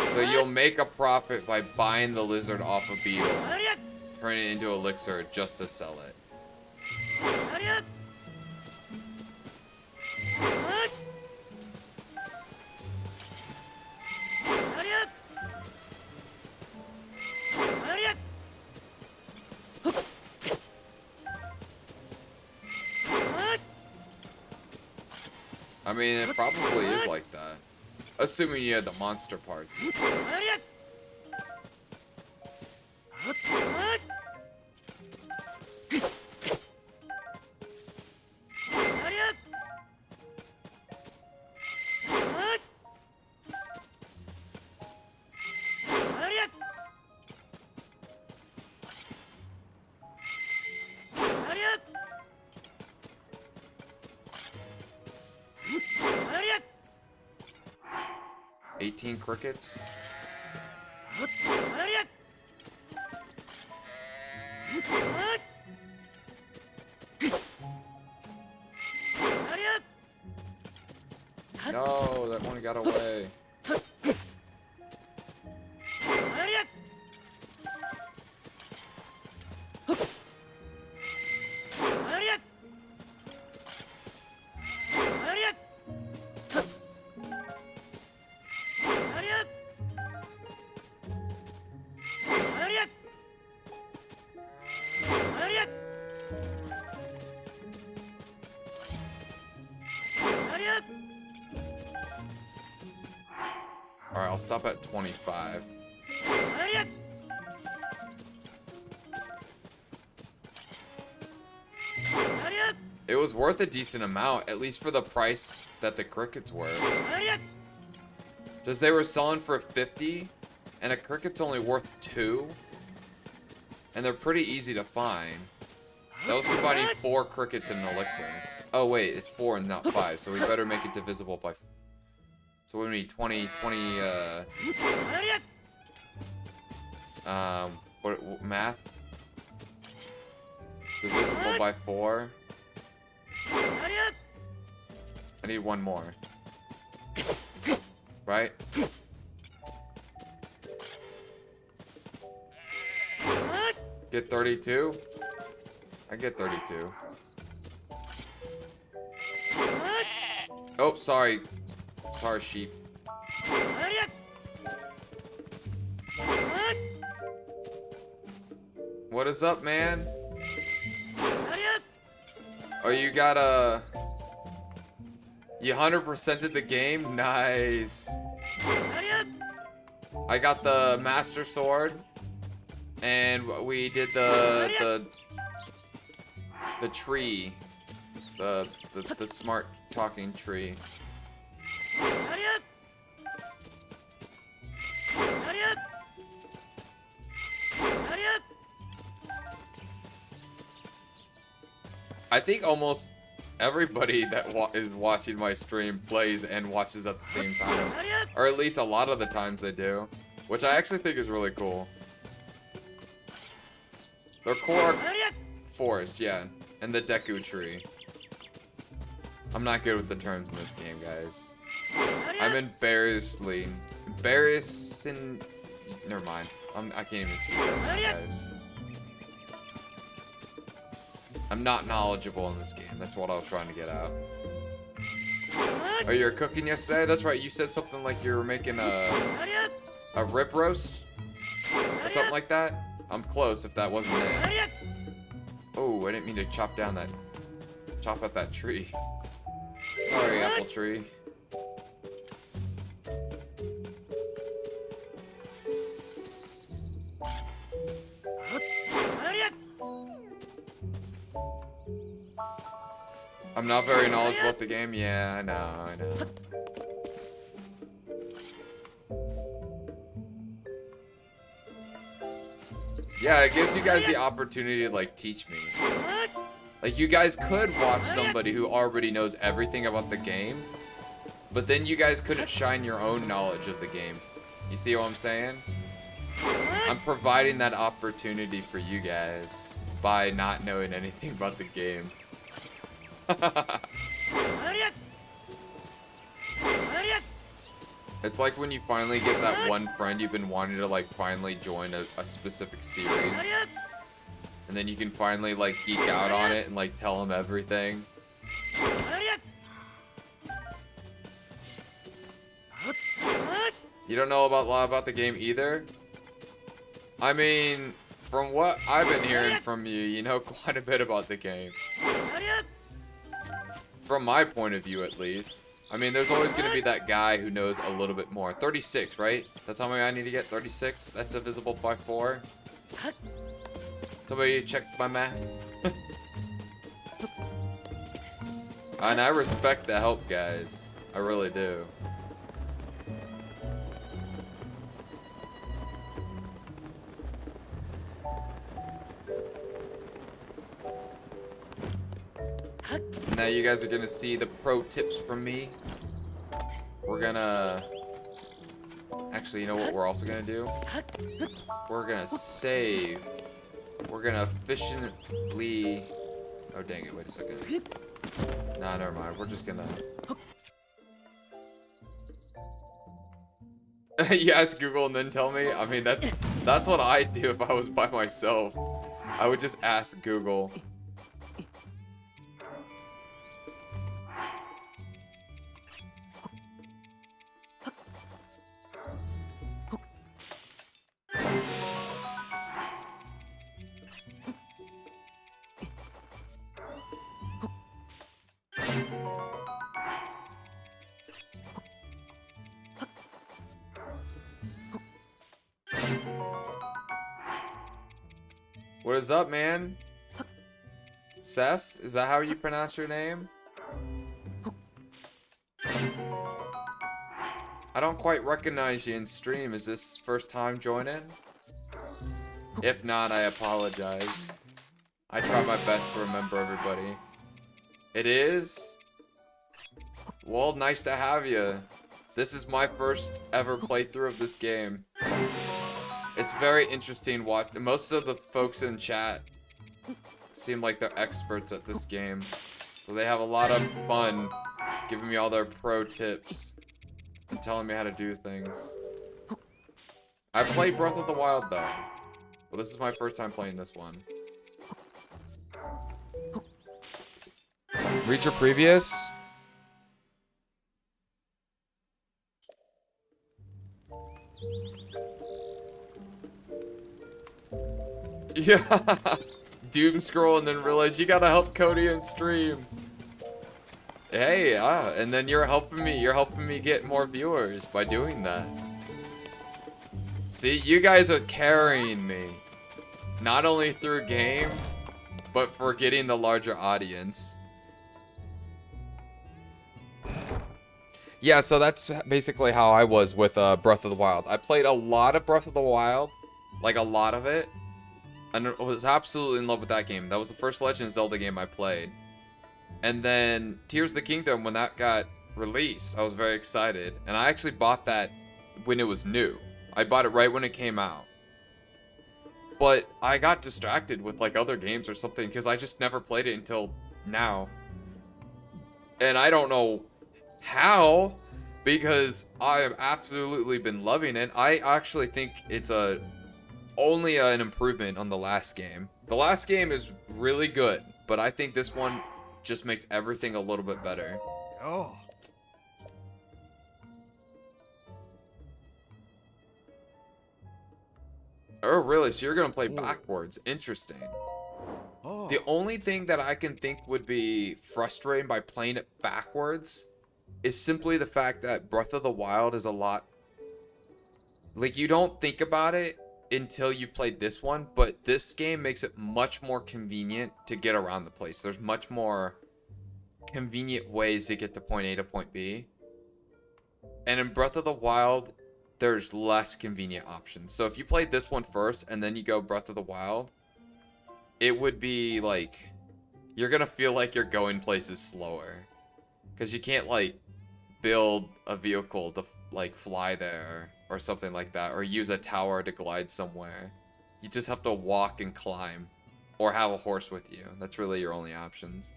So you'll make a profit by buying the lizard off a beetle, turn it into elixir just to sell it. I mean, it probably is like that. Assuming you had the monster parts. Crickets. No, that one got away. Alright, I'll stop at 25. It was worth a decent amount, at least for the price that the crickets were. Because they were selling for 50, and a cricket's only worth 2. And they're pretty easy to find. That was combining 4 crickets in an elixir. Oh wait, it's 4 and not 5, so we better make it divisible by... So what do we need? 20, what, math? Divisible by 4. I need one more. Right? Get 32? I get 32. Oh, sorry. Sorry, sheep. What is up, man? Oh, you got a... You 100%ed the game? Nice. I got the Master Sword. And we did the tree. The smart talking tree. I think almost everybody that is watching my stream plays and watches at the same time. Or at least a lot of the times they do. Which I actually think is really cool. The core forest, yeah. And the Deku tree. I'm not good with the terms in this game, guys. I'm embarrassing. Never mind. I can't even speak right now, guys. I'm not knowledgeable in this game. That's what I was trying to get out. Oh, you were cooking yesterday? That's right. You said something like you were making a rib roast? Or something like that? I'm close if that wasn't it. Oh, I didn't mean to chop at that tree. Sorry, apple tree. I'm not very knowledgeable about the game. Yeah, I know. Yeah, it gives you guys the opportunity to, like, teach me. Like, you guys could watch somebody who already knows everything about the game, but then you guys couldn't shine your own knowledge of the game. You see what I'm saying? I'm providing that opportunity for you guys by not knowing anything about the game. It's like when you finally get that one friend you've been wanting to like finally join a specific series. And then you can finally like geek out on it and like tell them everything. You don't know a lot about the game either? I mean, from what I've been hearing from you, you know quite a bit about the game. From my point of view, at least. I mean, there's always going to be that guy who knows a little bit more. 36, right? That's how many I need to get? 36? That's divisible by 4? Somebody check my math. And I respect the help, guys. I really do. Now you guys are gonna see the pro tips from me. We're gonna... Actually, you know what we're also gonna do? We're gonna save. We're gonna efficiently... Oh, dang it. Wait a second. Nah, never mind. We're just gonna... You ask Google and then tell me? I mean, that's what I'd do if I was by myself. I would just ask Google. What is up, man? Seth? Is that how you pronounce your name? I don't quite recognize you in stream. Is this first time joining? If not, I apologize. I try my best to remember everybody. It is? Well, nice to have you. This is my first ever playthrough of this game. It's very interesting most of the folks in chat seem like they're experts at this game. So they have a lot of fun giving me all their pro tips and telling me how to do things. I played Breath of the Wild though. Well, this is my first time playing this one. Read your previous? Yeah. Doom scroll and then realize you gotta help Cody in stream. Hey, and then you're helping me get more viewers by doing that. See, you guys are carrying me. Not only through game, but for getting the larger audience. Yeah, so that's basically how I was with Breath of the Wild. I played a lot of Breath of the Wild, like a lot of it, and I was absolutely in love with that game. That was the first Legend of Zelda game I played. And then Tears of the Kingdom, when that got released, I was very excited. And I actually bought that when it was new. I bought it right when it came out. But I got distracted with like other games or something because I just never played it until now. And I don't know how, because I have absolutely been loving it. I actually think it's only an improvement on the last game. The last game is really good, but I think this one just makes everything a little bit better. Oh. Oh, really? So you're gonna play backwards? Interesting. Oh. The only thing that I can think would be frustrating by playing it backwards is simply the fact that Breath of the Wild is a lot... Like, you don't think about it until you've played this one, but this game makes it much more convenient to get around the place. There's much more convenient ways to get to point A to point B. And in Breath of the Wild, there's less convenient options. So if you played this one first and then you go Breath of the Wild, it would be like, you're gonna feel like you're going places slower. Because you can't like build a vehicle to like fly there or something like that, or use a tower to glide somewhere. You just have to walk and climb, or have a horse with you. That's really your only options.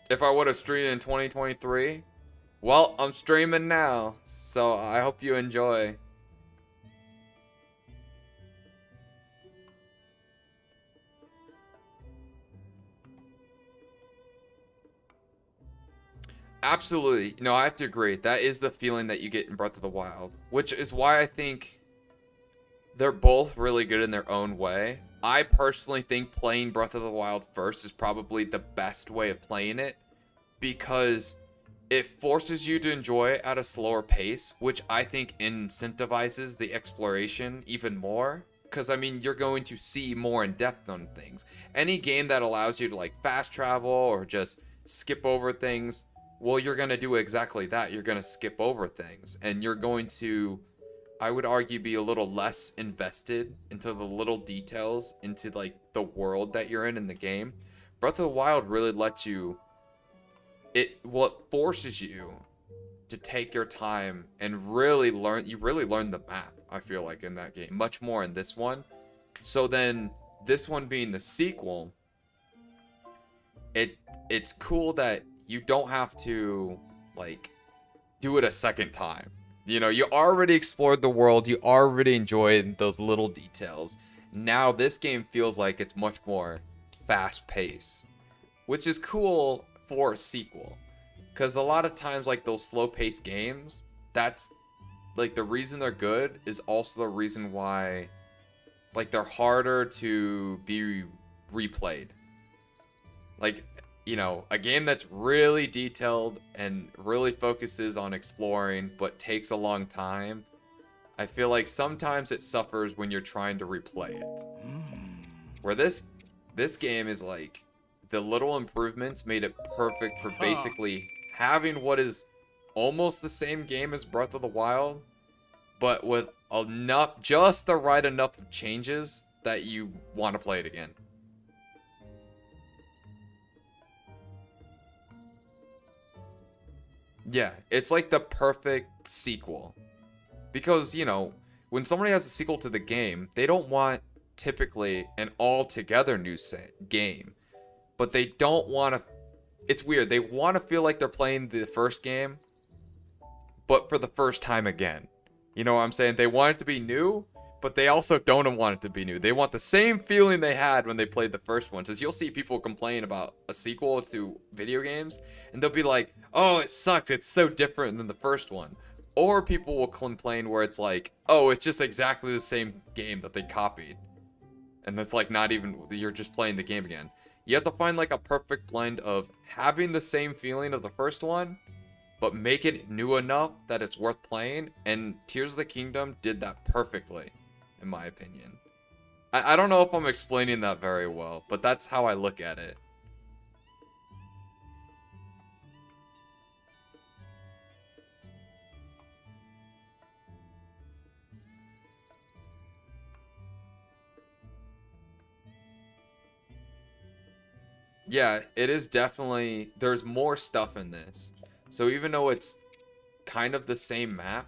if I would have streamed in 2023, well, I'm streaming now, so I hope you enjoy. Absolutely. No, I have to agree. That is the feeling that you get in Breath of the Wild, which is why I think they're both really good in their own way. I personally think playing Breath of the Wild first is probably the best way of playing it because it forces you to enjoy it at a slower pace, which I think incentivizes the exploration even more. Because, I mean, you're going to see more in depth on things. Any game that allows you to, like, fast travel or just skip over things, well, you're going to do exactly that. You're going to skip over things. And you're going to, I would argue, be a little less invested into the little details, into, like, the world that you're in the game. Breath of the Wild really lets you, it forces you to take your time and really learn. You really learn the map, I feel like, in that game. Much more in this one. So then, this one being the sequel, it's cool that you don't have to, like, do it a second time. You know, you already explored the world. You already enjoyed those little details. Now this game feels like it's much more fast-paced, which is cool for a sequel. Because a lot of times, like, those slow-paced games, that's, like, the reason they're good is also the reason why, like, they're harder to be replayed. Like, you know, a game that's really detailed and really focuses on exploring but takes a long time, I feel like sometimes it suffers when you're trying to replay it. Where this game is like, the little improvements made it perfect for basically having what is almost the same game as Breath of the Wild, but with enough, just the right enough of changes that you want to play it again. Yeah, it's like the perfect sequel. Because, you know, when somebody has a sequel to the game, they don't want typically an altogether new game. But they don't want to... It's weird. They want to feel like they're playing the first game, but for the first time again. You know what I'm saying? They want it to be new, but they also don't want it to be new. They want the same feeling they had when they played the first one. Because you'll see people complain about a sequel to video games, and they'll be like, oh, it sucks. It's so different than the first one. Or people will complain where it's like, oh, it's just exactly the same game that they copied. And it's like not even, you're just playing the game again. You have to find like a perfect blend of having the same feeling of the first one, but make it new enough that it's worth playing. And Tears of the Kingdom did that perfectly, in my opinion. I don't know if I'm explaining that very well, but that's how I look at it. Yeah, it is definitely, there's more stuff in this. So even though it's kind of the same map,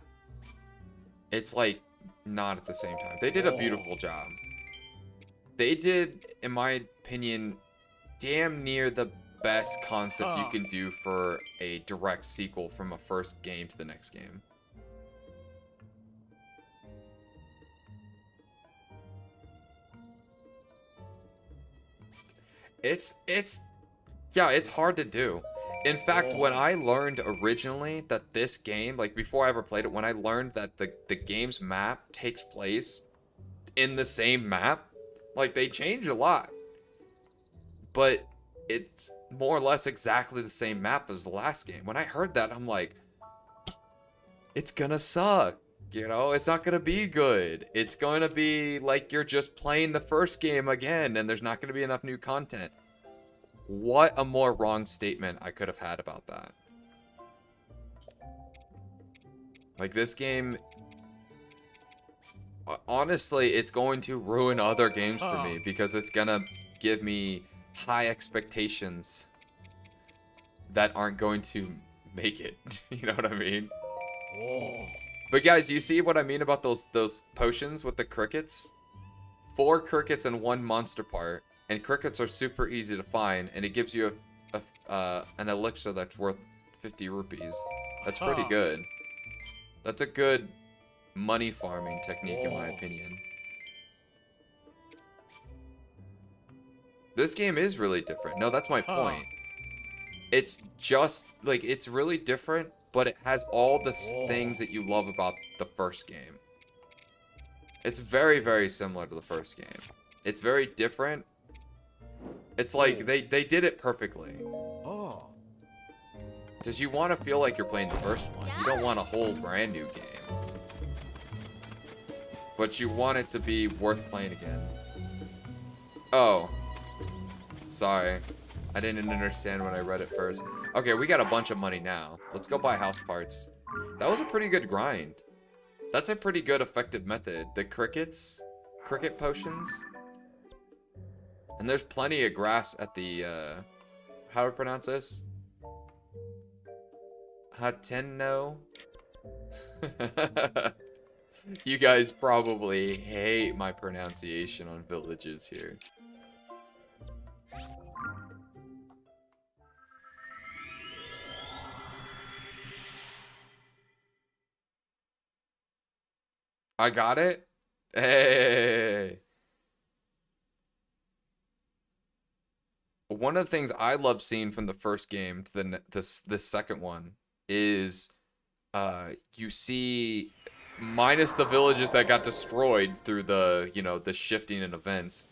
it's like not at the same time. They did a beautiful job. They did, in my opinion, damn near the best concept you can do for a direct sequel from a first game to the next game. Yeah, it's hard to do. In fact, when I learned originally that this game, like before I ever played it, when I learned that the game's map takes place in the same map, like they changed a lot, but it's more or less exactly the same map as the last game. When I heard that, I'm like, it's gonna suck. You know, it's not gonna be good. It's gonna be like you're just playing the first game again, and there's not gonna be enough new content. What a more wrong statement I could have had about that. Like, this game... Honestly, it's going to ruin other games for me, because it's gonna give me high expectations that aren't going to make it. You know what I mean? But guys, you see what I mean about those potions with the crickets? 4 crickets and 1 monster part. And crickets are super easy to find, and it gives you a an elixir that's worth 50 rupees. That's pretty Aha. good. That's a good money farming technique in my opinion. This game is really different. No, that's my point. It's just, like, it's really different, but it has all the things that you love about the first game. It's very, very similar to the first game. It's very different. It's like, they did it perfectly. Oh. Because you want to feel like you're playing the first one. You don't want a whole brand new game. But you want it to be worth playing again. Oh. Sorry. I didn't understand when I read it first. Okay, we got a bunch of money now. Let's go buy house parts. That was a pretty good grind. That's a pretty good effective method. The cricket potions. And there's plenty of grass at the, how to pronounce this? Hatenno? You guys probably hate my pronunciation on villages here. I got it? Hey! One of the things I love seeing from the first game to this second one is you see, minus the villages that got destroyed through the, you know, the shifting and events,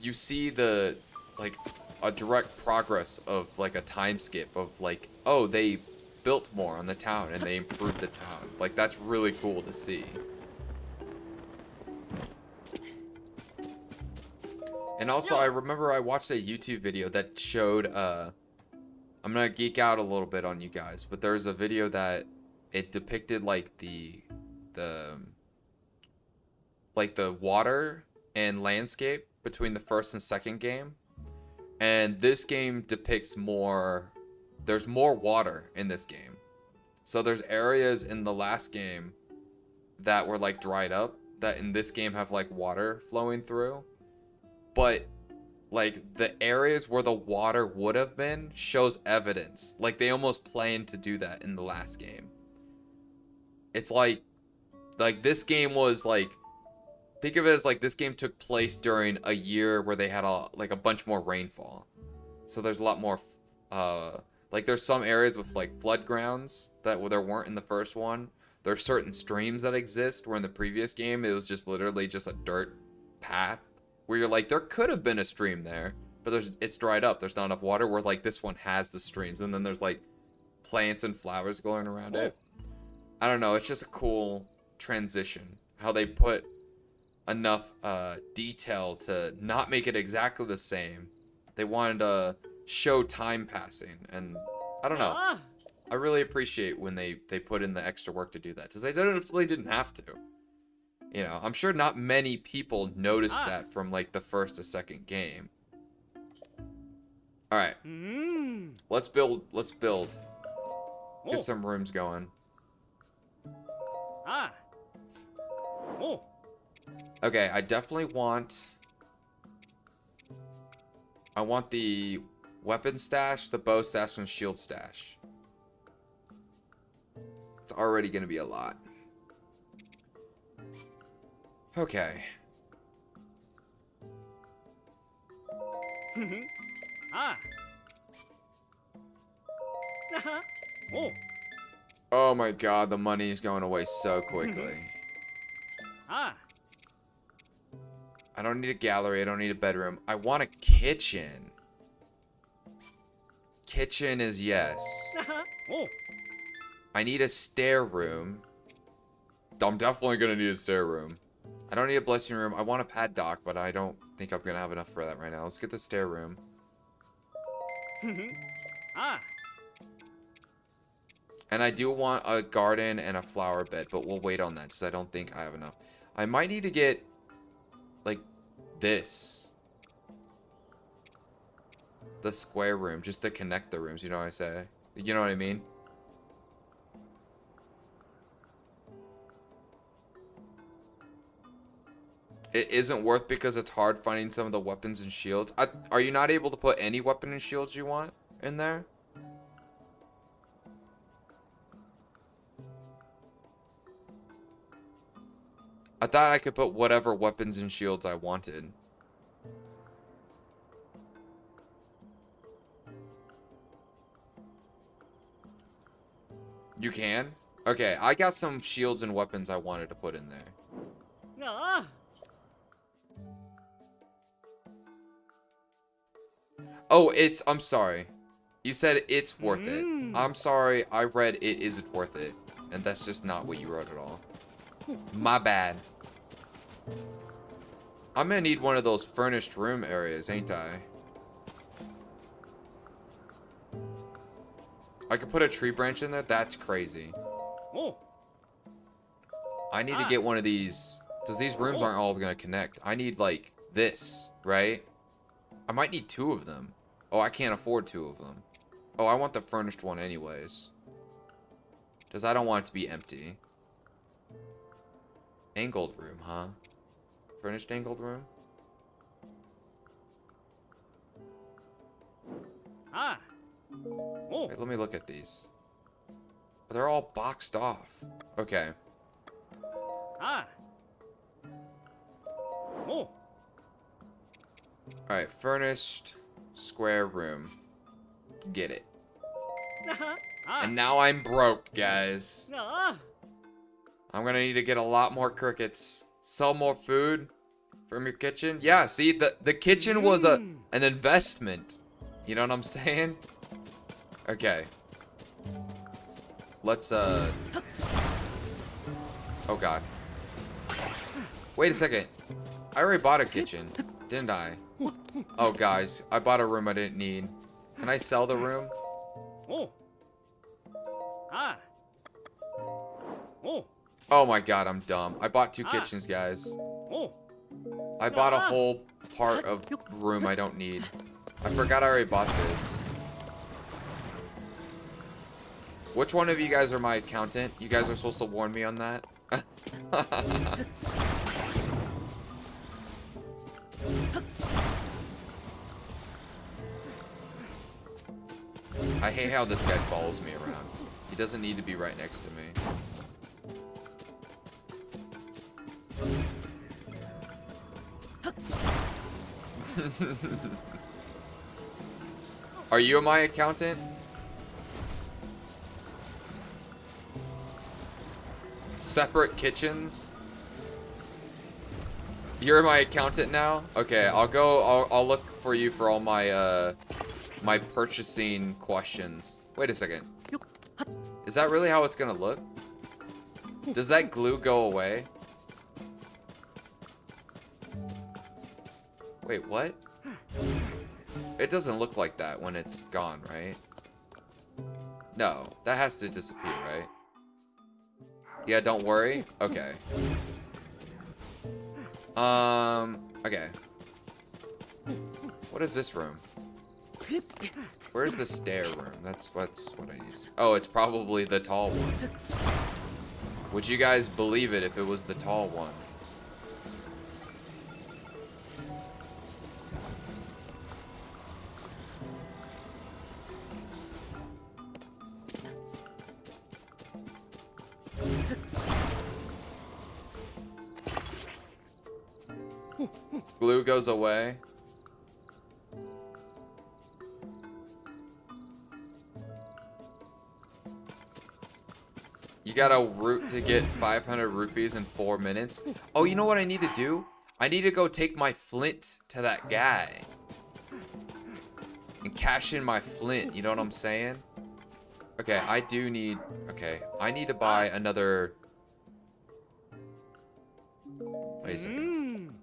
you see the, like, a direct progress of, like, a time skip of, like, oh, they built more on the town and they improved the town. Like, that's really cool to see. And also, I remember I watched a YouTube video that showed, I'm gonna geek out a little bit on you guys, but there's a video that it depicted, like, the water and landscape between the first and second game. And this game depicts more, there's more water in this game. So there's areas in the last game that were, like, dried up, that in this game have, like, water flowing through. But, like, the areas where the water would have been shows evidence. Like, they almost planned to do that in the last game. It's like this game was, like, think of it as, like, this game took place during a year where they had, a bunch more rainfall. So there's a lot more, like, there's some areas with, like, flood grounds that there weren't in the first one. There's certain streams that exist where in the previous game it was just literally just a dirt path. Where you're like, there could have been a stream there, but it's dried up. There's not enough water. Where, like, this one has the streams, and then there's, like, plants and flowers going around it. I don't know. It's just a cool transition. How they put enough detail to not make it exactly the same. They wanted to show time passing, and I don't know. I really appreciate when they put in the extra work to do that, because they definitely didn't have to. You know, I'm sure not many people noticed that from, like, the first to second game. Alright. Let's build. Get some rooms going. Okay, I definitely want... I want the weapon stash, the bow stash, and shield stash. It's already going to be a lot. Okay. Oh my god, the money is going away so quickly. I don't need a gallery, I don't need a bedroom. I want a kitchen. Kitchen is yes. I need a stair room. I'm definitely gonna need a stair room. I don't need a blessing room. I want a paddock, but I don't think I'm gonna have enough for that right now. Let's get the stair room. And I do want a garden and a flower bed, but we'll wait on that because I don't think I have enough. I might need to get, like, this. The square room, just to connect the rooms, you know what I say? You know what I mean? It isn't worth because it's hard finding some of the weapons and shields. Are you not able to put any weapon and shields you want in there? I thought I could put whatever weapons and shields I wanted. You can? Okay, I got some shields and weapons I wanted to put in there. Ah. Oh, I'm sorry. You said it's worth it. I'm sorry, I read it isn't worth it. And that's just not what you wrote at all. My bad. I'm gonna need one of those furnished room areas, ain't I? I could put a tree branch in there? That's crazy. Oh. I need to get one of these, because these rooms aren't all gonna connect. I need, like, this, right? I might need 2 of them. Oh, I can't afford 2 of them. Oh, I want the furnished one anyways. Because I don't want it to be empty. Angled room, huh? Furnished angled room? Ah. Oh. Wait, let me look at these. They're all boxed off. Okay. Ah. Oh. Alright, furnished square room. Get it. Ah. And now I'm broke, guys. Ah. I'm gonna need to get a lot more crickets. Sell more food from your kitchen. Yeah, see, the kitchen was an investment. You know what I'm saying? Okay. Let's, oh god. Wait a second. I already bought a kitchen, didn't I? Oh, guys, I bought a room I didn't need. Can I sell the room? Oh. Ah. Oh. Oh my god, I'm dumb. I bought 2 kitchens, guys. Oh. I bought a whole part of room I don't need. I forgot I already bought this. Which one of you guys are my accountant? You guys are supposed to warn me on that. I hate how this guy follows me around. He doesn't need to be right next to me. Are you my accountant? Separate kitchens? You're my accountant now? Okay, I'll look for you for all my my purchasing questions. Wait a second. Is that really how it's gonna look? Does that glue go away? Wait, what? It doesn't look like that when it's gone, right? No, that has to disappear, right? Yeah, don't worry. Okay. Okay. What is this room? Where's the stair room? That's what I need. Oh, it's probably the tall one. Would you guys believe it if it was the tall one? Glue goes away. You got a route to get 500 rupees in 4 minutes. Oh, you know what I need to do? I need to go take my flint to that guy. And cash in my flint, you know what I'm saying? Okay, I do need... Okay, I need to buy another... Wait a second.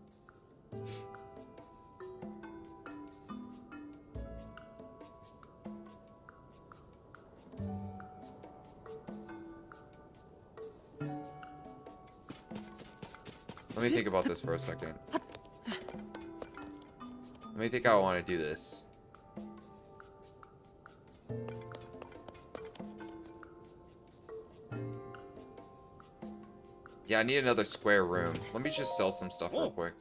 Let me think about this for a second. Let me think how I want to do this. Yeah, I need another square room. Let me just sell some stuff real quick.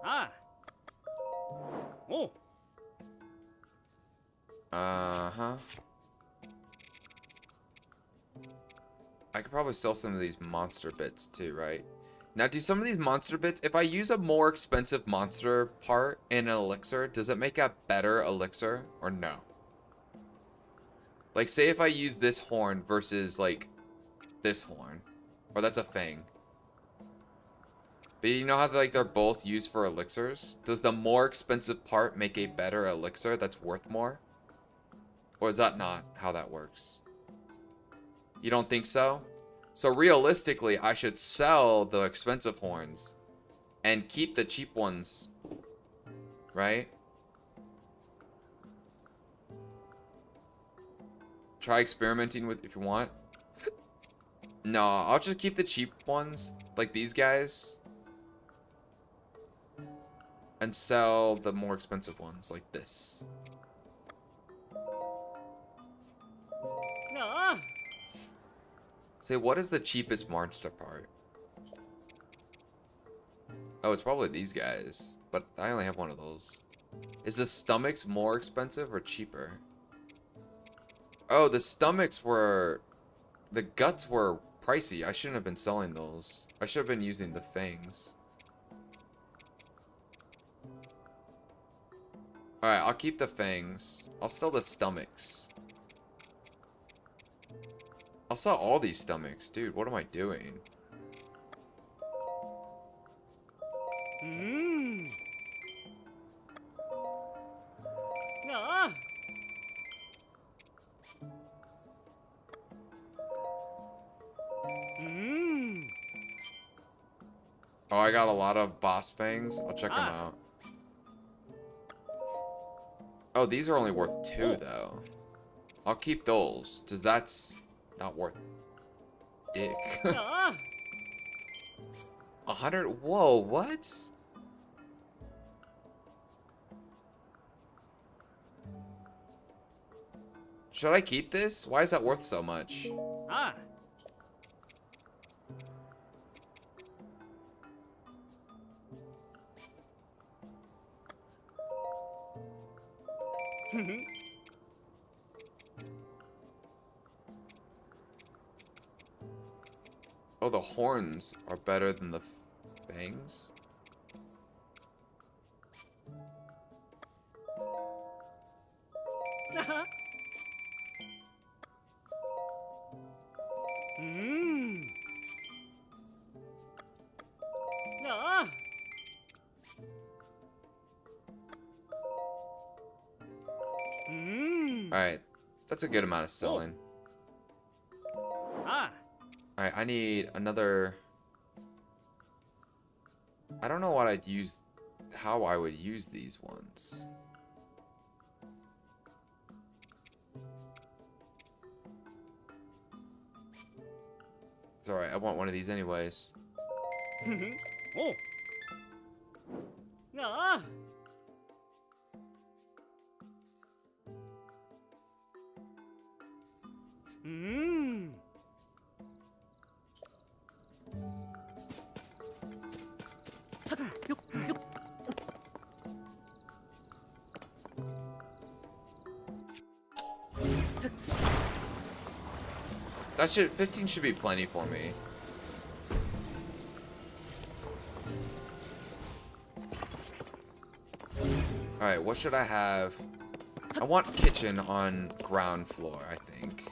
Ah. Oh. Uh-huh. I could probably sell some of these monster bits too, right? Now, do some of these monster bits, if I use a more expensive monster part in an elixir, does it make a better elixir or no? Like, say if I use this horn versus, like, this horn. Or that's a fang. But you know how, like, they're both used for elixirs? Does the more expensive part make a better elixir that's worth more? Or is that not how that works? You don't think so? So realistically, I should sell the expensive horns and keep the cheap ones, right? Try experimenting with if you want. No, I'll just keep the cheap ones, like these guys, and sell the more expensive ones, like this. Ah. Say, what is the cheapest monster part? Oh, it's probably these guys, but I only have one of those. Is the stomachs more expensive or cheaper? Oh, the stomachs were... The guts were pricey. I shouldn't have been selling those. I should have been using the fangs. Alright, I'll keep the fangs. I'll sell the stomachs. I'll sell all these stomachs. Dude, what am I doing? Mmm. Ah. Mmm. Oh, I got a lot of boss fangs. I'll check them out. Oh, these are only worth 2, though. I'll keep those, because that's not worth dick. Ah. 100? Whoa, what? Should I keep this? Why is that worth so much? Ah. Oh, the horns are better than the fangs? Mmm. Ah. Mmm. Alright, that's a good amount of selling. Ah. Alright, I need another... I don't know what I'd use... How I would use these ones. It's alright, I want one of these anyways. Oh. Ah. Mmm. That should... 15 should be plenty for me. Alright, what should I have? I want kitchen on ground floor, I think.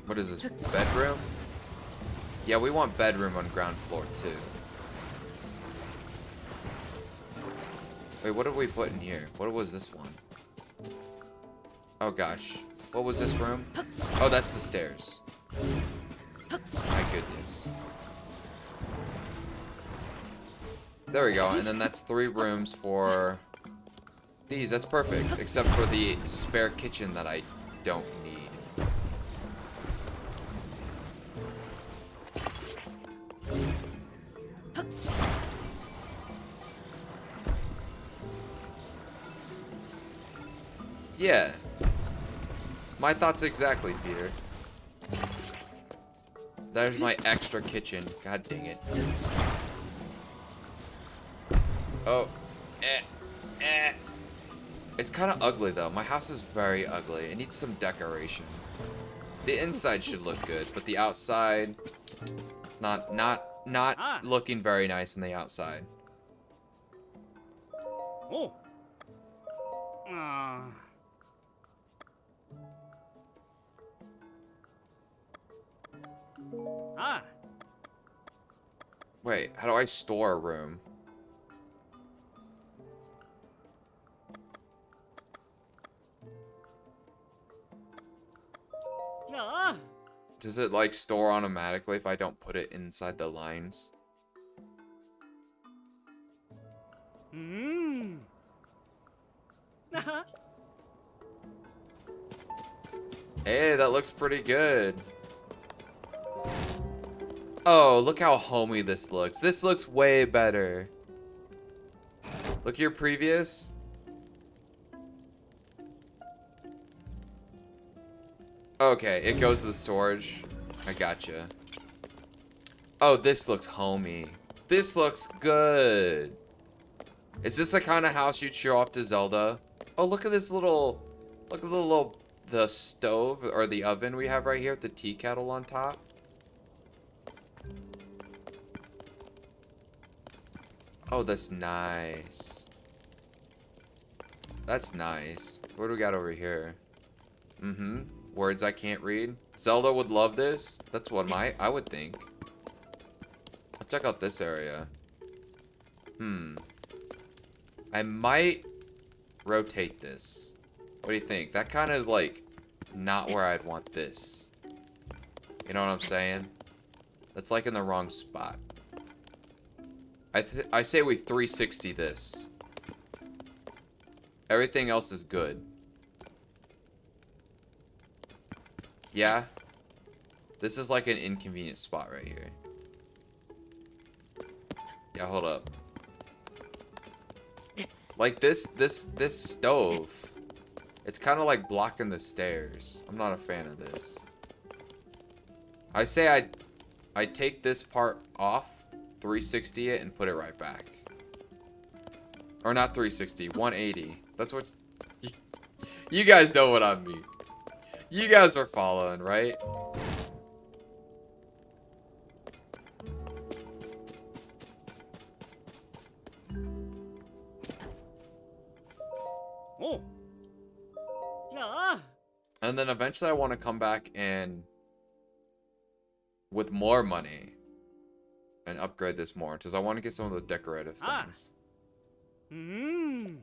What is this? Bedroom? Yeah, we want bedroom on ground floor too. Wait, what did we put in here? What was this one? Oh gosh. What was this room? Oh, that's the stairs. My goodness. There we go, and then that's 3 rooms for these. That's perfect, except for the spare kitchen that I don't need. Yeah. My thoughts exactly, Peter. There's my extra kitchen. God dang it. Oh. Eh. Eh. It's kind of ugly, though. My house is very ugly. It needs some decoration. The inside should look good, but the outside... Not looking very nice on the outside. Oh. Ah. Ah. Wait, how do I store a room? Ah. Does it, like, store automatically if I don't put it inside the lines? Hmm. Hey, that looks pretty good. Oh, look how homey this looks. This looks way better. Look at your previous. Okay, it goes to the storage. I gotcha. Oh, this looks homey. This looks good. Is this the kind of house you'd show off to Zelda? Oh, look at this little... Look at the stove or the oven we have right here with the tea kettle on top. Oh, that's nice. That's nice. What do we got over here? Mm-hmm. Words I can't read. Zelda would love this. That's what I would think. I'll check out this area. I might rotate this. What do you think? That kind of is like not where I'd want this. You know what I'm saying? That's like in the wrong spot. I say we 360 this. Everything else is good. Yeah. This is like an inconvenient spot right here. Yeah, hold up. Like this stove. It's kind of like blocking the stairs. I'm not a fan of this. I say I take this part off, 360 it, and put it right back. Or not 360, 180. That's what... You guys know what I mean. You guys are following, right? Oh. Ah. And then eventually I want to come back and... with more money. And upgrade this more. Because I want to get some of the decorative things. Hmm.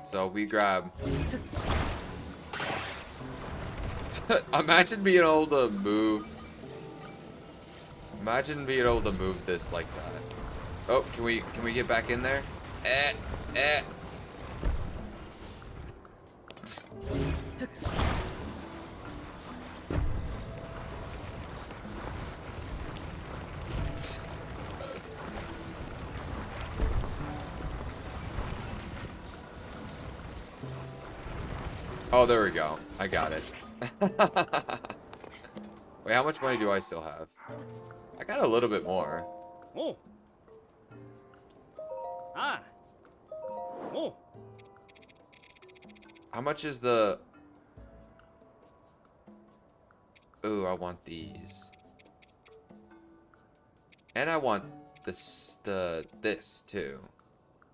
So we grab... Imagine being able to move... Imagine being able to move this like that. Oh, can we get back in there? Eh. Oh, there we go. I got it. Wait, how much money do I still have? I got a little bit more. Oh. Ah. Oh. How much is the... Ooh, I want these. And I want this too.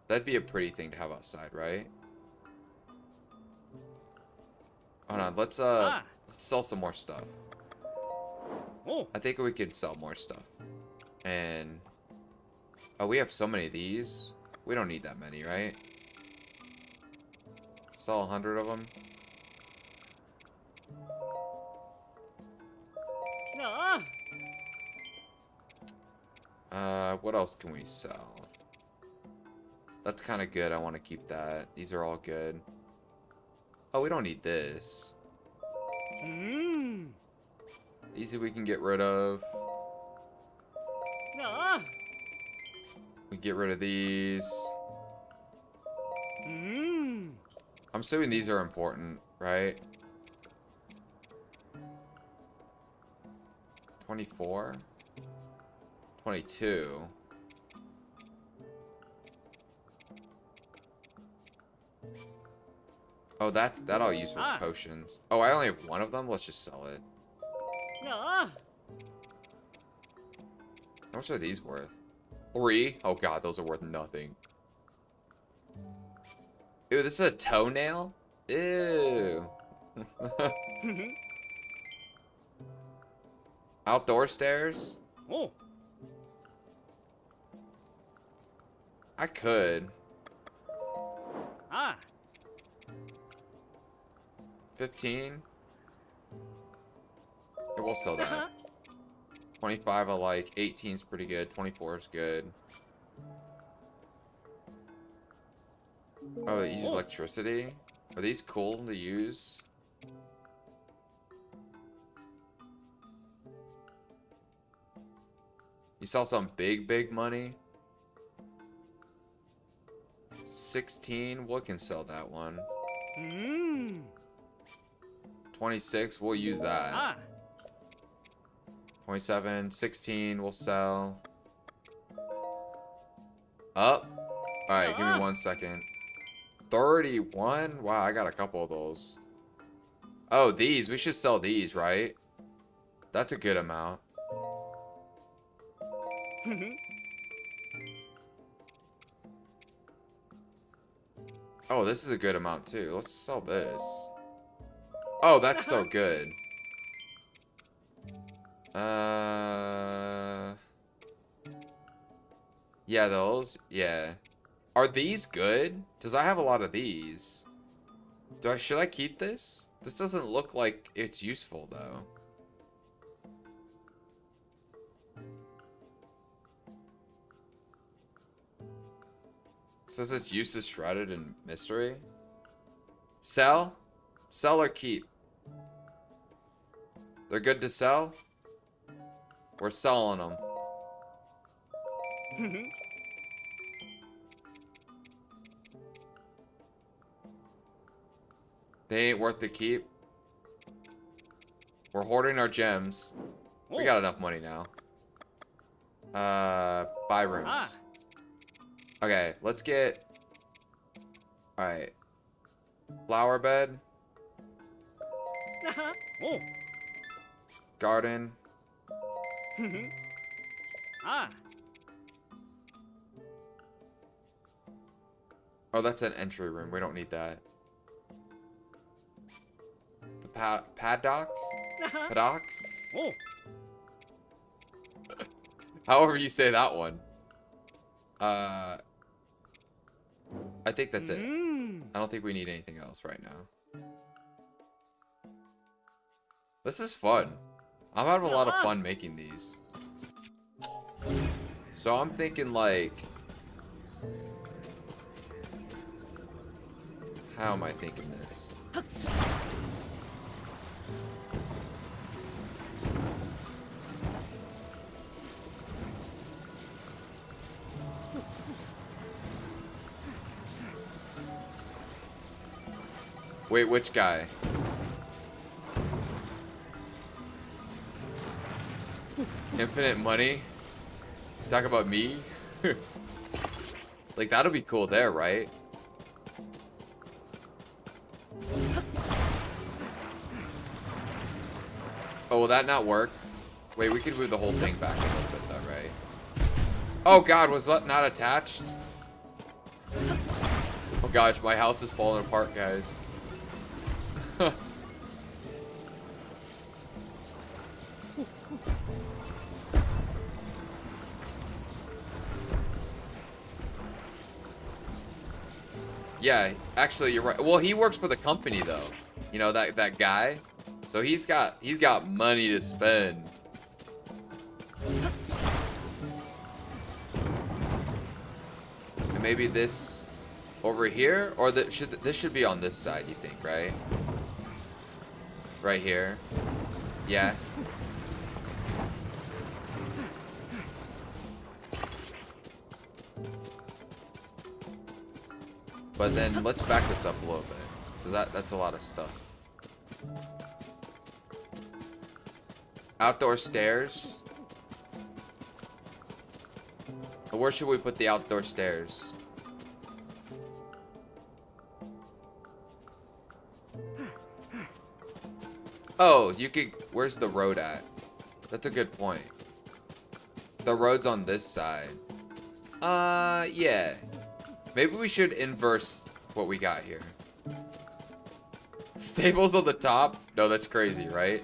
That'd be a pretty thing to have outside, right? Hold on, let's sell some more stuff. Oh. I think we could sell more stuff. And oh, we have so many of these. We don't need that many, right? Sell 100 of them. Ah. What else can we sell? That's kind of good. I want to keep that. These are all good. Oh, we don't need this. Hmm. Easy we can get rid of. Ah. We get rid of these. Hmm. I'm assuming these are important, right? 24? 22. Oh, that I'll use for potions. Oh, I only have one of them? Let's just sell it. Ah. How much are these worth? 3? Oh god, those are worth nothing. Ew, this is a toenail? Ew. Outdoor stairs? Oh. I could. Ah. 15? Yeah, we'll sell that. 25 I like. 18 is pretty good. 24 is good. Oh, they use electricity? Are these cool to use? You sell some big money? 16? We can sell that one. 26? We'll use that. Ah. 27, 16, we'll sell. Up. Alright, give me 1 second. 31? Wow, I got a couple of those. Oh, these. We should sell these, right? That's a good amount. Oh, this is a good amount too. Let's sell this. Oh, that's so good. Yeah, those. Yeah. Are these good? Because I have a lot of these. Should I keep this? This doesn't look like it's useful though. It says its use is shrouded in mystery. Sell? Sell or keep? They're good to sell? We're selling them. They ain't worth the keep. We're hoarding our gems. We got enough money now. Buy rooms. Okay, let's get... Alright. Flower bed. Oh. Garden. Ah. Oh, that's an entry room. We don't need that. The paddock? Paddock? Oh. However you say that one. I think that's it. I don't think we need anything else right now. This is fun. I'm having a lot of fun making these. So I'm thinking like... How am I thinking this? Wait, which guy? Infinite money? Talk about me? Like, that'll be cool there, right? Oh, will that not work? Wait, we could move the whole thing back a little bit though, right? Oh god, was that not attached? Oh gosh, my house is falling apart, guys. Yeah, actually you're right. Well, he works for the company though. You know, that guy. So he's got money to spend. And maybe this over here, or this should be on this side, you think, right? Right here. Yeah. But then let's back this up a little bit, because that's a lot of stuff. Outdoor stairs? Where should we put the outdoor stairs? Oh, you could... Where's the road at? That's a good point. The road's on this side. Yeah. Maybe we should inverse what we got here. Stables on the top? No, that's crazy, right?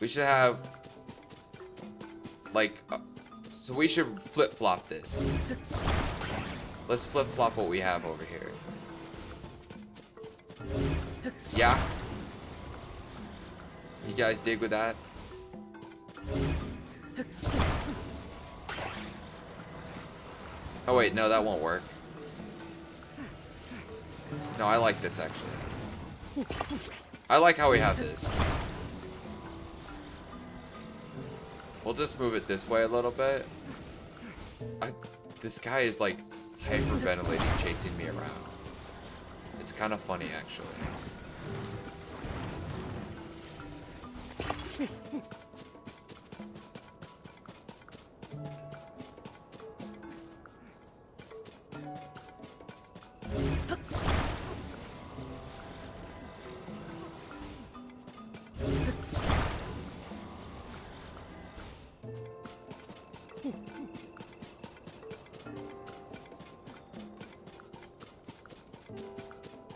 We should have... Like... so we should flip-flop this. Let's flip-flop what we have over here. Yeah? You guys dig with that? Oh wait, no, that won't work. No, I like this actually. I like how we have this. We'll just move it this way a little bit. This guy is like hyperventilating, chasing me around. It's kind of funny actually.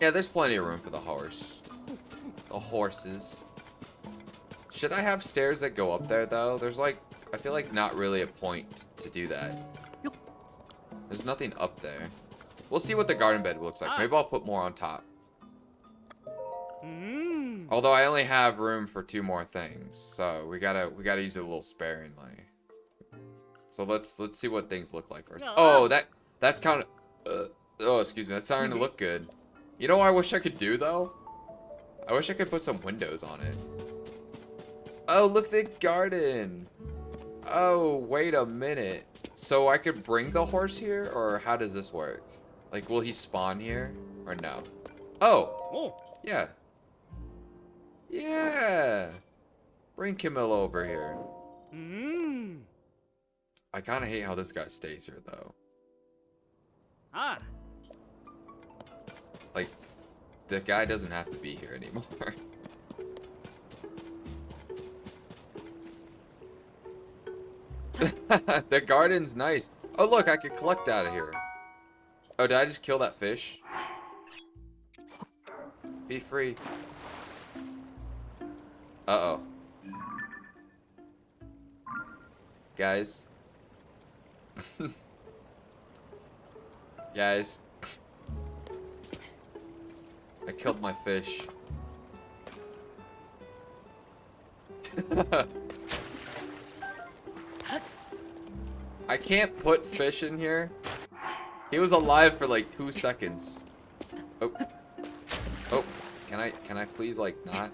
Yeah, there's plenty of room for the horse. The horses. Should I have stairs that go up there, though? There's like... I feel like not really a point to do that. There's nothing up there. We'll see what the garden bed looks like. Maybe I'll put more on top. Although I only have room for 2 more things. So we gotta use it a little sparingly. So let's see what things look like first. Oh, that's kind of... oh, excuse me. That's starting to look good. You know what I wish I could do, though? I wish I could put some windows on it. Oh, look at the garden. Oh, wait a minute. So I could bring the horse here? Or how does this work? Like, will he spawn here? Or no? Oh. Yeah. Yeah. Bring Camilla over here. I kind of hate how this guy stays here, though. Like, the guy doesn't have to be here anymore. The garden's nice. Oh, look, I could collect out of here. Oh, did I just kill that fish? Be free. Uh-oh. Guys. Guys. I killed my fish. I can't put fish in here. He was alive for like 2 seconds. Oh. Oh. Can I please like not?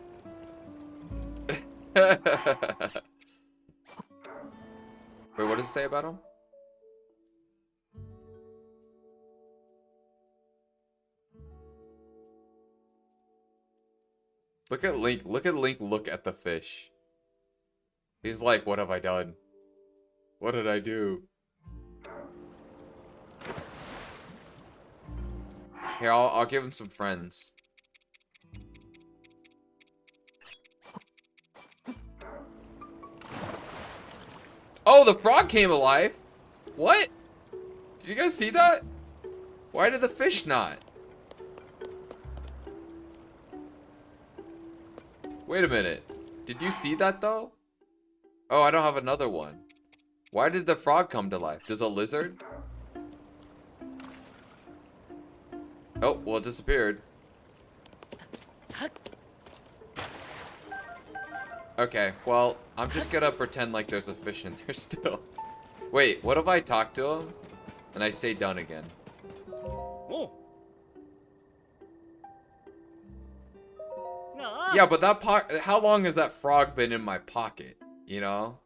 Wait, what does it say about him? Look at Link. Look at Link look at the fish. He's like, what have I done? What did I do? Here, I'll give him some friends. Oh, the frog came alive. What? Did you guys see that? Why did the fish not? Wait a minute. Did you see that though? Oh, I don't have another one. Why did the frog come to life? Does a lizard? Oh, well, it disappeared. Okay, well, I'm just gonna pretend like there's a fish in there still. Wait, what if I talk to him? And I say done again. Oh. Yeah, but that how long has that frog been in my pocket? You know?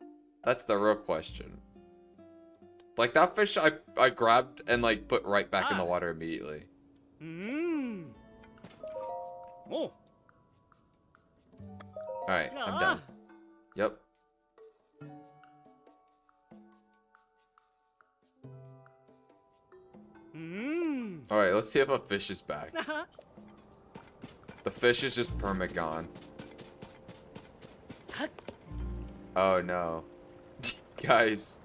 That's the real question. Like, that fish I grabbed and, like, put right back in the water immediately. Oh. Alright, I'm done. Yep. Alright, let's see if a fish is back. The fish is just perma gone. Oh no. Guys.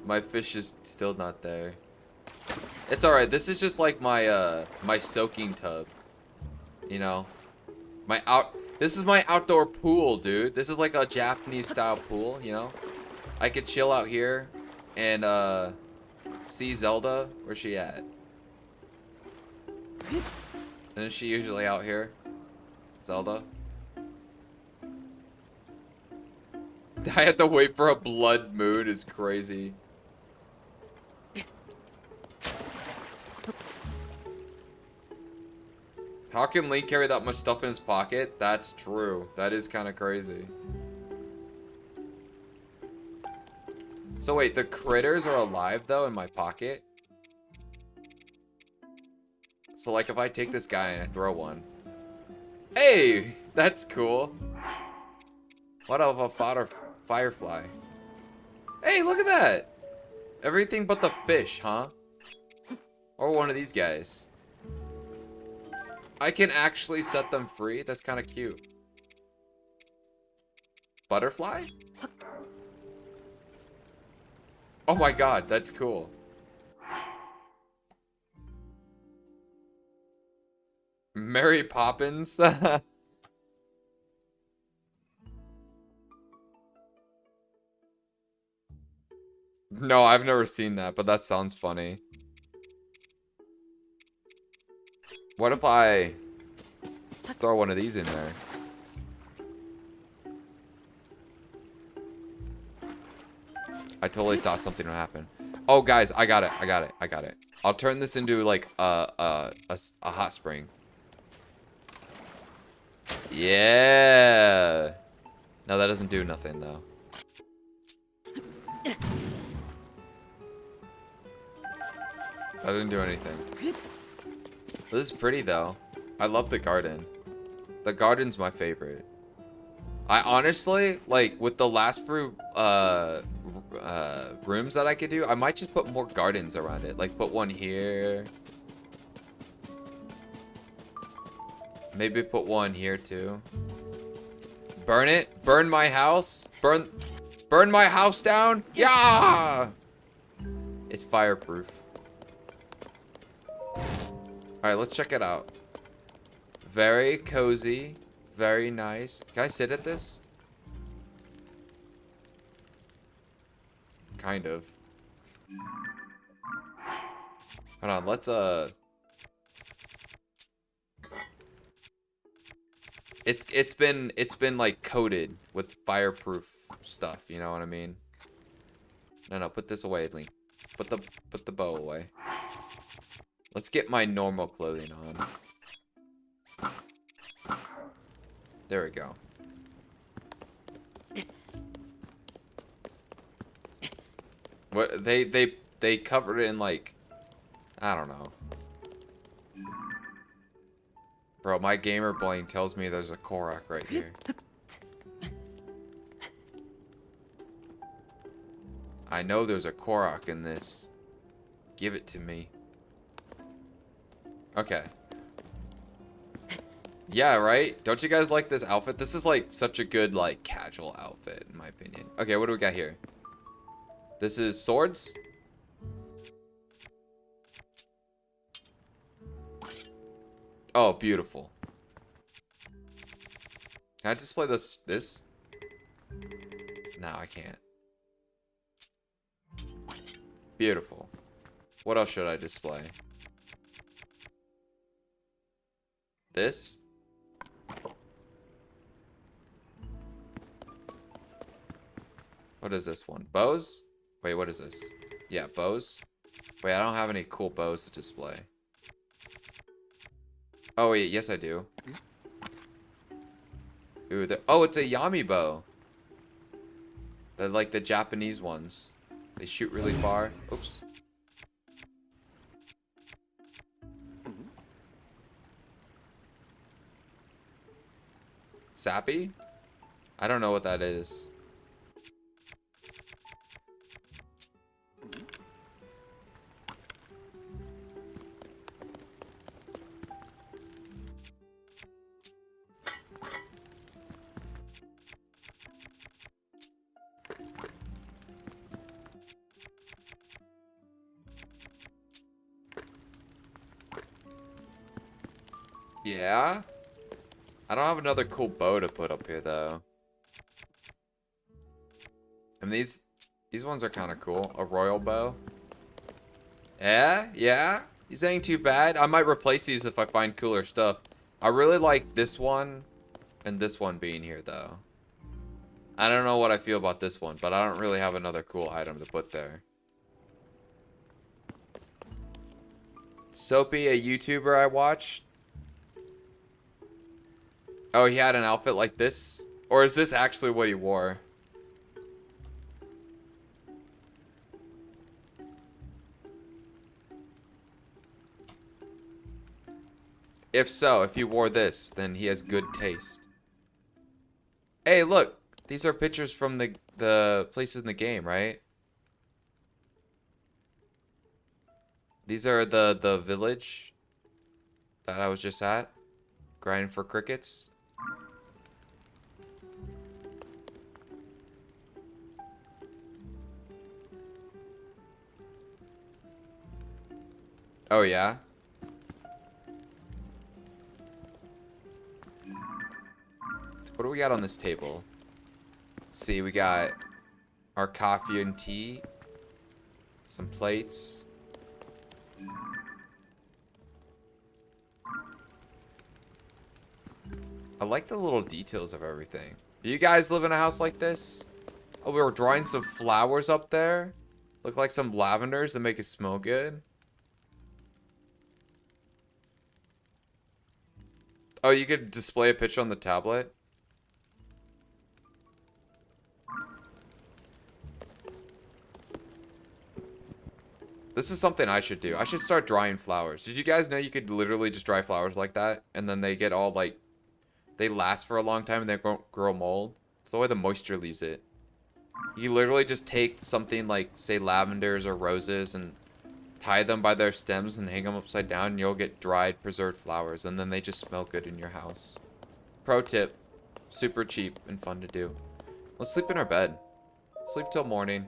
My fish is still not there. It's alright, this is just like my my soaking tub. You know? This is my outdoor pool, dude. This is like a Japanese style pool, you know? I could chill out here and see Zelda. Where's she at? Isn't she usually out here? Zelda? I have to wait for a blood moon is crazy. How can Link carry that much stuff in his pocket? That's true. That is kind of crazy. So wait, the critters are alive though in my pocket? So like if I take this guy and I throw one. Hey! That's cool. What of a firefly? Hey, look at that! Everything but the fish, huh? Or one of these guys. I can actually set them free? That's kind of cute. Butterfly? Oh my god, that's cool. Mary Poppins? No, I've never seen that, but that sounds funny. What if I throw one of these in there? I totally thought something would happen. Oh, guys, I got it. I'll turn this into like a hot spring. Yeah. No, that doesn't do nothing though. That didn't do anything. This is pretty though. I love the garden. The garden's my favorite. I honestly, like, with the last few rooms that I could do, I might just put more gardens around it. Like, put one here. Maybe put one here too. Burn it. Burn my house. Burn my house down. Yeah! It's fireproof. Alright, let's check it out. Very cozy. Very nice. Can I sit at this? Kind of. Hold on, let's it's been like coated with fireproof stuff, you know what I mean? No, put this away, Link. Put the bow away. Let's get my normal clothing on. There we go. What they covered it in like, I don't know. Bro, my gamer brain tells me there's a Korok right here. I know there's a Korok in this. Give it to me. Okay. Yeah, right? Don't you guys like this outfit? This is like such a good like casual outfit in my opinion. Okay, what do we got here? This is swords. Oh, beautiful. Can I display this? No, I can't. Beautiful. What else should I display? This? What is this one? Bows? Wait, what is this? Yeah, bows. Wait, I don't have any cool bows to display. Oh, wait, yes I do. Ooh, oh, it's a Yami bow. They're like the Japanese ones. They shoot really far. Oops. Sappy? I don't know what that is. Yeah? I don't have another cool bow to put up here, though. I mean, these ones are kind of cool. A royal bow. Yeah? Yeah? These ain't too bad. I might replace these if I find cooler stuff. I really like this one and this one being here, though. I don't know what I feel about this one, but I don't really have another cool item to put there. Soapy, a YouTuber I watched. Oh, he had an outfit like this? Or is this actually what he wore? If so, if he wore this, then he has good taste. Hey, look. These are pictures from the places in the game, right? These are the village that I was just at. Grinding for crickets. Oh, yeah? What do we got on this table? Let's see, we got our coffee and tea. Some plates. I like the little details of everything. Do you guys live in a house like this? Oh, we were drawing some flowers up there. Look like some lavenders that make it smell good. Oh, you could display a picture on the tablet? This is something I should do. I should start drying flowers. Did you guys know you could literally just dry flowers like that? And then they get all like... They last for a long time and they grow mold. It's the way the moisture leaves it. You literally just take something like, say, lavenders or roses and tie them by their stems and hang them upside down and you'll get dried, preserved flowers. And then they just smell good in your house. Pro tip. Super cheap and fun to do. Let's sleep in our bed. Sleep till morning.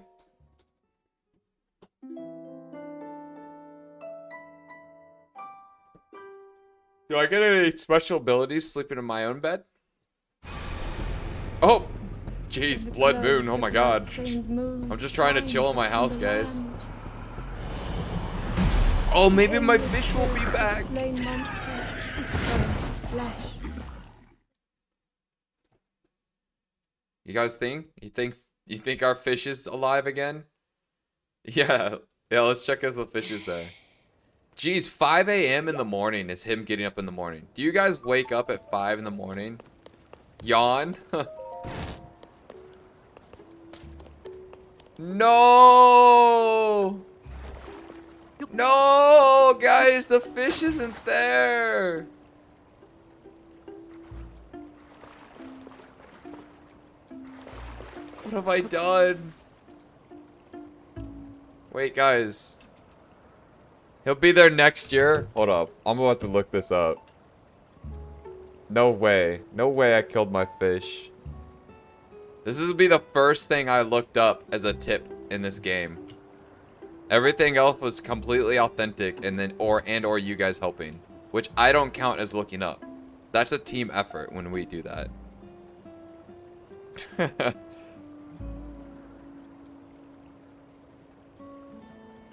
Do I get any special abilities sleeping in my own bed? Oh! Jeez, blood moon, oh my god. I'm just trying to chill in my house, guys. Oh, maybe my fish will be back! You guys think? You think our fish is alive again? Yeah. Yeah, let's check if the fish is there. Jeez, 5 a.m. in the morning is him getting up in the morning. Do you guys wake up at 5 in the morning? Yawn? No! No, guys, the fish isn't there. What have I done? Wait, guys. He'll be there next year. Hold up. I'm about to look this up. No way. No way I killed my fish. This will be the first thing I looked up as a tip in this game. Everything else was completely authentic and then or you guys helping, which I don't count as looking up. That's a team effort when we do that.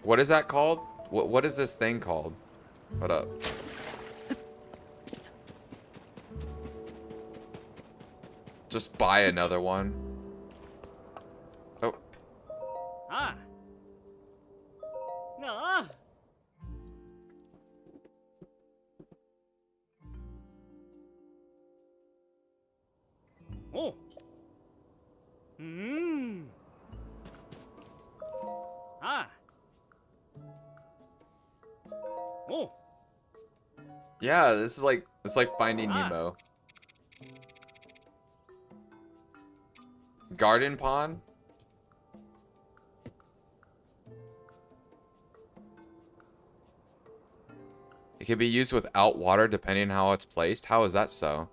What is that called? What is this thing called? Hold up. Just buy another one. Oh. Ah. No. Oh. Hmm. Ah. Oh. Yeah, this is like it's like Finding Nemo. Garden pond? It can be used without water depending on how it's placed. How is that so?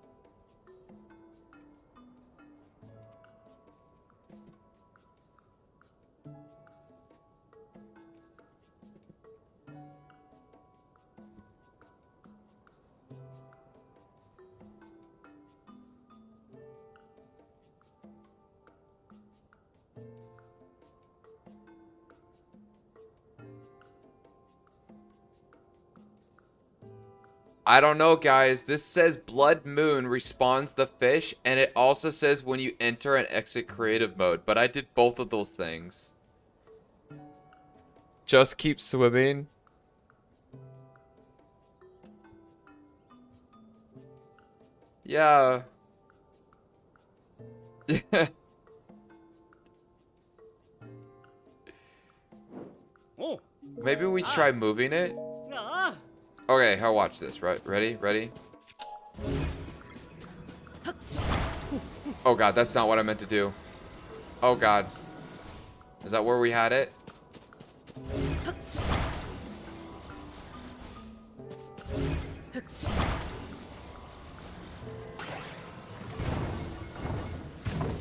I don't know, guys. This says Blood Moon respawns the fish, and it also says when you enter and exit creative mode. But I did both of those things. Just keep swimming. Yeah. Yeah. Oh. Maybe we try moving it. Ah. Okay, I'll watch this. Right, ready? Oh god, that's not what I meant to do. Oh god. Is that where we had it?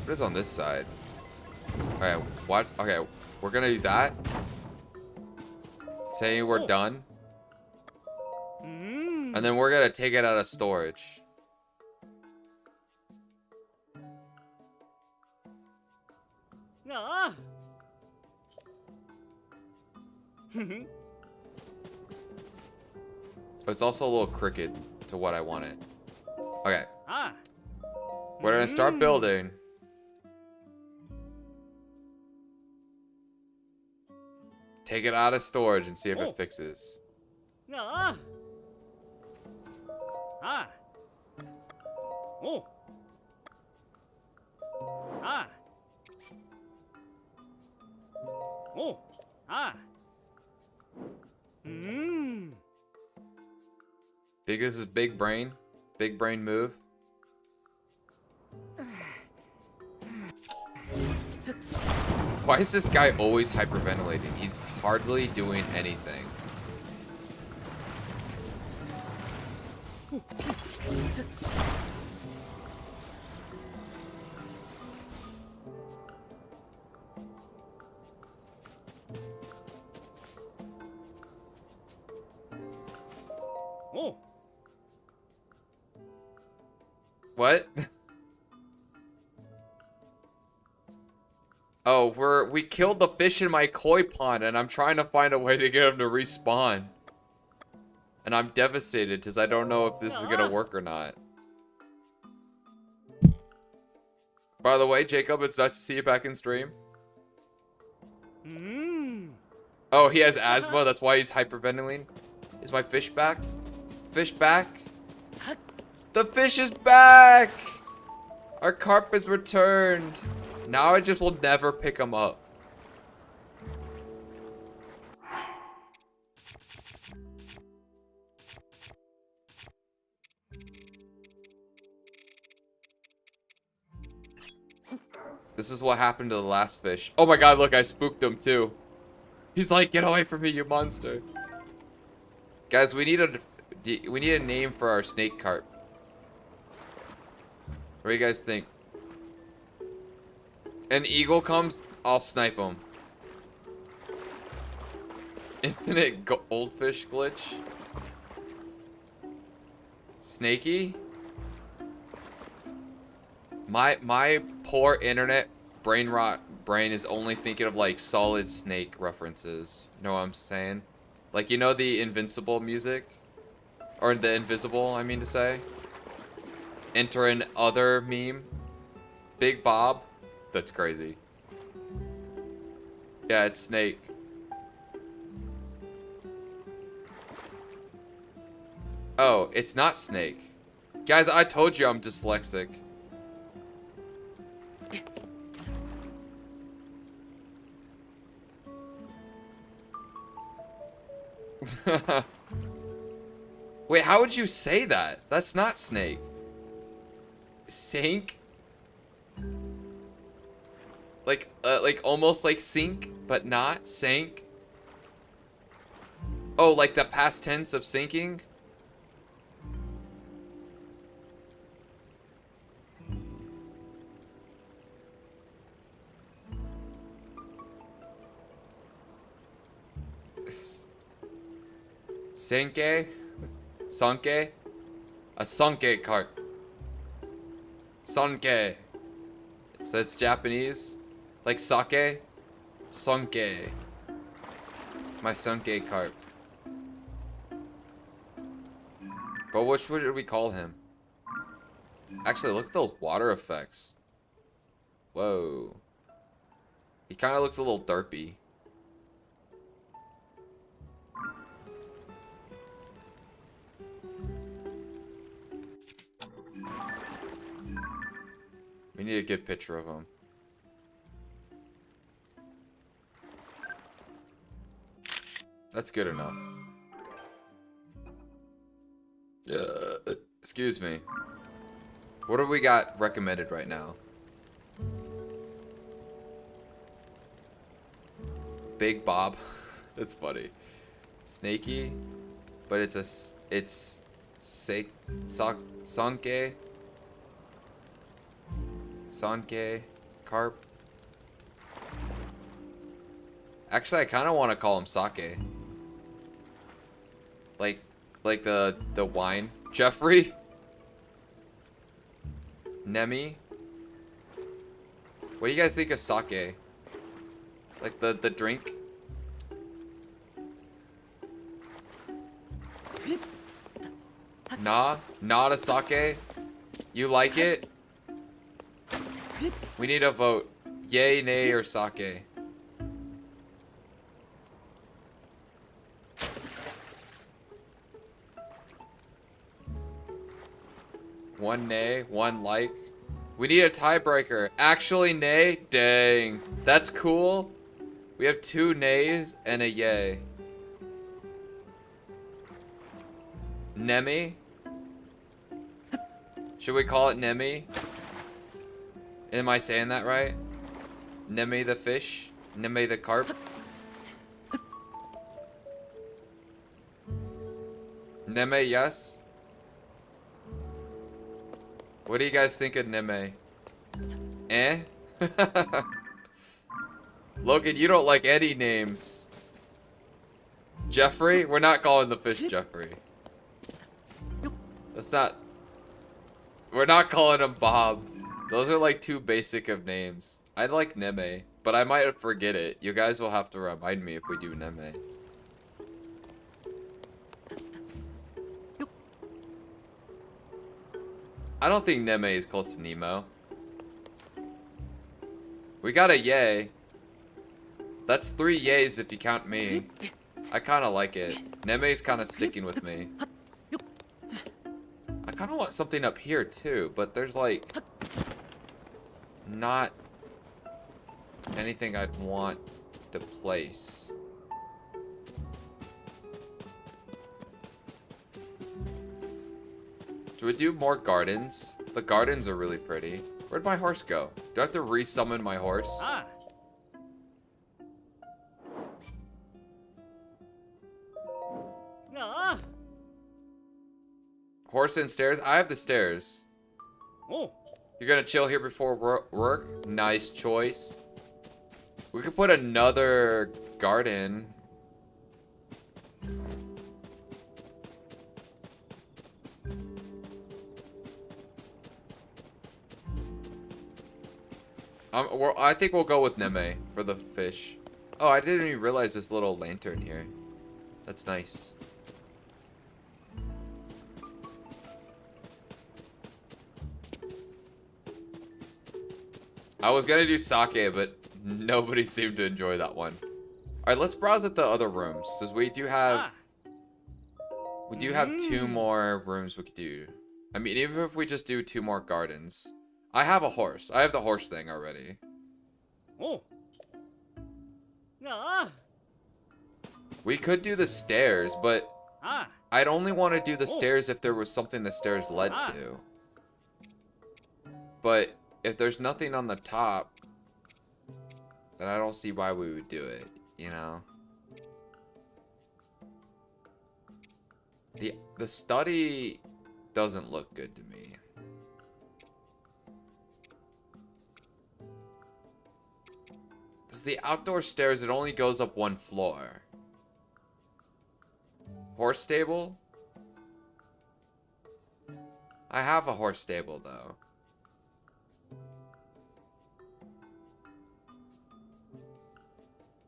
What is on this side? Okay, what? Okay, we're gonna do that. Say we're done. And then we're gonna take it out of storage. Ah. It's also a little crooked to what I wanted. Okay, Ah. we're gonna start building. Take it out of storage and see if it fixes. Ah. Ah. Oh. Ah. Oh. Ah. Think this is big brain? Big brain move? Why is this guy always hyperventilating? He's hardly doing anything. Oh. What? Oh, we killed the fish in my koi pond, and I'm trying to find a way to get him to respawn. And I'm devastated because I don't know if this is gonna work or not. By the way, Jacob, it's nice to see you back in stream. Oh, he has asthma, that's why he's hyperventilating. Is my fish back? Fish back? The fish is back! Our carp is returned. Now I just will never pick him up. This is what happened to the last fish. Oh my god, look, I spooked him too. He's like, get away from me, you monster. Guys, we need a name for our snake carp. What do you guys think? An eagle comes, I'll snipe him. Infinite goldfish glitch. Snaky. My poor internet brain is only thinking of like Solid Snake references. You know what I'm saying? Like, you know the Invincible music? Or the Invisible, I mean to say. Enter an other meme. Big Bob. That's crazy. Yeah, it's Snake. Oh, it's not Snake. Guys, I told you I'm dyslexic. Wait, how would you say that? That's not Snake. Sink? like almost like sink, but not sank. Oh, like the past tense of sinking? Senke? Sanke? A Sanke carp. Sanke. So it's Japanese? Like sake? Sanke. My Sanke carp. But which would we call him? Actually, look at those water effects. Whoa. He kind of looks a little derpy. We need a good picture of him. That's good enough. Excuse me. What do we got recommended right now? Big Bob. That's funny. Snaky, but it's Sanke. Sanke carp. Actually, I kind of want to call him Sake. Like the wine. Jeffrey. Nemi. What do you guys think of sake? Like the drink? Nah, not a sake. You like it? We need a vote. Yay, nay, or sake. One nay, one like. We need a tiebreaker. Actually, nay? Dang. That's cool. We have 2 nays and a yay. Nemi? Should we call it Nemi? Am I saying that right? Nemi the fish? Nemi the carp? Neme, yes? What do you guys think of Neme? Eh? Logan, you don't like any names. Jeffrey? We're not calling the fish Jeffrey. That's not... We're not calling him Bob. Those are like too basic of names. I'd like Neme, but I might forget it. You guys will have to remind me if we do Neme. I don't think Neme is close to Nemo. We got a yay. That's 3 yays if you count me. I kind of like it. Neme's kind of sticking with me. I kind of want something up here too, but there's like not anything I'd want to place. Do we do more gardens? The gardens are really pretty. Where'd my horse go? Do I have to resummon my horse? Ah. Ah. Horse and stairs? I have the stairs. Oh. You're gonna chill here before work? Nice choice. We could put another garden. I think we'll go with Neme for the fish. Oh, I didn't even realize this little lantern here. That's nice. I was gonna do sake, but nobody seemed to enjoy that one. Alright, let's browse at the other rooms. Because we do have... We do have 2 more rooms we could do. I mean, even if we just do 2 more gardens. I have a horse. I have the horse thing already. Oh. Ah. We could do the stairs, but Ah. I'd only want to do the stairs if there was something the stairs led to. But if there's nothing on the top, then I don't see why we would do it, you know? The study doesn't look good to me. Does the outdoor stairs, it only goes up one floor. Horse stable? I have a horse stable though.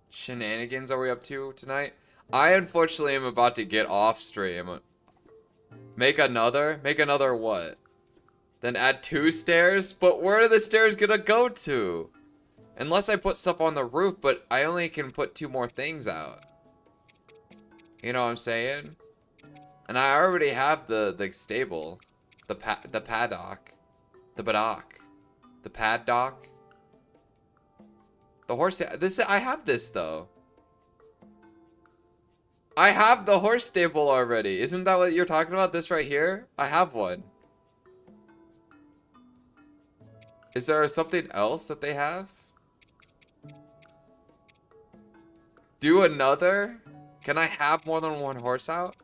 Shenanigans are we up to tonight? I unfortunately am about to get off stream. Make another? Make another what? Then add 2 stairs? But where are the stairs gonna go to? Unless I put stuff on the roof, but I only can put 2 more things out. You know what I'm saying? And I already have the stable. The paddock. The paddock. The paddock. The horse. I have this though. I have the horse stable already. Isn't that what you're talking about? This right here? I have one. Is there something else that they have? Do another? Can I have more than 1 horse out?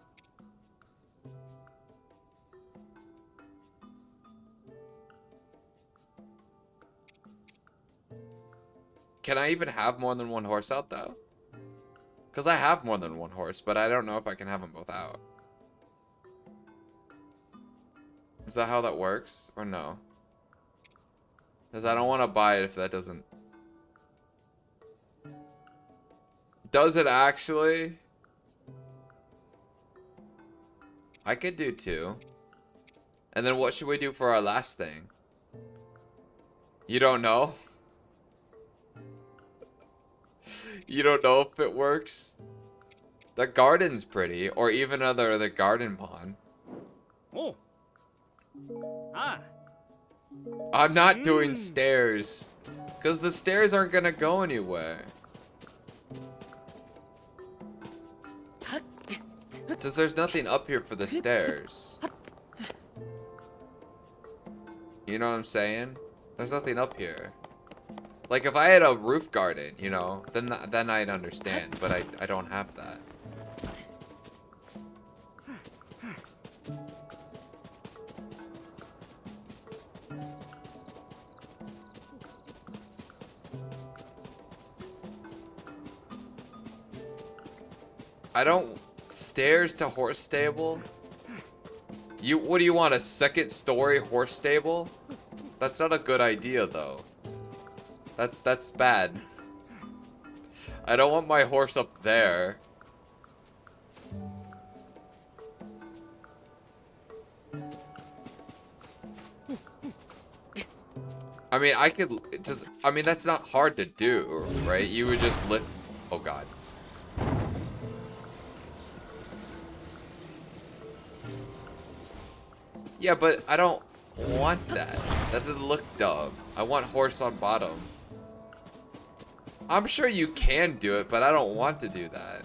Can I even have more than 1 horse out though? Because I have more than 1 horse, but I don't know if I can have them both out. Is that how that works? Or no? Because I don't want to buy it if that doesn't... Does it actually? I could do 2. And then what should we do for our last thing? You don't know? You don't know if it works? The garden's pretty, or even the garden pond. Oh. Ah. I'm not doing stairs. Because the stairs aren't gonna go anywhere. Because there's nothing up here for the stairs. You know what I'm saying? There's nothing up here. Like if I had a roof garden, you know, then I'd understand, but I don't have that. I don't... Stairs to horse stable? What do you want, a 2nd story horse stable? That's not a good idea though. That's bad. I don't want my horse up there. I mean, I could just... I mean, that's not hard to do, right? You would just lift... Oh god. Yeah, but I don't want that. That doesn't look dumb. I want horse on bottom. I'm sure you can do it, but I don't want to do that.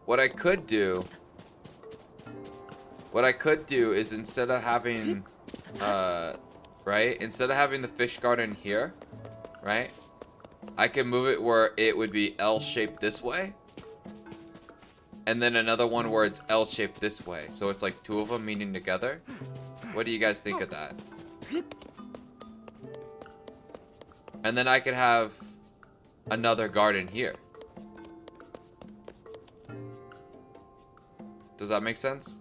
What I could do is instead of having, right? Instead of having the fish garden here, right? I can move it where it would be L-shaped this way. And then another one where it's L-shaped this way. So it's like 2 of them meeting together. What do you guys think of that? And then I could have another garden here. Does that make sense?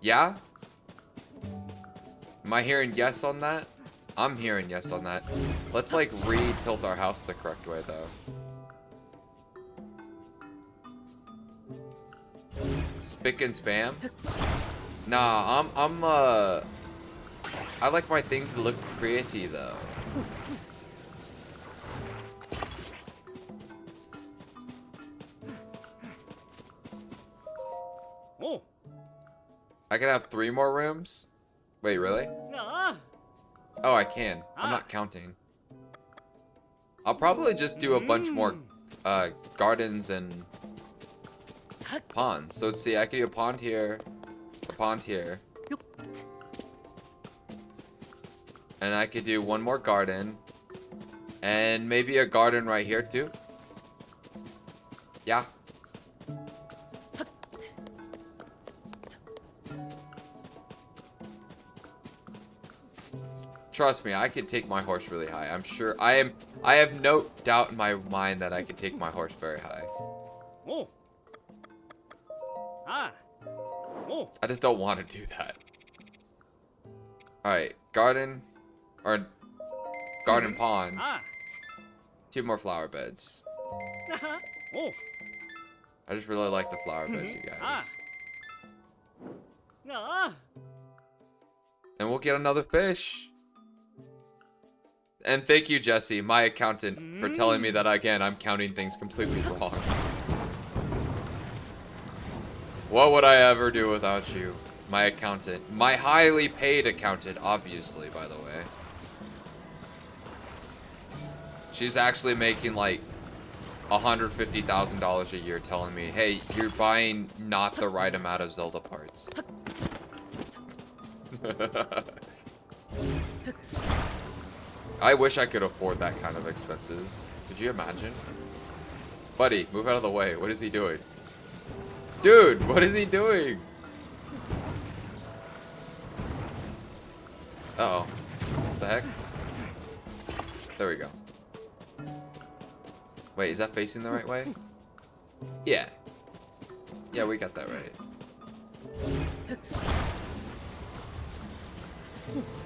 Yeah? Am I hearing yes on that? I'm hearing yes on that. Let's like re-tilt our house the correct way though. Spick and spam? Nah, I like my things to look pretty though. Oh. I can have 3 more rooms? Wait, really? Ah. Oh, I can. I'm not counting. I'll probably just do a bunch more gardens and ponds. So let's see, I could do a pond here, a pond here. And I could do one more garden. And maybe a garden right here too. Yeah. Trust me, I could take my horse really high. I'm sure I have no doubt in my mind that I could take my horse very high. Oh. Ah. Oh. I just don't want to do that. Alright, garden or garden pond. Ah. 2 more flower beds. Oh. I just really like the flower beds, you guys. Ah. Ah. And we'll get another fish. And thank you, Jesse, my accountant, for telling me that again, I'm counting things completely wrong. What would I ever do without you? My accountant. My highly paid accountant, obviously, by the way. She's actually making like $150,000 a year telling me, hey, you're buying not the right amount of Zelda parts. I wish I could afford that kind of expenses. Could you imagine? Buddy, move out of the way. What is he doing? Dude, what is he doing? Uh-oh. What the heck? There we go. Wait, is that facing the right way? Yeah. Yeah, we got that right.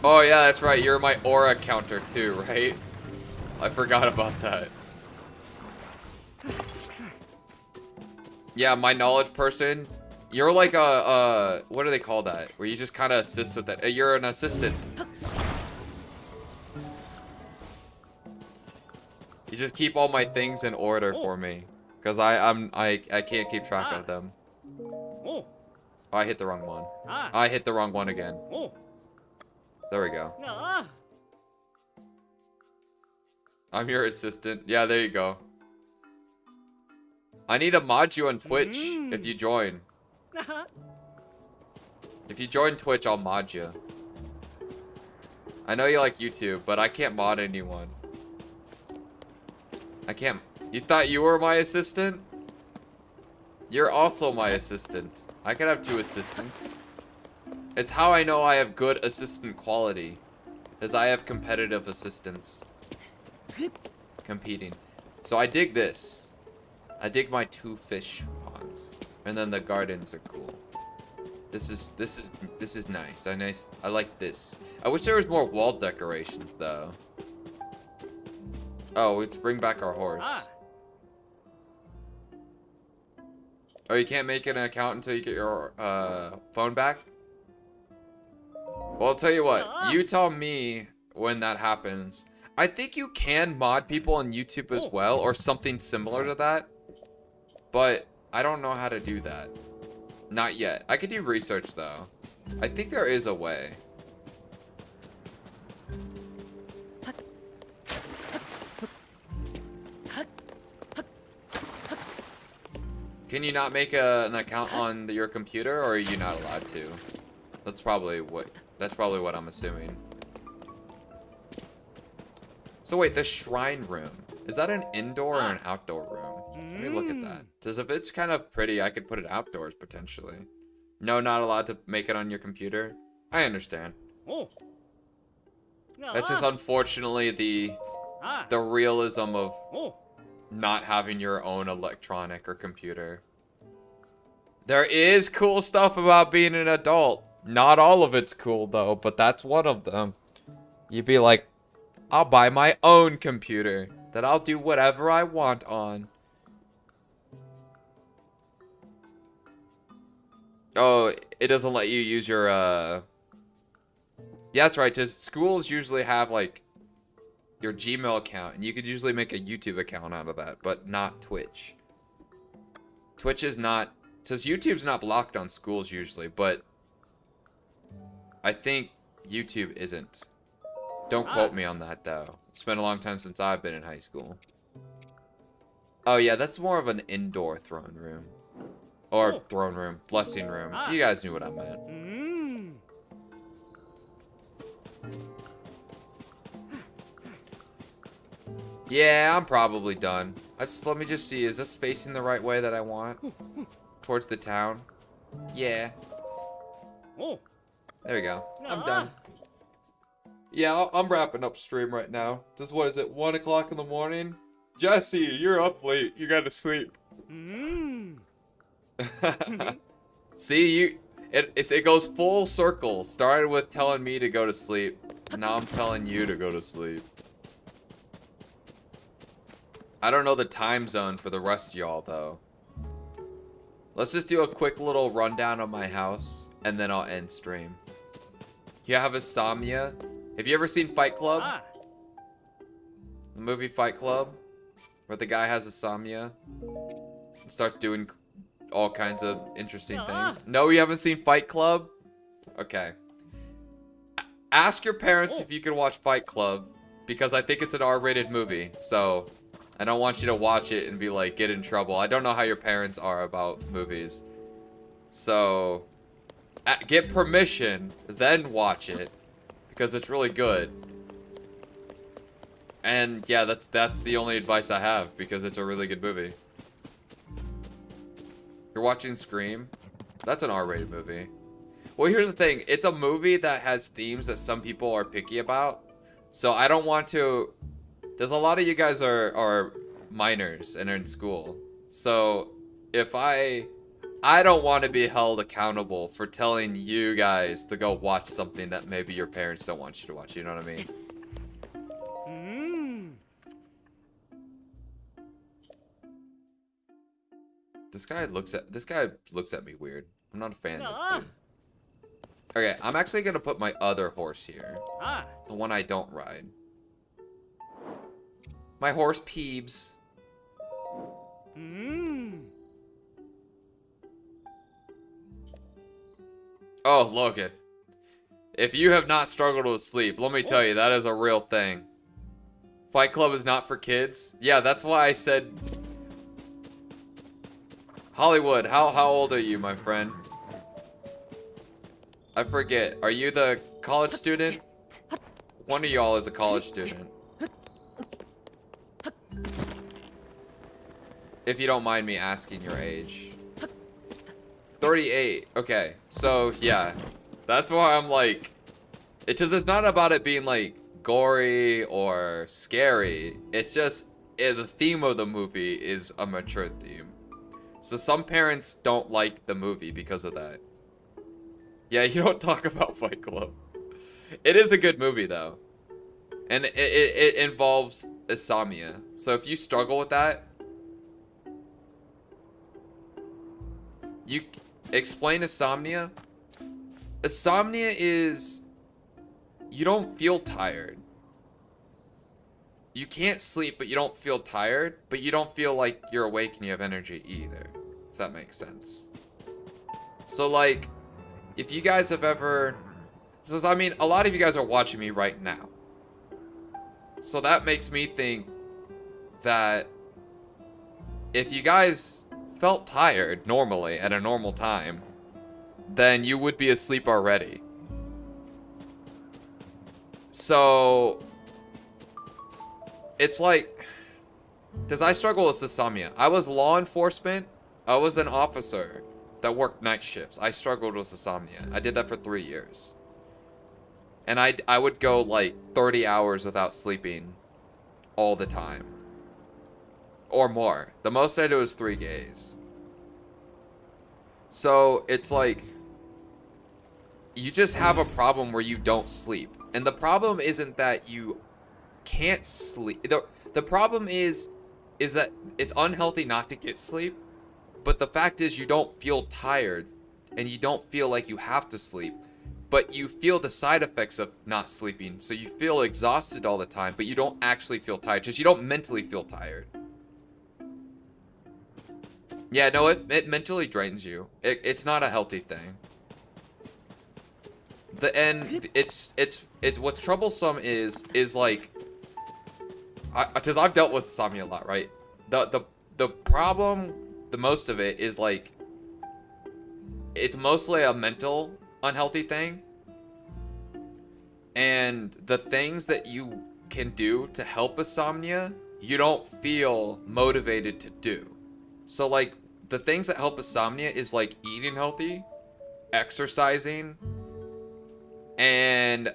Oh yeah, that's right. You're my aura counter too, right? I forgot about that. Yeah, my knowledge person. You're like a what do they call that? Where you just kind of assist with that. You're an assistant. You just keep all my things in order for me, cause I can't keep track of them. Oh, I hit the wrong one. I hit the wrong one again. There we go. I'm your assistant. Yeah, there you go. I need to mod you on Twitch if you join. If you join Twitch, I'll mod you. I know you like YouTube, but I can't mod anyone. I can't. You thought you were my assistant? You're also my assistant. I can have 2 assistants. It's how I know I have good assistant quality, as I have competitive assistants competing. So I dig this. I dig my 2 fish ponds, and then the gardens are cool. This is nice. I like this. I wish there was more wall decorations though. Oh, let's bring back our horse. Oh, you can't make an account until you get your phone back? Well, I'll tell you what. You tell me when that happens. I think you can mod people on YouTube as well, or something similar to that. But I don't know how to do that. Not yet. I could do research, though. I think there is a way. Can you not make an account on your computer, or are you not allowed to? That's probably what I'm assuming. So wait, the shrine room. Is that an indoor or an outdoor room? Let me look at that. Because if it's kind of pretty, I could put it outdoors potentially. No, not allowed to make it on your computer. I understand. That's just unfortunately the realism of not having your own electronic or computer. There is cool stuff about being an adult. Not all of it's cool though, but that's one of them. You'd be like, I'll buy my own computer that I'll do whatever I want on. Oh, it doesn't let you use your, Yeah, that's right, because schools usually have, like, your Gmail account, and you could usually make a YouTube account out of that, but not Twitch. Twitch is not... Says YouTube's not blocked on schools usually, but I think YouTube isn't. Don't quote me on that, though. It's been a long time since I've been in high school. Oh, yeah, that's more of an indoor throne room. Or throne room, blessing room. You guys knew what I meant. Mmm. Yeah, I'm probably done. Let me just see. Is this facing the right way that I want? Towards the town? Yeah. Oh. There we go. I'm done. Yeah, I'm wrapping up stream right now. Just, what is it, 1 o'clock in the morning? Jesse, you're up late. You gotta sleep. Mmm. See, it goes full circle. Started with telling me to go to sleep. Now I'm telling you to go to sleep. I don't know the time zone for the rest of y'all, though. Let's just do a quick little rundown of my house, and then I'll end stream. You have insomnia. Have you ever seen Fight Club? The movie Fight Club? Where the guy has insomnia. And starts doing all kinds of interesting things. No, you haven't seen Fight Club? Okay. Ask your parents if you can watch Fight Club, because I think it's an R-rated movie, so I don't want you to watch it and be like, get in trouble. I don't know how your parents are about movies. So, get permission, then watch it, because it's really good. And yeah, that's the only advice I have, because it's a really good movie. You're watching Scream? That's an R-rated movie. Well, here's the thing. It's a movie that has themes that some people are picky about. So I don't want to... There's a lot of you guys are minors and are in school. So if I don't want to be held accountable for telling you guys to go watch something that maybe your parents don't want you to watch. You know what I mean? This guy looks at me weird. I'm not a fan of this dude. Okay, I'm actually gonna put my other horse here. The one I don't ride. My horse Peebs. Oh, Logan. If you have not struggled with sleep, let me tell you, that is a real thing. Fight Club is not for kids. Yeah, that's why I said... Hollywood, how old are you, my friend? I forget. Are you the college student? One of y'all is a college student. If you don't mind me asking your age. 38. Okay. So, yeah. That's why I'm like... It's not about it being, like, gory or scary. It's just... the theme of the movie is a mature theme. So some parents don't like the movie because of that. Yeah, you don't talk about Fight Club. It is a good movie, though. And it involves insomnia. So if you struggle with that... You explain insomnia. Insomnia is... You don't feel tired. You can't sleep, but you don't feel tired. But you don't feel like you're awake and you have energy either. If that makes sense. So, like, if you guys have ever... Because, I mean, a lot of you guys are watching me right now. So that makes me think that if you guys felt tired normally at a normal time, then you would be asleep already. So... It's like, because I struggle with insomnia. I was law enforcement. I was an officer that worked night shifts. I struggled with insomnia. I did that for 3 years. And I would go like 30 hours without sleeping all the time. Or more. The most I did was 3 days. So it's like, you just have a problem where you don't sleep. And the problem isn't that you can't sleep. The problem is that it's unhealthy not to get sleep, but the fact is you don't feel tired and you don't feel like you have to sleep, but you feel the side effects of not sleeping. So you feel exhausted all the time, but you don't actually feel tired, just you don't mentally feel tired. Yeah, no, it mentally drains you. It's not a healthy thing. it's what's troublesome is like, because I've dealt with insomnia a lot, right? The problem, the most of it is like, it's mostly a mental unhealthy thing, and the things that you can do to help insomnia, you don't feel motivated to do. So like, the things that help insomnia is like eating healthy, exercising, and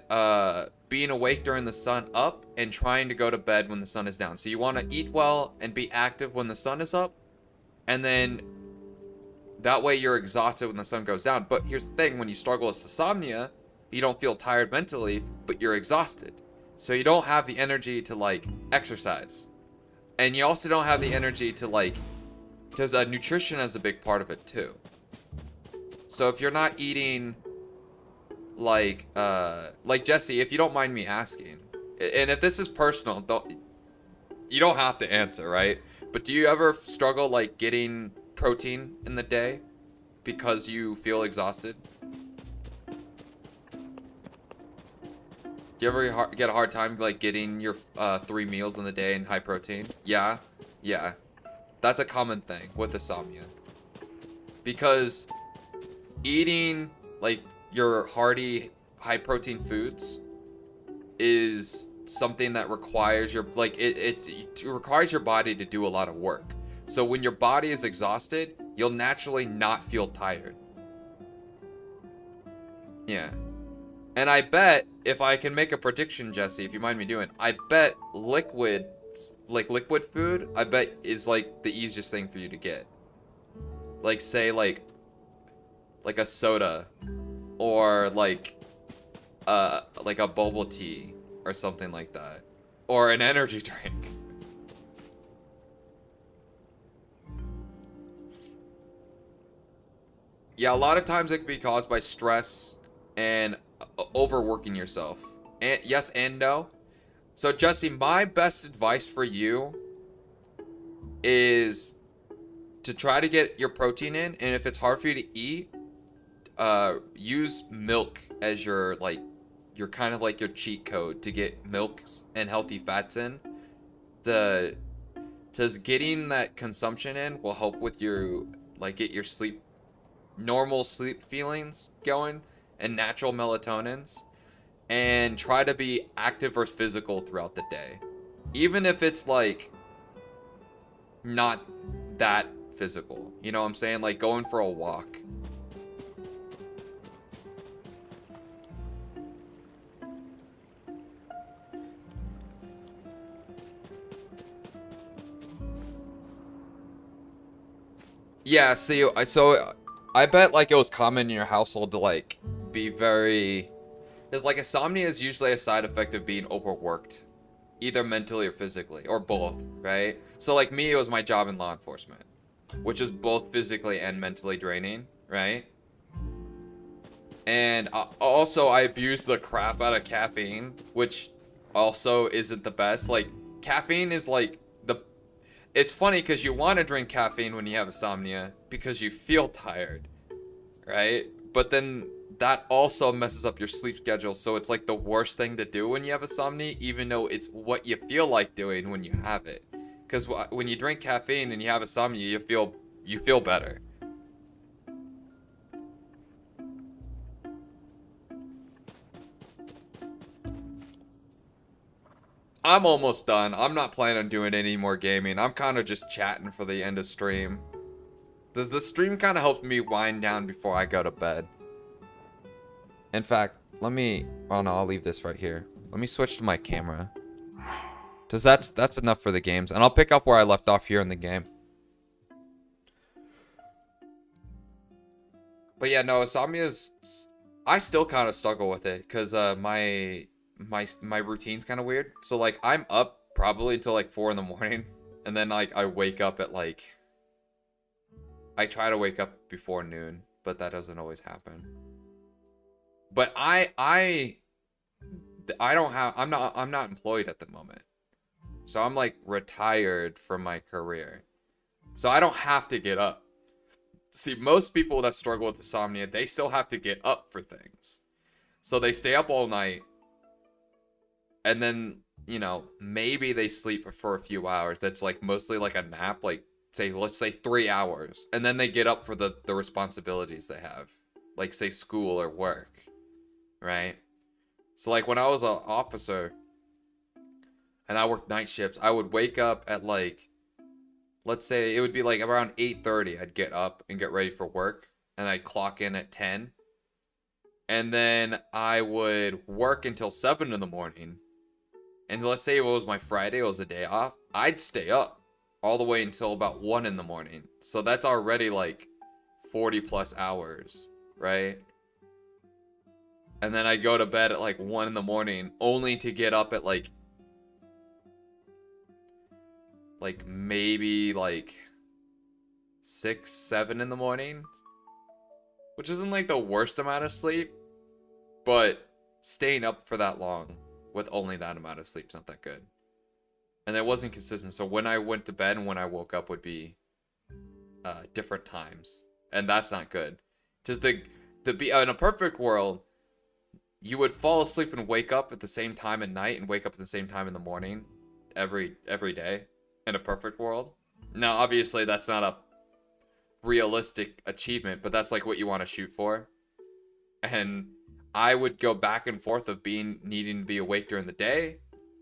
being awake during the sun up, and trying to go to bed when the sun is down. So you want to eat well and be active when the sun is up, and then that way you're exhausted when the sun goes down. But here's the thing, when you struggle with insomnia, you don't feel tired mentally, but you're exhausted. So you don't have the energy to like exercise. And you also don't have the energy to like, because nutrition is a big part of it too. So if you're not eating like Jesse, if you don't mind me asking, and if this is personal, you don't have to answer, right? But do you ever struggle like getting protein in the day because you feel exhausted? Do you ever get a hard time like getting your 3 meals in the day in high protein? Yeah. That's a common thing with insomnia. Because eating like your hearty high protein foods is something that requires your it requires your body to do a lot of work. So when your body is exhausted, you'll naturally not feel tired. Yeah. And I bet, if I can make a prediction, Jesse, if you mind me doing, I bet liquid food, I bet is like the easiest thing for you to get. Like say like a soda, or like a bubble tea or something like that, or an energy drink. Yeah, a lot of times it can be caused by stress and overworking yourself. And yes and no. So Jesse, my best advice for you is to try to get your protein in, and if it's hard for you to eat, use milk as your kind of like your cheat code to get milks and healthy fats in. Because getting that consumption in will help with your get your normal sleep feelings going and natural melatonins, and try to be active or physical throughout the day, even if it's like not that physical, you know what I'm saying, like going for a walk. Yeah, see, so I bet like it was common in your household to like be very, because like insomnia is usually a side effect of being overworked, either mentally or physically, or both, right? So like me, it was my job in law enforcement, which is both physically and mentally draining, right? And also I abused the crap out of caffeine, which also isn't the best. Like caffeine is like it's funny because you want to drink caffeine when you have insomnia because you feel tired, right? But then that also messes up your sleep schedule, so it's like the worst thing to do when you have insomnia, even though it's what you feel like doing when you have it. Because when you drink caffeine and you have insomnia, you feel better. I'm almost done. I'm not planning on doing any more gaming. I'm kind of just chatting for the end of stream. Does the stream kind of help me wind down before I go to bed? In fact, oh no, I'll leave this right here. Let me switch to my camera. Cause that's enough for the games, and I'll pick up where I left off here in the game. But yeah, no, insomnia is, I still kind of struggle with it because my routine's kind of weird. So like I'm up probably until like 4 in the morning, and then like I wake up at like, I try to wake up before noon, but that doesn't always happen. But I'm not employed at the moment. So I'm like retired from my career. So I don't have to get up. See, most people that struggle with insomnia, they still have to get up for things. So they stay up all night. And then, you know, maybe they sleep for a few hours. That's like mostly like a nap, like let's say 3 hours. And then they get up for the responsibilities they have. Like say school or work. Right? So like when I was an officer and I worked night shifts, I would wake up at like, let's say it would be like around 8:30. I'd get up and get ready for work. And I'd clock in at 10. And then I would work until 7 in the morning. And let's say it was my Friday, it was a day off. I'd stay up all the way until about 1 in the morning. So that's already like 40 plus hours, right? And then I'd go to bed at like 1 in the morning, only to get up at like maybe like 6, 7 in the morning. Which isn't like the worst amount of sleep, but staying up for that long with only that amount of sleep is not that good. And it wasn't consistent. So when I went to bed and when I woke up would be different times. And that's not good. Just in a perfect world, you would fall asleep and wake up at the same time at night and wake up at the same time in the morning every day in a perfect world. Now, obviously, that's not a realistic achievement, but that's like what you want to shoot for. And I would go back and forth of needing to be awake during the day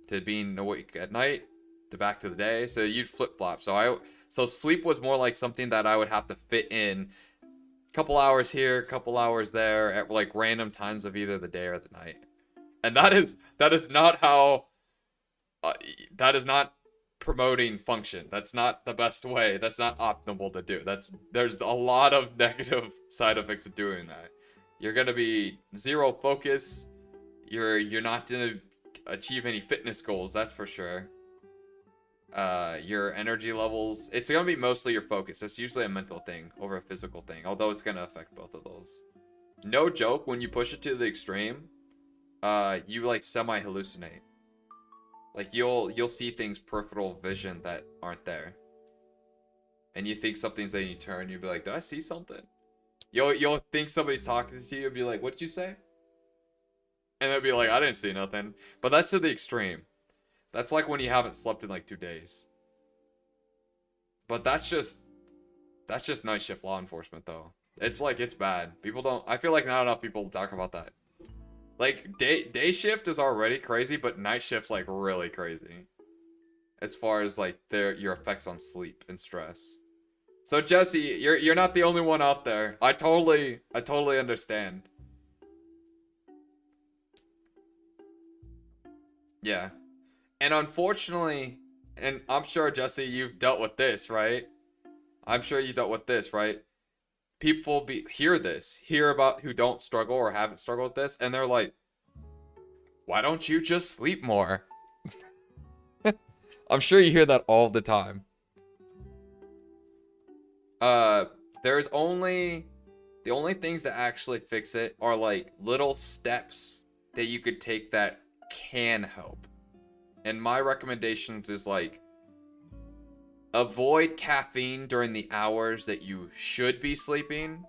to being awake at night to back to the day. So you'd flip flop. So sleep was more like something that I would have to fit in a couple hours here, a couple hours there at like random times of either the day or the night. And that is not how that is not promoting function. That's not the best way. That's not optimal to do. There's a lot of negative side effects of doing that. You're gonna be zero focus. You're not gonna achieve any fitness goals, that's for sure. Your energy levels, it's gonna be mostly your focus. It's usually a mental thing over a physical thing, although it's gonna affect both of those. No joke, when you push it to the extreme, you like semi hallucinate. Like you'll see things peripheral vision that aren't there. And you think something's there, and you turn, you'll be like, did I see something? You'll think somebody's talking to you and be like, what did you say? And they'll be like, I didn't see nothing. But that's to the extreme. That's like when you haven't slept in like 2 days. But that's just night shift law enforcement though. It's like, it's bad. I feel like not enough people talk about that. Like day shift is already crazy, but night shift's like really crazy. As far as like your effects on sleep and stress. So Jesse, you're not the only one out there. I totally understand. Yeah. And unfortunately, and I'm sure Jesse, you've dealt with this, right? I'm sure you dealt with this, right? People hear about who don't struggle or haven't struggled with this, and they're like, why don't you just sleep more? I'm sure you hear that all the time. The only things that actually fix it are like little steps that you could take that can help. And my recommendations is like, avoid caffeine during the hours that you should be sleeping.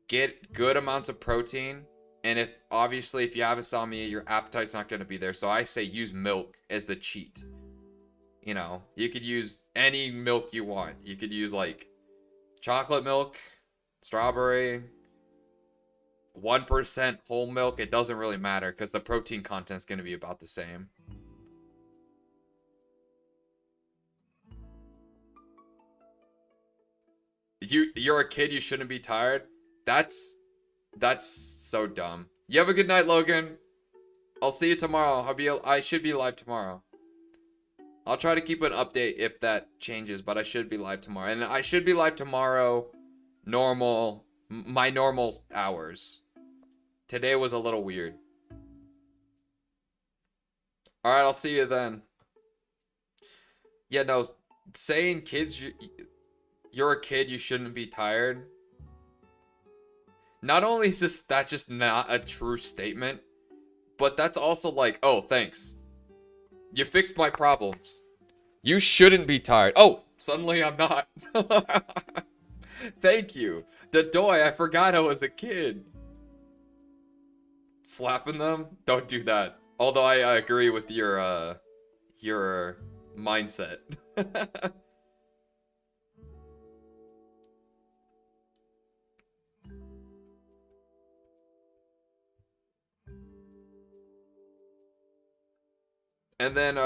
Get good amounts of protein. And if you have insomnia, your appetite's not going to be there. So I say use milk as the cheat. You know, you could use any milk you want. You could use like chocolate milk, strawberry, 1% whole milk. It doesn't really matter because the protein content's going to be about the same. You're a kid, you shouldn't be tired. That's so dumb. You have a good night, Logan. I'll see you tomorrow. I should be live tomorrow. I'll try to keep an update if that changes, but I should be live tomorrow. And I should be live tomorrow, my normal hours. Today was a little weird. Alright, I'll see you then. Yeah, no, saying kids, you're a kid, you shouldn't be tired. Not only is that just not a true statement, but that's also like, oh, thanks. You fixed my problems. You shouldn't be tired. Oh, suddenly I'm not. Thank you. Dadoy, I forgot I was a kid. slapping them, don't do that. Although I agree with your mindset. And then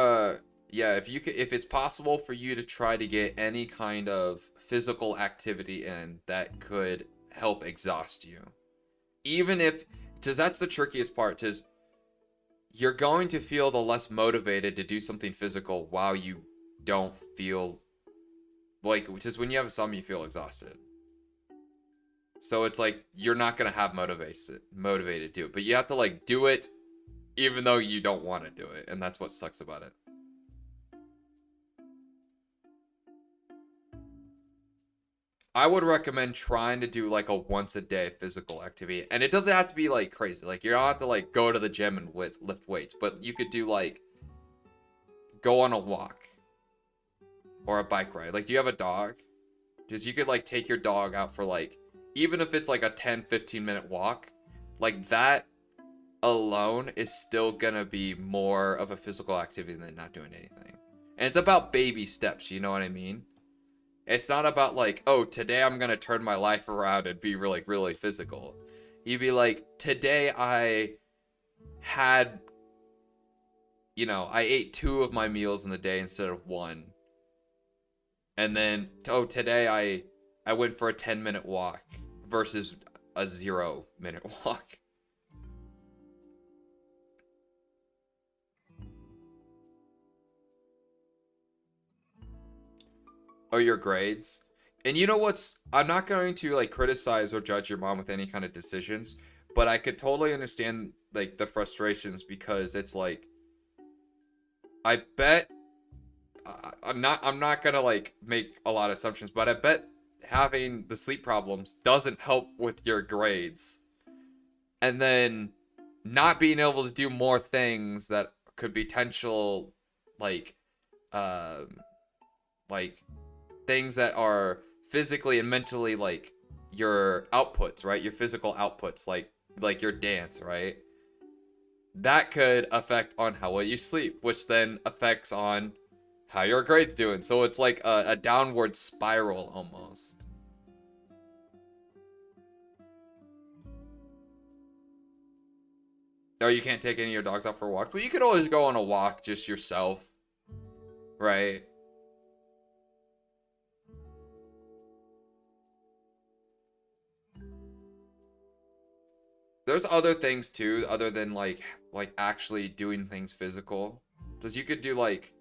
yeah, if it's possible for you to try to get any kind of physical activity in that could help exhaust you. Even if, cuz that's the trickiest part, cuz you're going to feel the less motivated to do something physical while you don't feel like, which is when you have some, you feel exhausted. So it's like you're not gonna have motivated to do it, but you have to like do it even though you don't want to do it, and that's what sucks about it. I would recommend trying to do like a once a day physical activity, and it doesn't have to be like crazy. Like you don't have to like go to the gym and lift weights, but you could do like go on a walk or a bike ride. Like, do you have a dog? Because you could like take your dog out for like, even if it's like a 10-15 minute walk, like that alone is still gonna be more of a physical activity than not doing anything. And it's about baby steps, you know what I mean? It's not about like, oh, today I'm gonna turn my life around and be really, really physical. You'd be like, today I had, you know, I ate 2 of my meals in the day instead of 1. And then, oh, today I went for a 10-minute walk versus a 0-minute walk. Or your grades. And you know what's, I'm not going to like criticize or judge your mom with any kind of decisions, but I could totally understand like the frustrations, because it's like, I bet I'm not gonna like make a lot of assumptions, but I bet having the sleep problems doesn't help with your grades. And then not being able to do more things that could be potential like like things that are physically and mentally like your outputs, right? Your physical outputs, like your dance, right? That could affect on how well you sleep, which then affects on how your grades doing. So it's like a downward spiral almost. Oh, you can't take any of your dogs out for a walk, but you could always go on a walk just yourself, right? There's other things too, other than like actually doing things physical. Because you could do like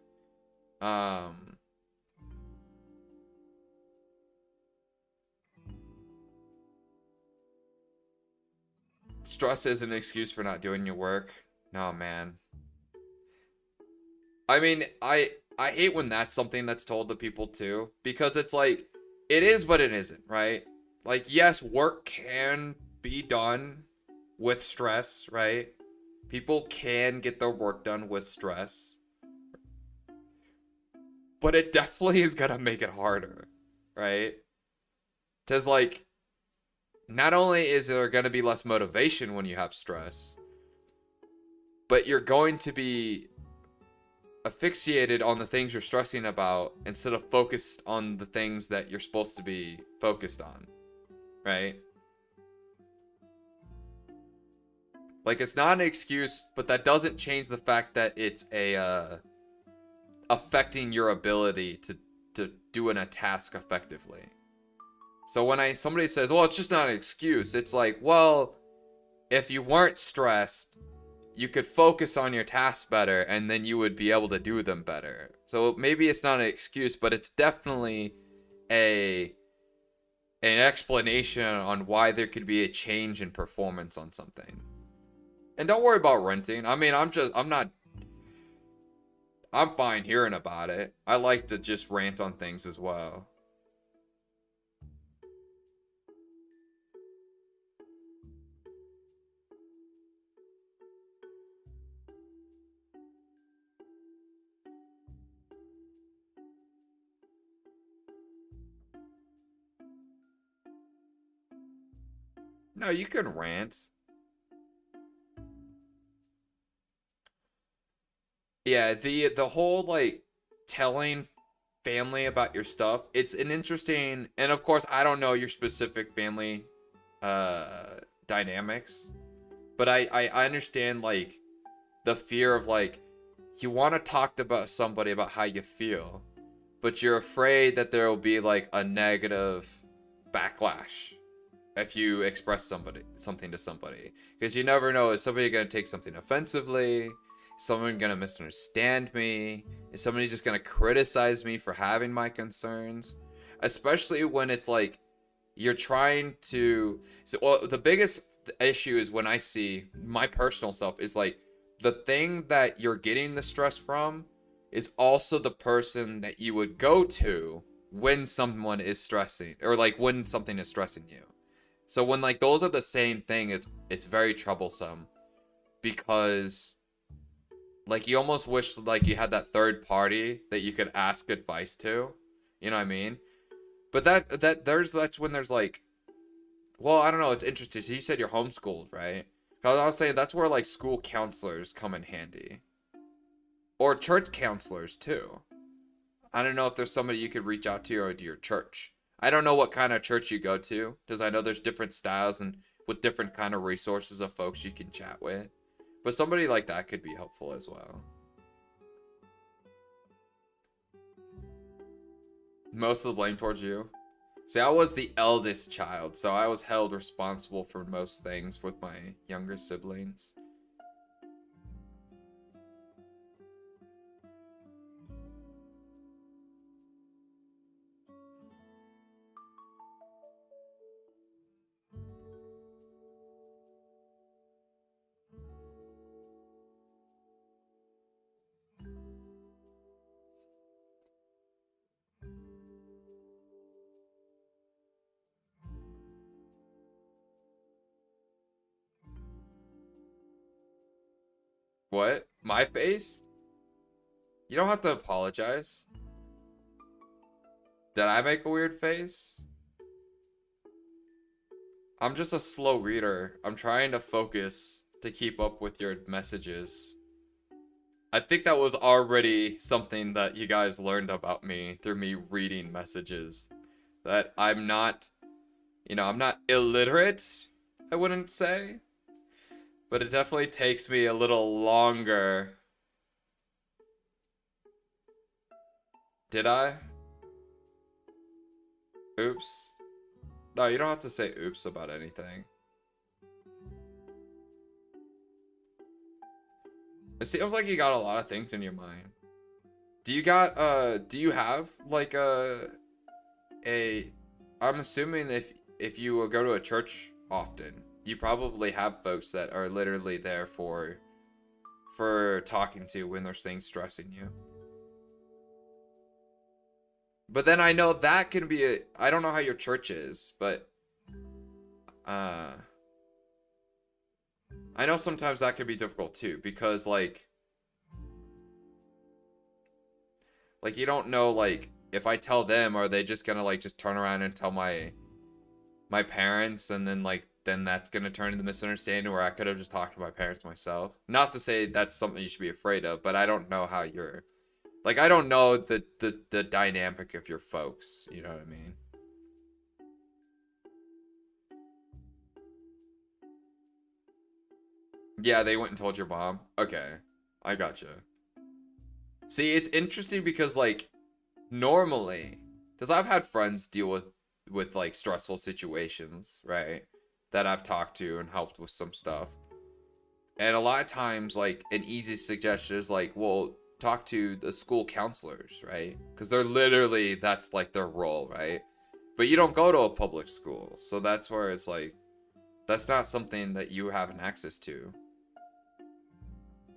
stress is an excuse for not doing your work. No, man. I mean, I hate when that's something that's told to people too, because it's like it is but it isn't, right? Like, yes, work can be done with stress, right? People can get their work done with stress. But it definitely is gonna make it harder, right? Cause like, not only is there gonna be less motivation when you have stress, but you're going to be asphyxiated on the things you're stressing about instead of focused on the things that you're supposed to be focused on, right? Like, it's not an excuse, but that doesn't change the fact that it's a affecting your ability to do a task effectively. So when somebody says, well, it's just not an excuse, it's like, well, if you weren't stressed, you could focus on your tasks better, and then you would be able to do them better. So maybe it's not an excuse, but it's definitely an explanation on why there could be a change in performance on something. And don't worry about renting. I mean, I'm fine hearing about it. I like to just rant on things as well. No, you can rant. Yeah, the whole like telling family about your stuff, it's an interesting, and of course I don't know your specific family dynamics, but I understand like the fear of like you want to talk about somebody about how you feel, but you're afraid that there will be like a negative backlash if you express something to somebody, because you never know, is somebody going to take something offensively, is someone going to misunderstand me, is somebody just going to criticize me for having my concerns, especially when it's like you're trying to well, the biggest issue is when I see my personal self is like the thing that you're getting the stress from is also the person that you would go to when someone is stressing, or like when something is stressing you. So when like those are the same thing, it's very troublesome, because like you almost wish like you had that third party that you could ask advice to. You know what I mean? But that's when there's like, well, I don't know, it's interesting. So you said you're homeschooled, right? 'Cause I was saying that's where like school counselors come in handy. Or church counselors too. I don't know if there's somebody you could reach out to or to your church. I don't know what kind of church you go to, because I know there's different styles and with different kind of resources of folks you can chat with. But somebody like that could be helpful as well. Most of the blame towards you. See, I was the eldest child, so I was held responsible for most things with my younger siblings. What? My face? You don't have to apologize. Did I make a weird face? I'm just a slow reader. I'm trying to focus to keep up with your messages. I think that was already something that you guys learned about me through me reading messages. That I'm not, I'm not illiterate, I wouldn't say. But it definitely takes me a little longer. Did I? Oops. No, you don't have to say oops about anything. It seems like you got a lot of things in your mind. Do you have like I'm assuming if you go to a church often, you probably have folks that are literally there for talking to when there's things stressing you. But then I know that can be I don't know how your church is, but I know sometimes that can be difficult too, because like you don't know, like, if I tell them, are they just gonna like just turn around and tell my parents, and then like then that's gonna turn into misunderstanding where I could have just talked to my parents myself. Not to say that's something you should be afraid of, but I don't know how you're like, I don't know the dynamic of your folks, you know what I mean? Yeah, they went and told your mom. Okay, I gotcha. See, it's interesting because like normally, because I've had friends deal with like stressful situations, right? That I've talked to and helped with some stuff. And a lot of times, like, an easy suggestion is like, well, talk to the school counselors, right? Because they're literally, that's like their role, right? But you don't go to a public school, so that's where it's like, that's not something that you have an access to,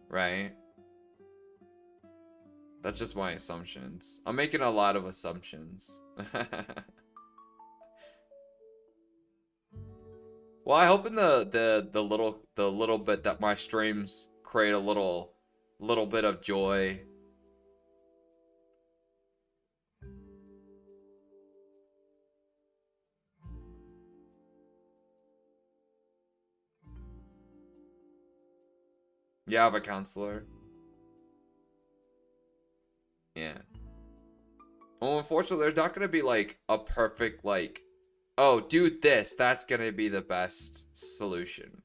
right? That's just my assumptions. I'm making a lot of assumptions. Well, I hope in the little bit that my streams create a little bit of joy. Yeah, I have a counselor. Yeah. Well, unfortunately, there's not going to be like a perfect, like, oh, do this. That's going to be the best solution.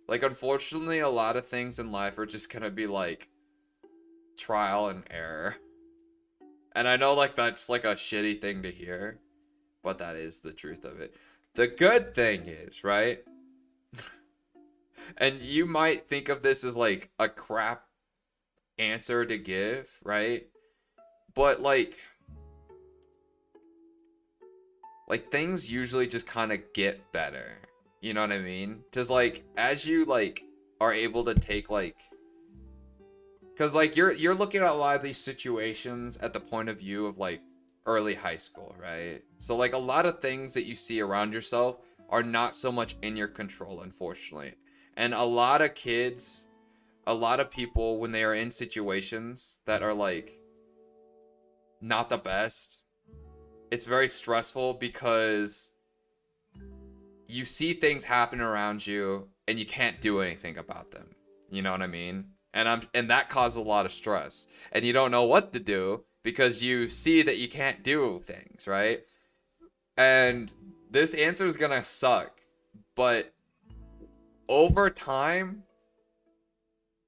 Like, unfortunately, a lot of things in life are just going to be like trial and error. And I know, like, that's like a shitty thing to hear, but that is the truth of it. The good thing is, right? And you might think of this as like a crap answer to give, right? But like things usually just kind of get better. You know what I mean? Cuz like as you like are able to take like cuz like you're looking at a lot of these situations at the point of view of like early high school, right? So like a lot of things that you see around yourself are not so much in your control, unfortunately. And a lot of kids, a lot of people, when they are in situations that are like not the best, it's very stressful because you see things happen around you and you can't do anything about them. You know what I mean? And that causes a lot of stress. And you don't know what to do because you see that you can't do things, right? And this answer is gonna suck, but over time,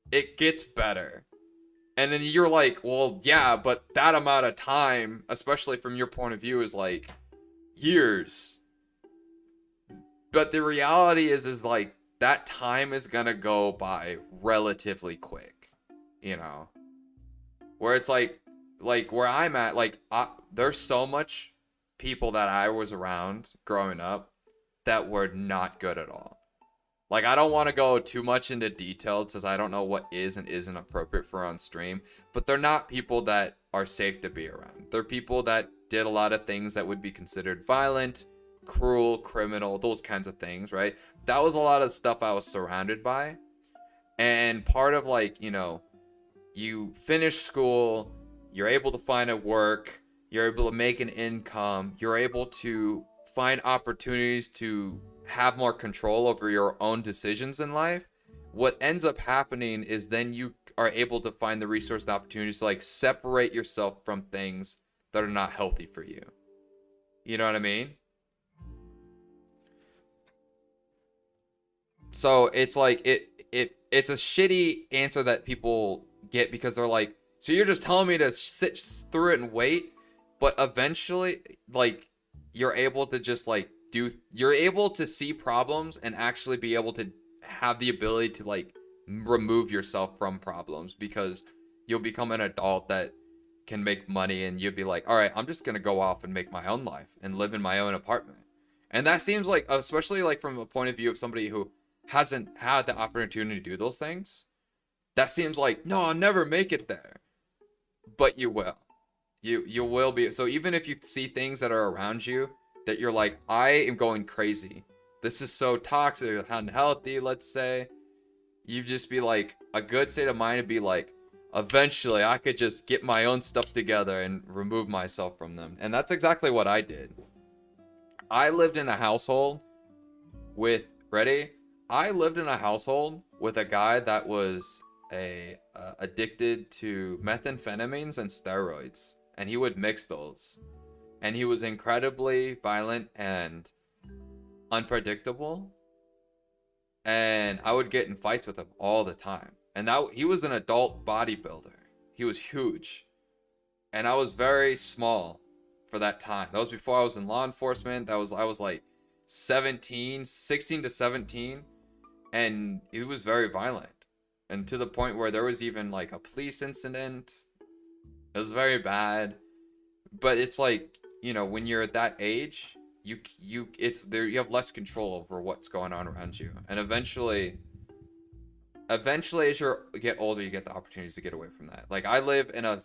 it gets better. And then you're like, well, yeah, but that amount of time, especially from your point of view, is like years. But the reality is like that time is gonna go by relatively quick, you know? Where it's like where I'm at, like, there's so much people that I was around growing up that were not good at all. Like, I don't want to go too much into detail because I don't know what is and isn't appropriate for on stream, but they're not people that are safe to be around. They're people that did a lot of things that would be considered violent, cruel, criminal, those kinds of things, right? That was a lot of stuff I was surrounded by. And part of, like, you know, you finish school, you're able to find a work, you're able to make an income, you're able to find opportunities to have more control over your own decisions in life. What ends up happening is then you are able to find the resource and opportunities to like separate yourself from things that are not healthy for you. You know what I mean? So it's like it's a shitty answer that people get because they're like, so you're just telling me to sit through it and wait, but eventually like you're able to just like you're able to see problems and actually be able to have the ability to like remove yourself from problems because you'll become an adult that can make money and you'll be like, all right, I'm just gonna go off and make my own life and live in my own apartment. And that seems like, especially like from a point of view of somebody who hasn't had the opportunity to do those things, that seems like, no, I'll never make it there. But you will. You will be. So even if you see things that are around you that you're like, I am going crazy, this is so toxic, unhealthy, let's say, you just be like, a good state of mind to be like, eventually I could just get my own stuff together and remove myself from them. And that's exactly what I did. I lived in a household with, ready? I lived in a household with a guy that was addicted to methamphetamines and steroids, and he would mix those. And he was incredibly violent and unpredictable. And I would get in fights with him all the time. And he was an adult bodybuilder. He was huge. And I was very small for that time. That was before I was in law enforcement. I was like 16 to 17. And he was very violent. And to the point where there was even like a police incident. It was very bad. But it's like, you know, when you're at that age, you have less control over what's going on around you. And eventually as you get older, you get the opportunities to get away from that. Like, I live in a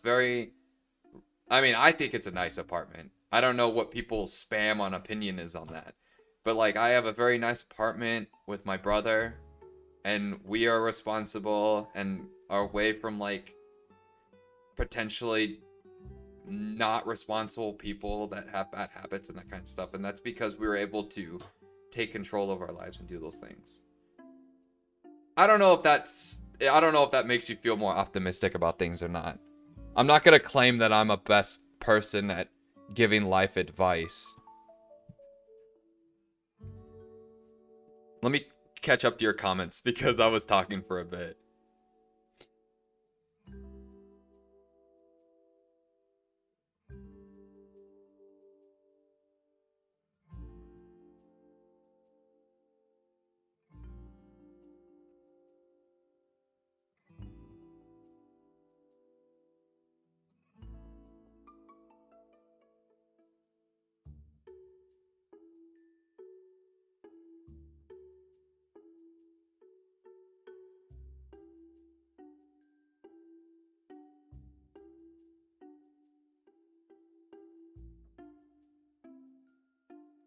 I think it's a nice apartment. I don't know what people's spam on opinion is on that. But like, I have a very nice apartment with my brother, and we are responsible and are away from like potentially not responsible people that have bad habits and that kind of stuff. And that's because we were able to take control of our lives and do those things. I don't know if that makes you feel more optimistic about things or not. I'm not gonna claim that I'm a best person at giving life advice. Let me catch up to your comments because I was talking for a bit.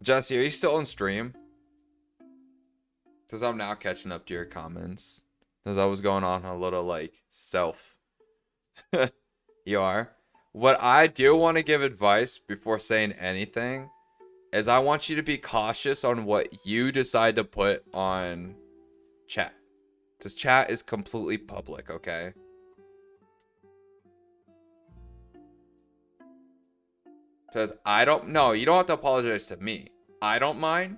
Jesse, are you still on stream? Because I'm now catching up to your comments. Because I was going on a little, like, self. You are? What I do want to give advice before saying anything is I want you to be cautious on what you decide to put on chat. Because chat is completely public, okay? Because I don't... No, you don't have to apologize to me. I don't mind.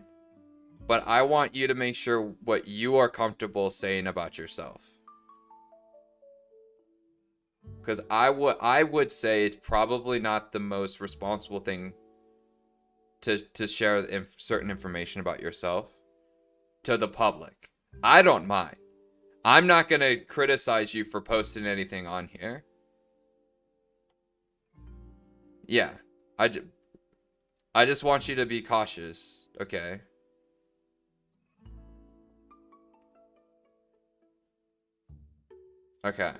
But I want you to make sure what you are comfortable saying about yourself. Because I would say it's probably not the most responsible thing to share certain information about yourself to the public. I don't mind. I'm not going to criticize you for posting anything on here. Yeah. I just want you to be cautious, okay? Okay.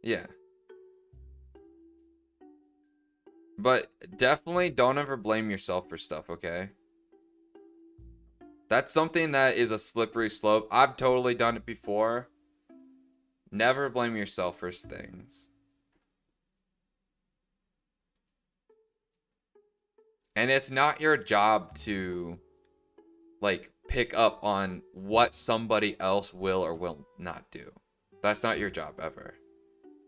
Yeah. But definitely don't ever blame yourself for stuff, okay? That's something that is a slippery slope. I've totally done it before. Never blame yourself for things. And it's not your job to, like, pick up on what somebody else will or will not do. That's not your job ever.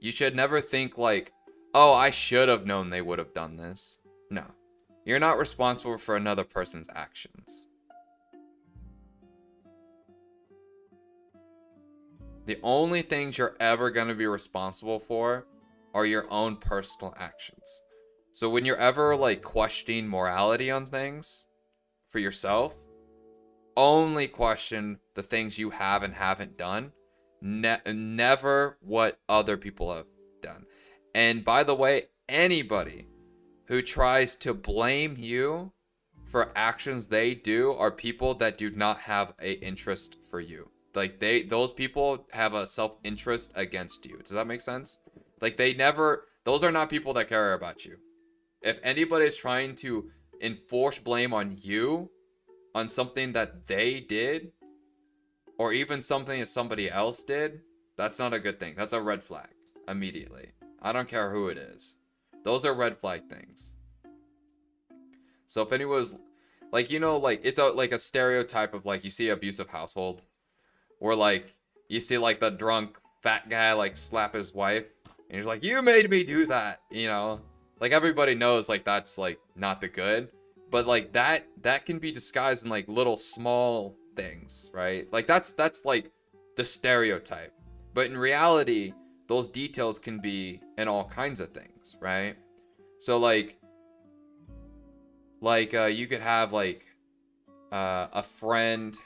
You should never think like, oh, I should have known they would have done this. No. You're not responsible for another person's actions. The only things you're ever going to be responsible for are your own personal actions. So when you're ever like questioning morality on things for yourself, only question the things you have and haven't done. Never what other people have done. And by the way, anybody who tries to blame you for actions they do are people that do not have a interest for you. Like those people have a self-interest against you. Does that make sense? Like those are not people that care about you. If anybody is trying to enforce blame on you on something that they did, or even something that somebody else did, that's not a good thing. That's a red flag immediately. I don't care who it is. Those are red flag things. So if anyone's like, you know, like it's like a stereotype of like you see abusive households where like you see like the drunk fat guy like slap his wife and he's like, you made me do that, you know? Like everybody knows like that's like not the good, but like that can be disguised in like little small things, right? Like that's like the stereotype, but in reality those details can be in all kinds of things, right? So like you could have like a friend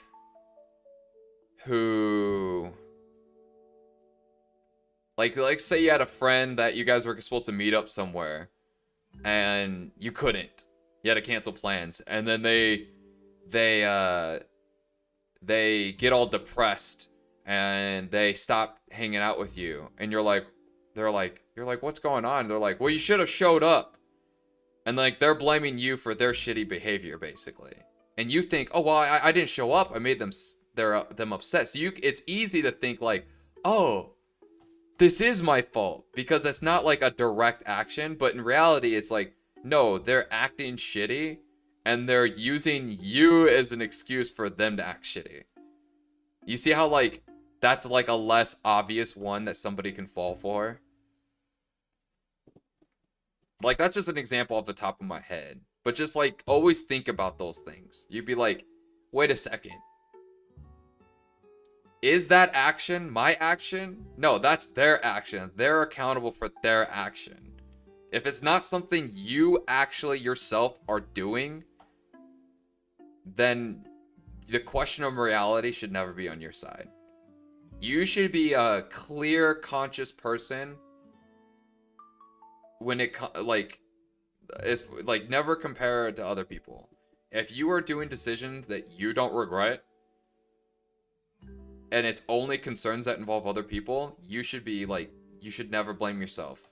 who like say you had a friend that you guys were supposed to meet up somewhere and you couldn't, you had to cancel plans, and then they get all depressed and they stop hanging out with you, and you're like, what's going on? They're like, well, you should have showed up. And like they're blaming you for their shitty behavior basically, and you think, oh well, I didn't show up, I made them upset. So it's easy to think like, oh, this is my fault, because it's not like a direct action, but in reality it's like, no, they're acting shitty and they're using you as an excuse for them to act shitty. You see how like that's like a less obvious one that somebody can fall for. Like, that's just an example off the top of my head. But just, like, always think about those things. You'd be like, wait a second. Is that action my action? No, that's their action. They're accountable for their action. If it's not something you actually yourself are doing, then the question of morality should never be on your side. You should be a clear, conscious person when it like it's like never compare it to other people. If you are doing decisions that you don't regret and it's only concerns that involve other people, you should be like, you should never blame yourself.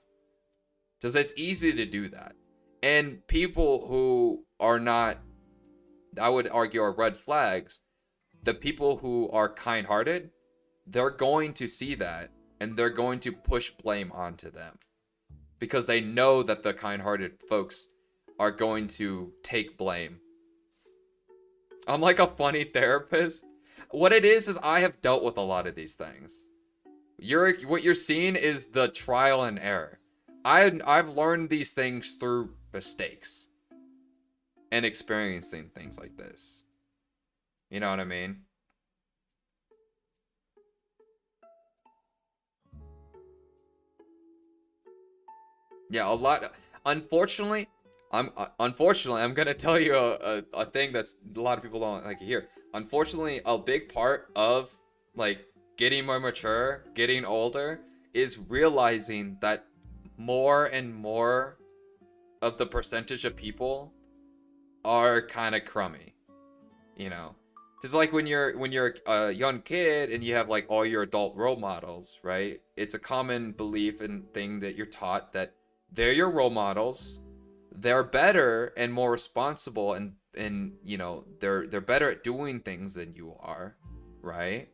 Because it's easy to do that. And people who are not, I would argue, are red flags, the people who are kind-hearted, they're going to see that and they're going to push blame onto them. Because they know that the kind-hearted folks are going to take blame. I'm like a funny therapist. What it is I have dealt with a lot of these things. What you're seeing is the trial and error. I've learned these things through mistakes and experiencing things like this. You know what I mean? Yeah, a lot. Unfortunately, I'm gonna tell you a thing that's a lot of people don't like to hear. Unfortunately, a big part of like getting more mature, getting older, is realizing that more and more of the percentage of people are kind of crummy, you know. Because like when you're a young kid and you have like all your adult role models, right? It's a common belief and thing that you're taught that they're your role models. They're better and more responsible, and you know, they're better at doing things than you are, right?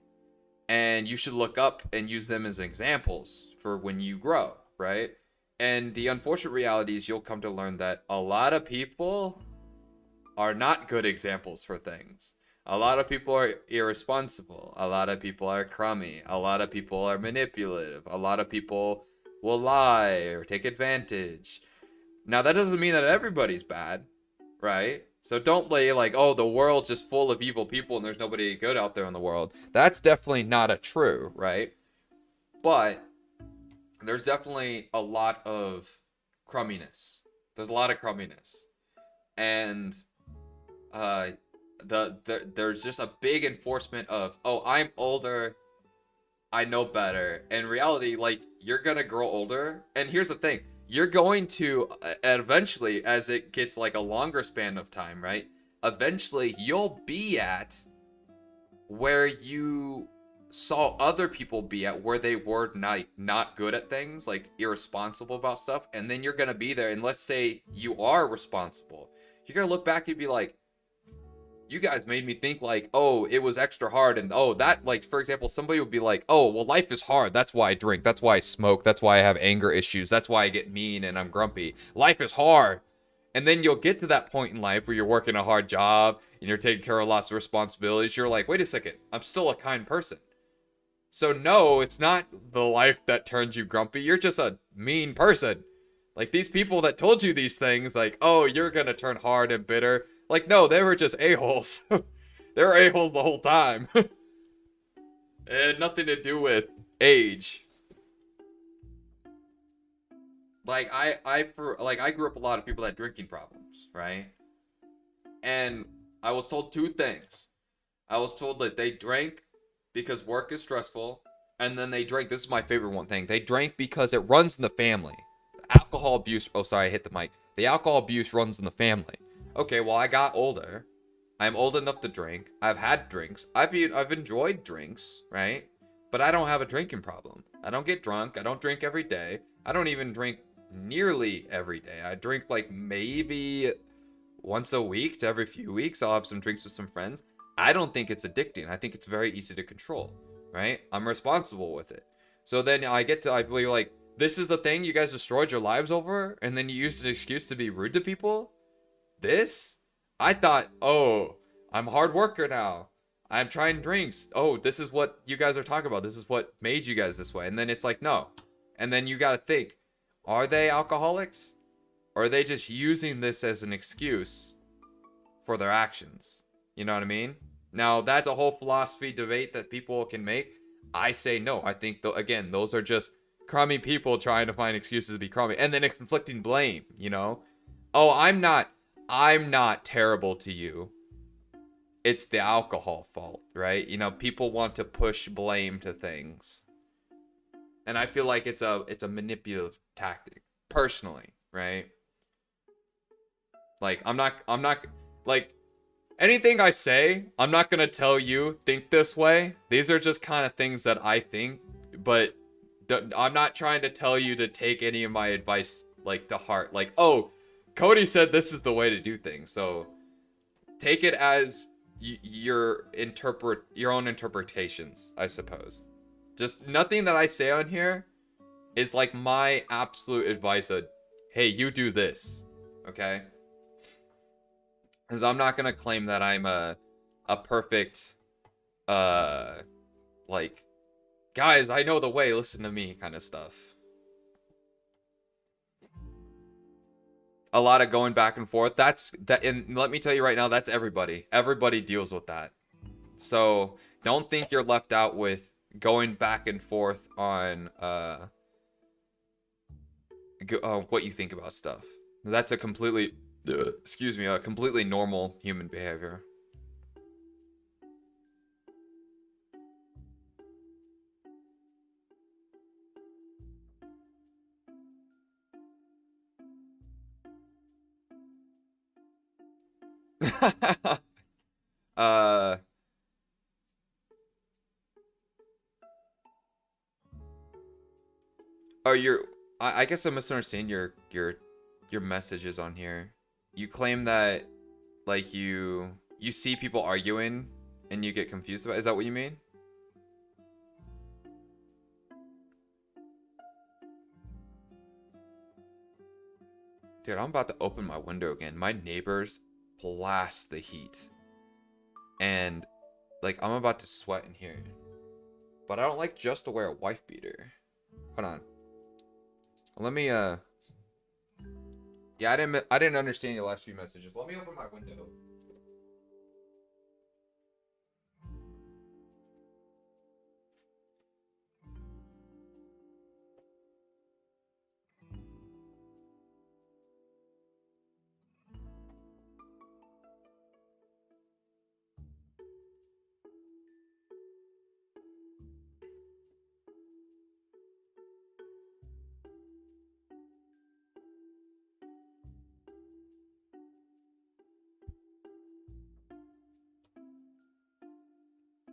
And you should look up and use them as examples for when you grow, right? And the unfortunate reality is you'll come to learn that a lot of people are not good examples for things. A lot of people are irresponsible. A lot of people are crummy. A lot of people are manipulative. A lot of people will lie or take advantage. Now, that doesn't mean that everybody's bad, right? So don't lay like, oh, the world's just full of evil people and there's nobody good out there in the world. That's definitely not a true, right? But there's definitely a lot of crumminess. There's a lot of crumminess. And there's just a big enforcement of, oh, I'm older, I know better. In reality, like, you're gonna grow older. And here's the thing. You're going to, eventually, as it gets like a longer span of time, right? Eventually, you'll be at where you saw other people be at, where they were not good at things, like irresponsible about stuff. And then you're going to be there. And let's say you are responsible. You're going to look back and be like, you guys made me think like, oh, it was extra hard. And oh, that, like, for example, somebody would be like, oh, well, life is hard. That's why I drink. That's why I smoke. That's why I have anger issues. That's why I get mean and I'm grumpy. Life is hard. And then you'll get to that point in life where you're working a hard job and you're taking care of lots of responsibilities. You're like, wait a second, I'm still a kind person. So no, it's not the life that turns you grumpy. You're just a mean person. Like, these people that told you these things, like, oh, you're going to turn hard and bitter. Like, no, they were just a-holes. They were a-holes the whole time. It had nothing to do with age. Like, I grew up a lot of people that had drinking problems, right? And I was told two things. I was told that they drank because work is stressful, and then they drank, this is my favorite one thing, they drank because it runs in the family. Alcohol abuse, oh, sorry, I hit the mic. The alcohol abuse runs in the family. Okay, well, I got older. I'm old enough to drink. I've had drinks. I've enjoyed drinks, right? But I don't have a drinking problem. I don't get drunk. I don't drink every day. I don't even drink nearly every day. I drink like maybe once a week to every few weeks. I'll have some drinks with some friends. I don't think it's addicting. I think it's very easy to control, right? I'm responsible with it. So then I believe like, this is the thing you guys destroyed your lives over, and then you used an excuse to be rude to people? This? I thought, oh, I'm a hard worker now. I'm trying drinks. Oh, this is what you guys are talking about. This is what made you guys this way. And then it's like, no. And then you gotta think, are they alcoholics? Or are they just using this as an excuse for their actions? You know what I mean? Now, that's a whole philosophy debate that people can make. I say no. I think, again, those are just crummy people trying to find excuses to be crummy. And then inflicting blame, you know? Oh, I'm not terrible to you. It's the alcohol fault, right? You know, people want to push blame to things. And I feel like it's a manipulative tactic, personally, right? Like I'm not like anything I say, I'm not going to tell you think this way. These are just kind of things that I think, but I'm not trying to tell you to take any of my advice like to heart. Like, "Oh, Cody said this is the way to do things." So, take it as your own interpretations, I suppose. Just nothing that I say on here is like my absolute advice of, hey, you do this, okay? Because I'm not gonna claim that I'm a perfect like, guys, I know the way, listen to me kind of stuff. A lot of going back and forth. And let me tell you right now, that's everybody. Everybody deals with that. So don't think you're left out with going back and forth on what you think about stuff. That's a completely excuse me, a completely normal human behavior. uh oh, I guess I'm misunderstanding your messages on here. You claim that like you see people arguing and you get confused about. Is that what you mean? Dude, I'm about to open my window again. My neighbors blast the heat. And like I'm about to sweat in here. But I don't like just to wear a wife beater. Hold on. Let me yeah, I didn't understand your last few messages. Let me open my window.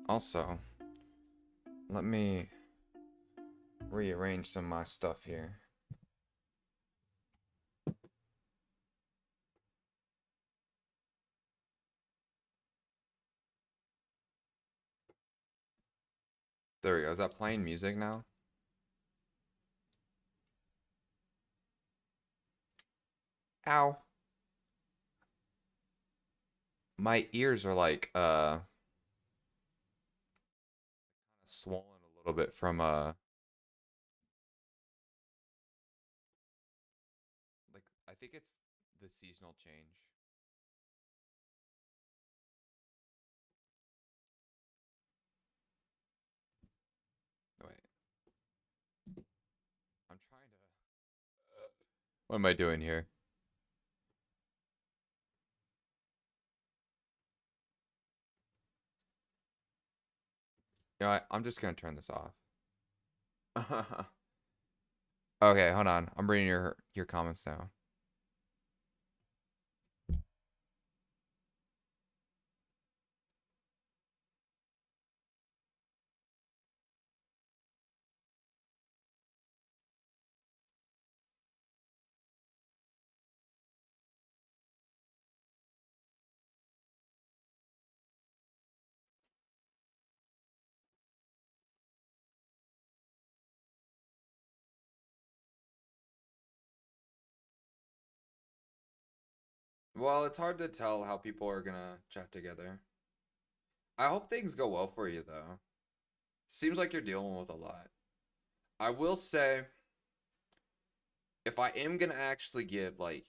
Also, let me rearrange some of my stuff here. There we go. Is that playing music now? Ow. My ears are like swollen a little bit from like I think it's the seasonal change. Oh, wait. I'm trying to what am I doing here? You know what? I'm just gonna turn this off. Okay, hold on. I'm reading your comments now. Well, it's hard to tell how people are gonna chat together. I hope things go well for you though. Seems like you're dealing with a lot. I will say, if I am gonna actually give like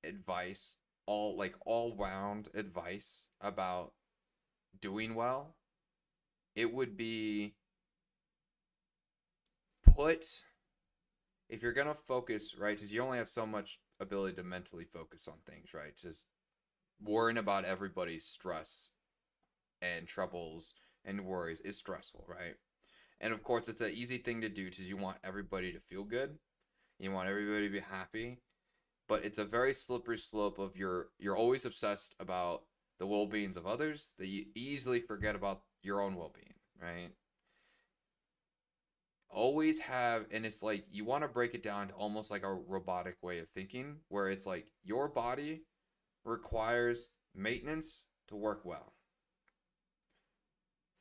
advice, all round advice about doing well, it would be put if you're gonna focus, right, because you only have so much ability to mentally focus on things, right? Just worrying about everybody's stress and troubles and worries is stressful, right? And of course, it's an easy thing to do because you want everybody to feel good, you want everybody to be happy, but it's a very slippery slope of you're always obsessed about the well-beings of others that you easily forget about your own well-being, right? Always have, and it's like you want to break it down to almost like a robotic way of thinking where it's like your body requires maintenance to work well.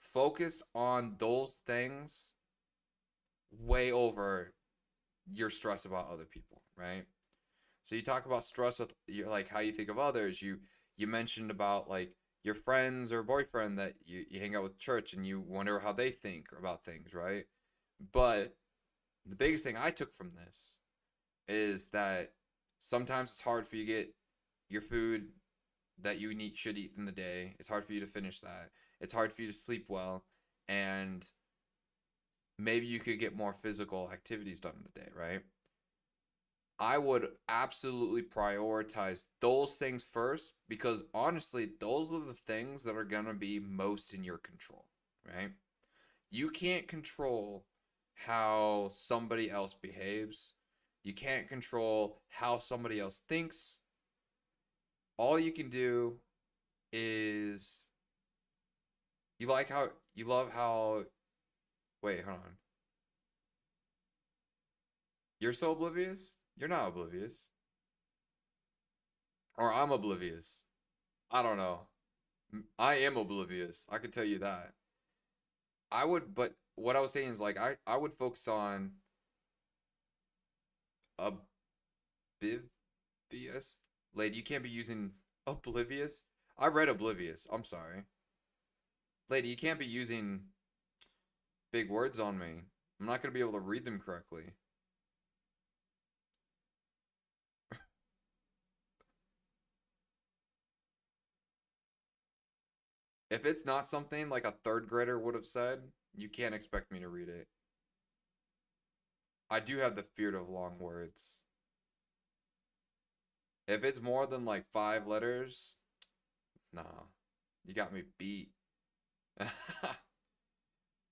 Focus on those things way over your stress about other people, right? So you talk about stress with like how you think of others. You mentioned about like your friends or boyfriend that you hang out with church and you wonder how they think about things, right? But the biggest thing I took from this is that sometimes it's hard for you to get your food that you should eat in the day. It's hard for you to finish that. It's hard for you to sleep well, and maybe you could get more physical activities done in the day, right? I would absolutely prioritize those things first because honestly, those are the things that are going to be most in your control, right? You can't control how somebody else behaves. You can't control how somebody else thinks. All you can do is you love how wait, hold on. You're so oblivious? You're not oblivious. Or I'm oblivious. I don't know. I am oblivious. I can tell you that. But what I was saying is like I would focus on oblivious. Lady, you can't be using oblivious. I read oblivious. I'm sorry. Lady, you can't be using big words on me. I'm not gonna be able to read them correctly. If it's not something like a third grader would have said, you can't expect me to read it. I do have the fear of long words. If it's more than like 5 letters, nah, you got me beat.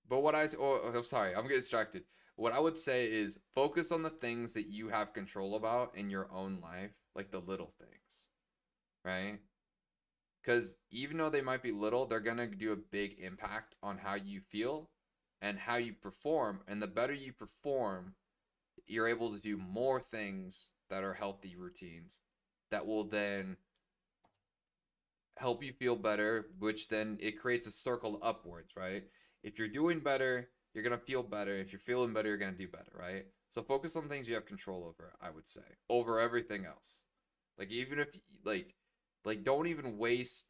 But I'm sorry, I'm getting distracted. What I would say is focus on the things that you have control about in your own life, like the little things, right? Because even though they might be little, they're going to do a big impact on how you feel and how you perform. And the better you perform, you're able to do more things that are healthy routines that will then help you feel better, which then it creates a circle upwards, right? If you're doing better, you're going to feel better. If you're feeling better, you're going to do better, right? So focus on things you have control over, I would say, over everything else. Like even if like don't even waste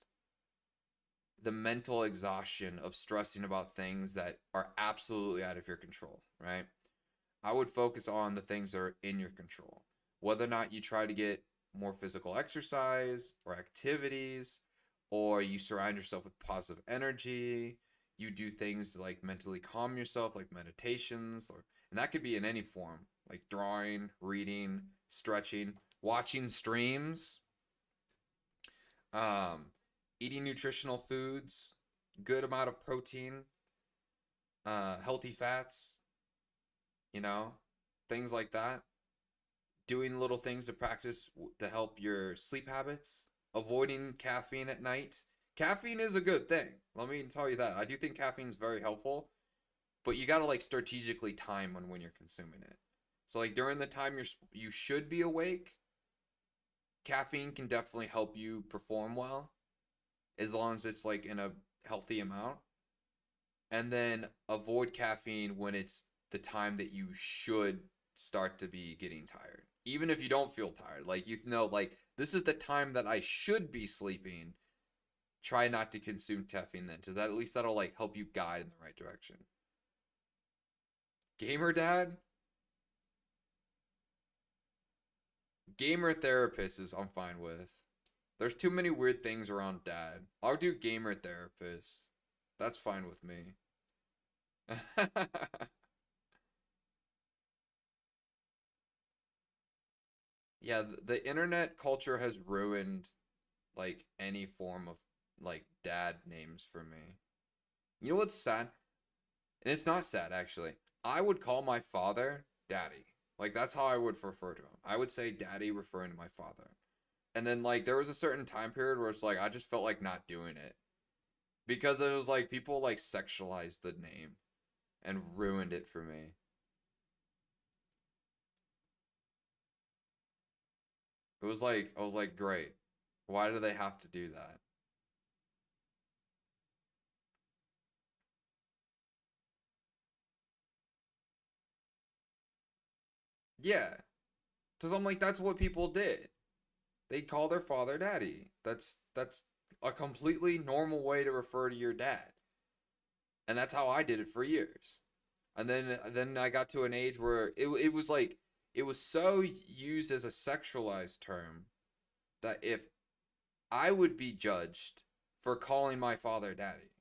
the mental exhaustion of stressing about things that are absolutely out of your control, right? I would focus on the things that are in your control. Whether or not you try to get more physical exercise or activities, or you surround yourself with positive energy, you do things to like mentally calm yourself, like meditations, and that could be in any form, like drawing, reading, stretching, watching streams, um, eating nutritional foods, good amount of protein, healthy fats, you know, things like that. Doing little things to practice to help your sleep habits, avoiding caffeine at night. Caffeine is a good thing. Let me tell you that. I do think caffeine is very helpful, but you gotta like strategically time when you're consuming it. So like during the time you should be awake, caffeine can definitely help you perform well, as long as it's like in a healthy amount. And then avoid caffeine when it's the time that you should start to be getting tired. Even if you don't feel tired, like like this is the time that I should be sleeping. try not to consume caffeine then, because at least that'll like help you guide in the right direction. Gamer dad? Gamer therapist is I'm fine with. There's too many weird things around dad. I'll do gamer therapist. That's fine with me. Yeah, the internet culture has ruined like any form of like dad names for me. You know what's sad? And it's not sad actually. I would call my father daddy. Like that's how I would refer to him. I would say daddy referring to my father. And then like there was a certain time period where it's like I just felt like not doing it. Because it was like people like sexualized the name and ruined it for me. It was like I was like, great. Why do they have to do that? Yeah. Cause I'm like, that's what people did. They call their father daddy. That's a completely normal way to refer to your dad. And that's how I did it for years. And then I got to an age where it was like it was so used as a sexualized term that if I would be judged for calling my father daddy.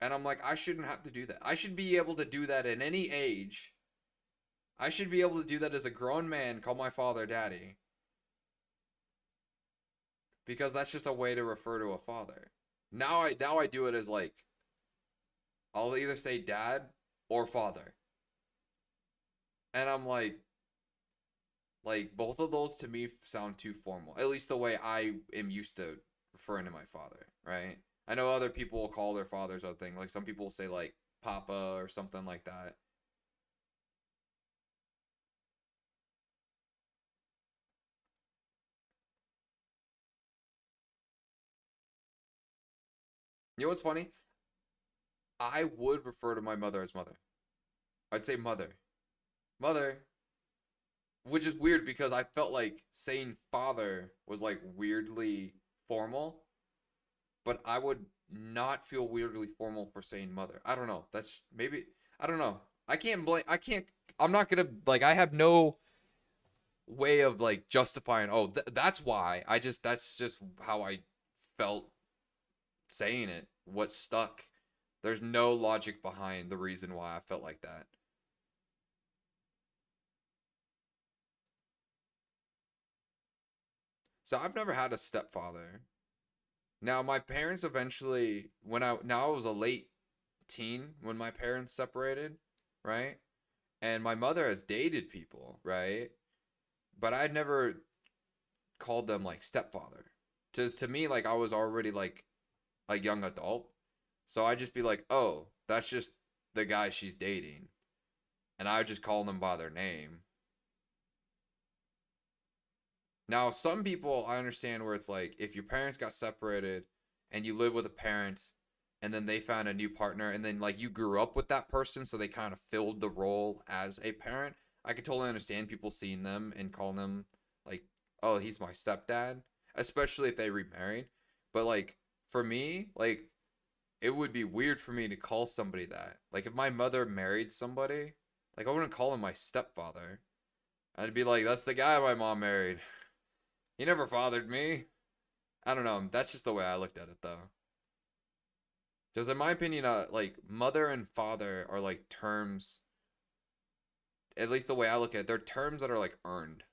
And I'm like, I shouldn't have to do that. I should be able to do that at any age. I should be able to do that as a grown man, call my father daddy. Because that's just a way to refer to a father. Now I do it as like I'll either say dad or father. And I'm like both of those to me sound too formal. At least the way I am used to referring to my father, right? I know other people will call their fathers other thing. Like some people will say like papa or something like that. You know what's funny? I would refer to my mother as mother. I'd say mother. Mother. Which is weird because I felt like saying father was like weirdly formal, but I would not feel weirdly formal for saying mother. I don't know. That's maybe I don't know. I can't blame I can't I'm not gonna like I have no way of like justifying that's why. That's just how I felt saying it. What stuck. There's no logic behind the reason why I felt like that. So I've never had a stepfather. Now my parents eventually when I was a late teen when my parents separated, right? And my mother has dated people, right? But I'd never called them like stepfather. To me, like I was already like a young adult. So I'd just be like, oh, that's just the guy she's dating. And I would just call them by their name. Now, some people I understand where it's like if your parents got separated and you live with a parent and then they found a new partner and then like you grew up with that person so they kind of filled the role as a parent. I could totally understand people seeing them and calling them like, "Oh, he's my stepdad," especially if they remarried. But like for me, like it would be weird for me to call somebody that. Like if my mother married somebody, like I wouldn't call him my stepfather. I'd be like, "That's the guy my mom married." He never fathered me. I don't know. That's just the way I looked at it, though. Because in my opinion, like mother and father are like terms. At least the way I look at it, they're terms that are like earned.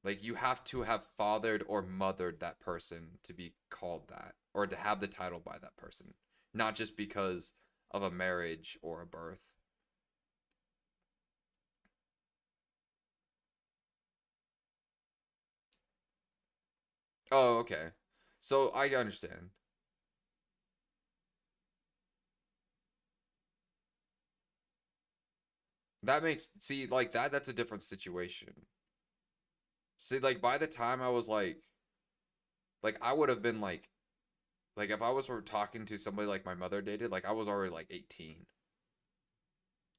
Like you have to have fathered or mothered that person to be called that, or to have the title by that person, not just because of a marriage or a birth. Oh, okay. So I understand. That makes see like that's a different situation. See, like by the time I was like I would have been like if I was talking to somebody like my mother dated, like I was already like 18.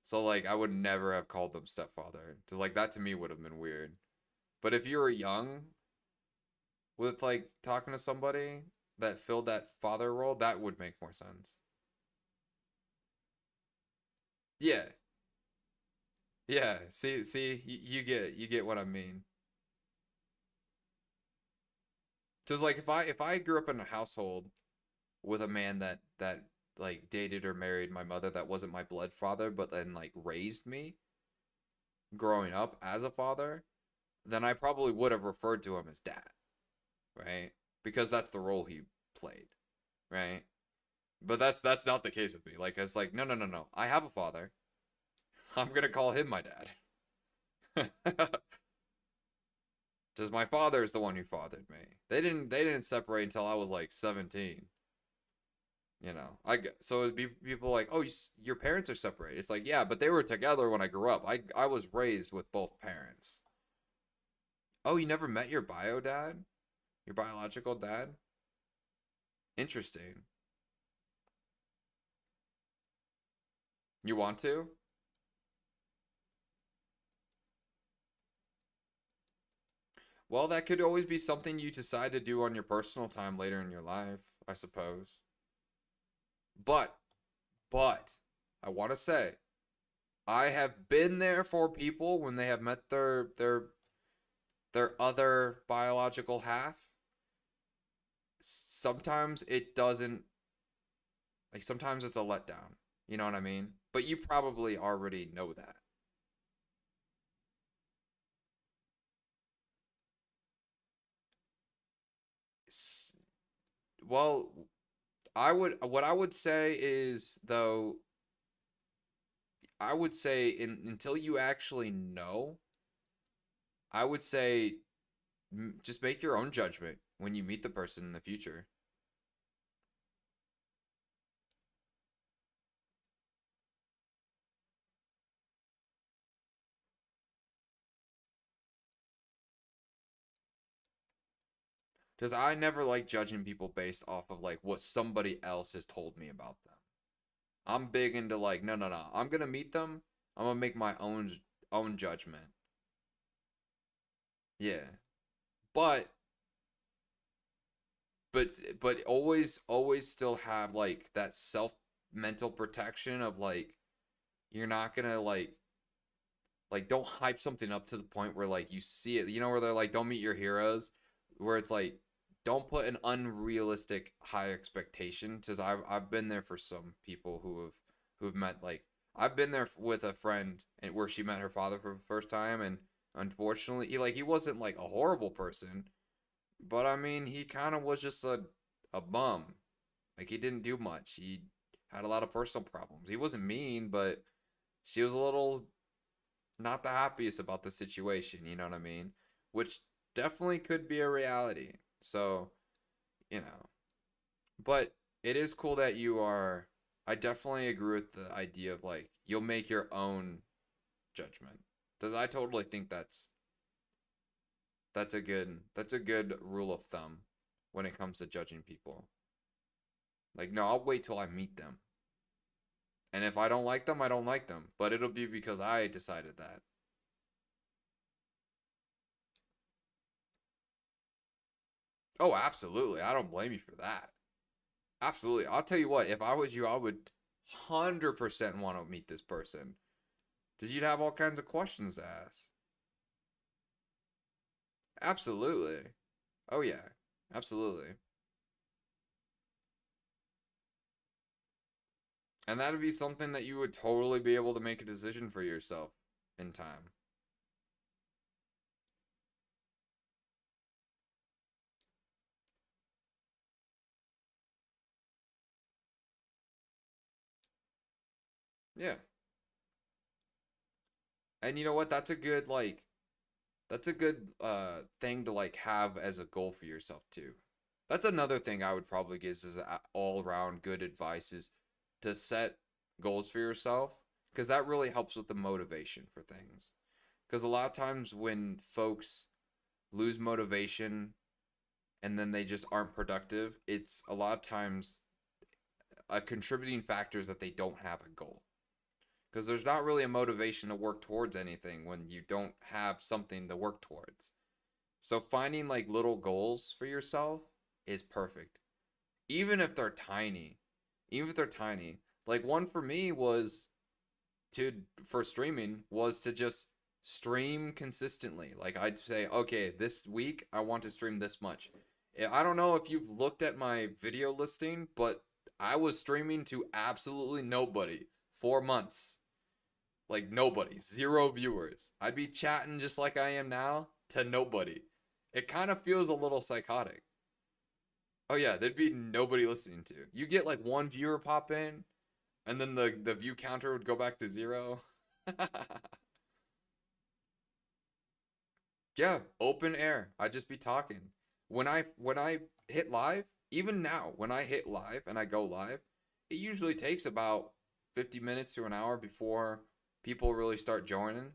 So like I would never have called them stepfather. Cause like that to me would have been weird. But if you were young with like talking to somebody, that filled that father role, that would make more sense. Yeah. Yeah. See, you get what I mean. Cuz like if I grew up in a household with a man that like dated or married my mother that wasn't my blood father but then like raised me growing up as a father, then I probably would have referred to him as dad, right? Because that's the role he played, right? But that's not the case with me. Like it's like no. I have a father. I'm gonna call him my dad. Because my father is the one who fathered me. They didn't separate until I was like 17. You know, so it'd be people like, oh, your parents are separated. It's like, yeah, but they were together when I grew up. I was raised with both parents. Oh, you never met your bio dad, your biological dad? Interesting. You want to? Well, that could always be something you decide to do on your personal time later in your life, I suppose. But, but, I want to say, I have been there for people when they have met their other biological half. Sometimes it doesn't, like sometimes it's a letdown. You know what I mean? But you probably already know that. Well, what I would say is though I would say until you actually know, I would say just make your own judgment when you meet the person in the future. Because I never like judging people based off of like what somebody else has told me about them. I'm big into like no. I'm gonna meet them. I'm gonna make my own judgment. Yeah, but but but always still have like that self mental protection of like you're not gonna like don't hype something up to the point where like you see it, you know, where they're like don't meet your heroes, where it's like don't put an unrealistic high expectation because I've been there for some people who've met like I've been there with a friend and where she met her father for the first time and unfortunately he wasn't like a horrible person, but I mean he kind of was just a bum. Like he didn't do much. He had a lot of personal problems. He wasn't mean, but she was a little not the happiest about the situation, you know what I mean? Which definitely could be a reality. So, you know, but it is cool that you are. I definitely agree with the idea of like you'll make your own judgment. Because I totally think that's a good rule of thumb when it comes to judging people. Like, no, I'll wait till I meet them. And if I don't like them, I don't like them. But it'll be because I decided that. Oh, absolutely. I don't blame you for that. Absolutely. I'll tell you what, if I was you, I would 100% want to meet this person. Because you'd have all kinds of questions to ask. Absolutely. Oh, yeah. Absolutely. And that'd be something that you would totally be able to make a decision for yourself in time. Yeah. And you know what? That's a good thing to like have as a goal for yourself too. That's another thing I would probably give as all around good advice is to set goals for yourself because that really helps with the motivation for things. Because a lot of times when folks lose motivation and then they just aren't productive, it's a lot of times a contributing factor is that they don't have a goal. Because there's not really a motivation to work towards anything when you don't have something to work towards. So finding like little goals for yourself is perfect. even if they're tiny, even if they're tiny. Like one for me was to for streaming was to just stream consistently. Like I'd say, okay, this week I want to stream this much. I don't know if you've looked at my video listing, but I was streaming to absolutely nobody 4 months. Like nobody, zero viewers. I'd be chatting just like I am now to nobody. It kind of feels a little psychotic. Oh yeah, there'd be nobody listening to. You get like one viewer pop in, and then the view counter would go back to zero. Yeah, open air. I'd just be talking. When I hit live, even now, when I hit live and I go live, it usually takes about 50 minutes to an hour before people really start joining,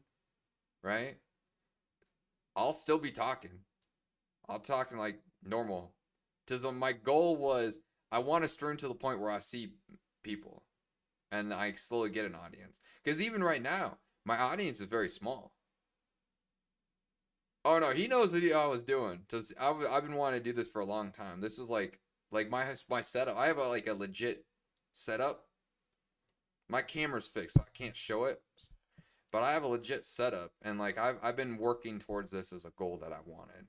right? I'll still be talking. I'll talk like normal. Cause my goal was I want to stream to the point where I see people and I slowly get an audience. Cause even right now, my audience is very small. Oh no, he knows what I was doing. Cause I've been wanting to do this for a long time. This was like my setup. I have like a legit setup. My camera's fixed, so I can't show it. But I have a legit setup, and like I've been working towards this as a goal that I wanted.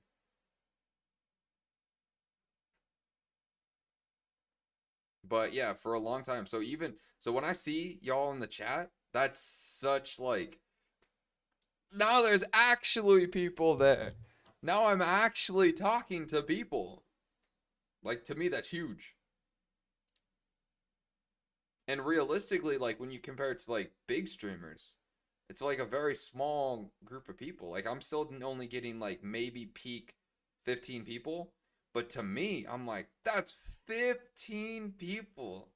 But yeah, for a long time. So when I see y'all in the chat, that's such like now there's actually people there. Now I'm actually talking to people. Like to me that's huge. And realistically, like when you compare it to like big streamers, it's like a very small group of people. Like I'm still only getting like maybe peak 15 people, but to me, I'm like that's 15 people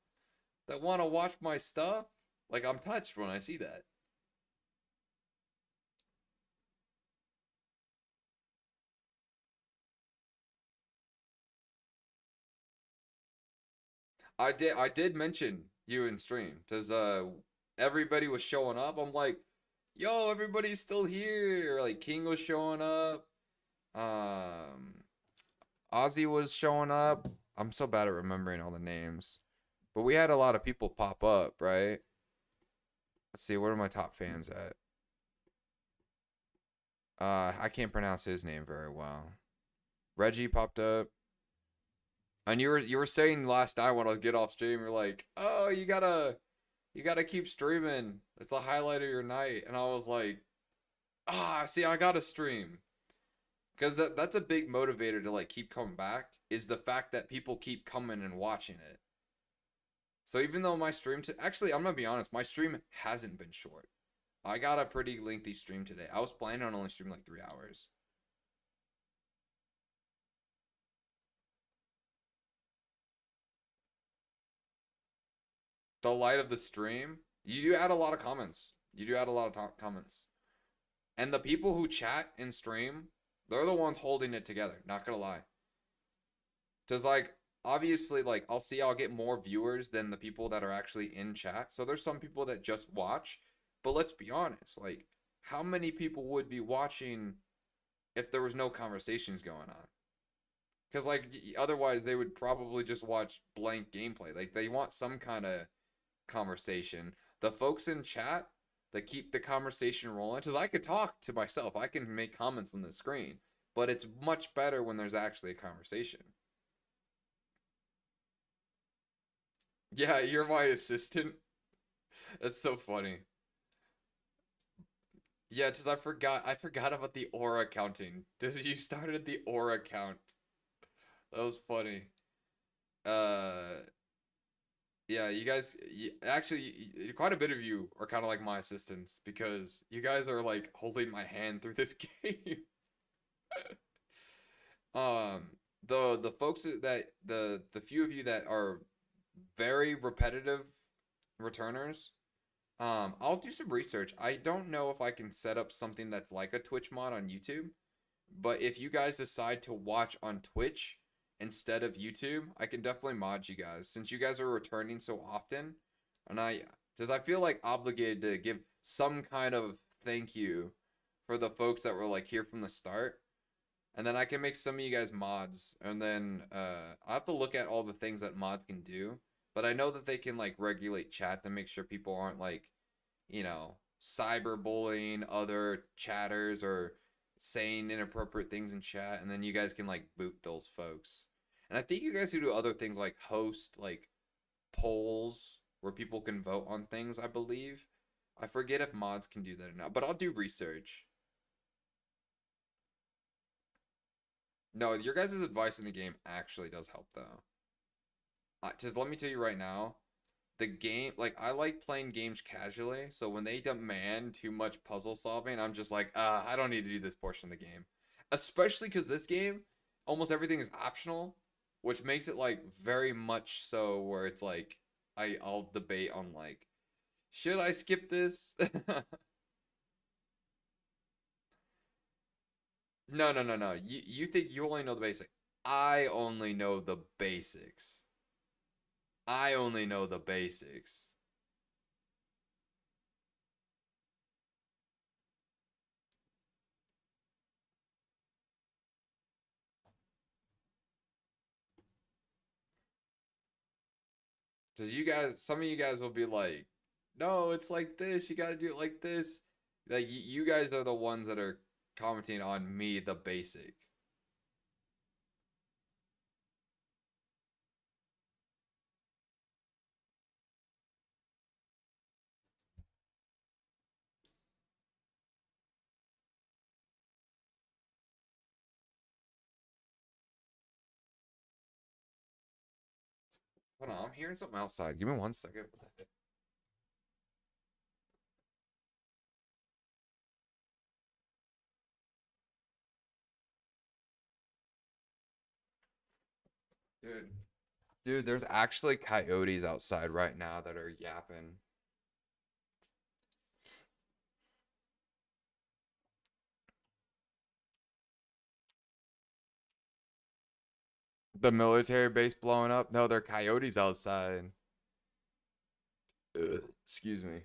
that want to watch my stuff. Like I'm touched when I see that. I did mention you in stream cuz everybody was showing up. I'm like, "Yo, everybody's still here." Like King was showing up. Um Ozzy was showing up. I'm so bad at remembering all the names. But we had a lot of people pop up, right? Let's see, what are my top fans at? I can't pronounce his name very well. Reggie popped up. And you were saying last night when I was get off stream, you're like, "Oh, you gotta keep streaming. It's a highlight of your night." And I was like, see, I gotta stream. Because that's a big motivator to like keep coming back is the fact that people keep coming and watching it. So even though my stream actually, I'm gonna be honest, my stream hasn't been short. I got a pretty lengthy stream today. I was planning on only streaming like 3 hours. The light of the stream, you do add a lot of comments. You do add a lot of comments. And the people who chat and stream, they're the ones holding it together. Not gonna lie. Cause like obviously like I'll get more viewers than the people that are actually in chat. So there's some people that just watch. But let's be honest, like how many people would be watching if there was no conversations going on? Cause like otherwise they would probably just watch blank gameplay. Like they want some kind of conversation. The folks in chat that keep the conversation rolling, because I could talk to myself, I can make comments on the screen, but it's much better when there's actually a conversation. Yeah, you're my assistant. That's so funny. Yeah, because I forgot about the aura counting. Because you started the aura count. That was funny. Uh, yeah, you guys, actually, quite a bit of you are kind of like my assistants because you guys are like holding my hand through this game. Um, the folks the few of you that are very repetitive returners, I'll do some research. I don't know if I can set up something that's like a Twitch mod on YouTube, but if you guys decide to watch on Twitch instead of YouTube, I can definitely mod you guys since you guys are returning so often. And because I feel like obligated to give some kind of thank you for the folks that were like here from the start. And then I can make some of you guys mods. And then I have to look at all the things that mods can do. But I know that they can like regulate chat to make sure people aren't like, you know, cyberbullying other chatters or saying inappropriate things in chat. And then you guys can like boot those folks. And I think you guys can do other things like host like polls where people can vote on things, I believe. I forget if mods can do that or not, but I'll do research. No, your guys' advice in the game actually does help though. Just let me tell you right now, the game, like I like playing games casually, so when they demand too much puzzle solving, I'm just like, I don't need to do this portion of the game. Especially because this game, almost everything is optional, which makes it like very much so where it's like, I'll debate on like, should I skip this? No, no, no, no. You think you only know the basics. I only know the basics. I only know the basics. So you guys, some of you guys will be like, no, it's like this. You got to do it like this. Like you guys are the ones that are commenting on me, the basic. Hold on, I'm hearing something outside. Give me 1 second. What the heck? Dude. Dude, there's actually coyotes outside right now that are yapping. The military base blowing up? No, they're coyotes outside. Excuse me.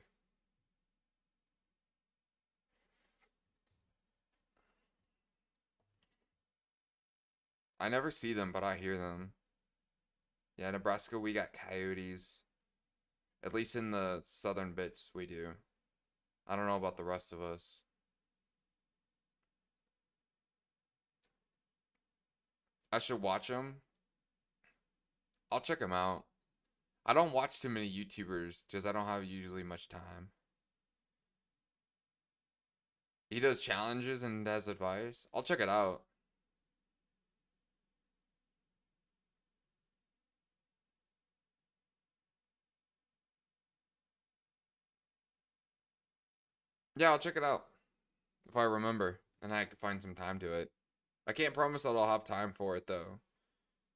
I never see them, but I hear them. Yeah, Nebraska, we got coyotes. At least in the southern bits, we do. I don't know about the rest of us. I should watch them. I'll check them out. I don't watch too many YouTubers because I don't have usually much time. He does challenges and has advice. I'll check it out. Yeah, I'll check it out. If I remember. And I can find some time to it. I can't promise that I'll have time for it though.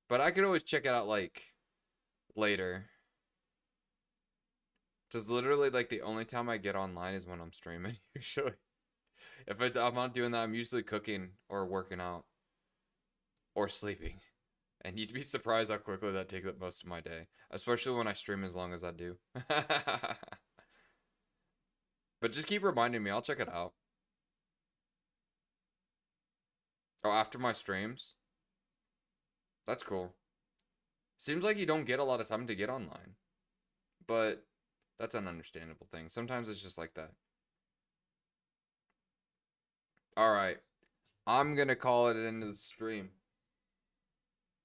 But I could always check it out like later. Because literally like the only time I get online is when I'm streaming usually. If I'm not doing that, I'm usually cooking or working out. Or sleeping. And you'd be surprised how quickly that takes up most of my day. Especially when I stream as long as I do. But just keep reminding me, I'll check it out. Oh, after my streams? That's cool. Seems like you don't get a lot of time to get online. But that's an understandable thing. Sometimes it's just like that. Alright. I'm gonna call it an end of the stream.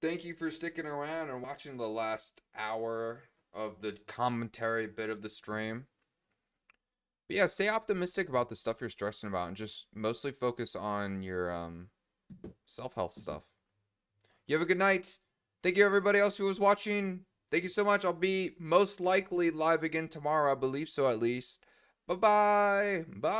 Thank you for sticking around and watching the last hour of the commentary bit of the stream. But yeah, stay optimistic about the stuff you're stressing about and just mostly focus on your self-health stuff. You have a good night. Thank you everybody else who was watching. Thank you so much. I'll be most likely live again tomorrow. I believe so at least. Bye-bye. Bye.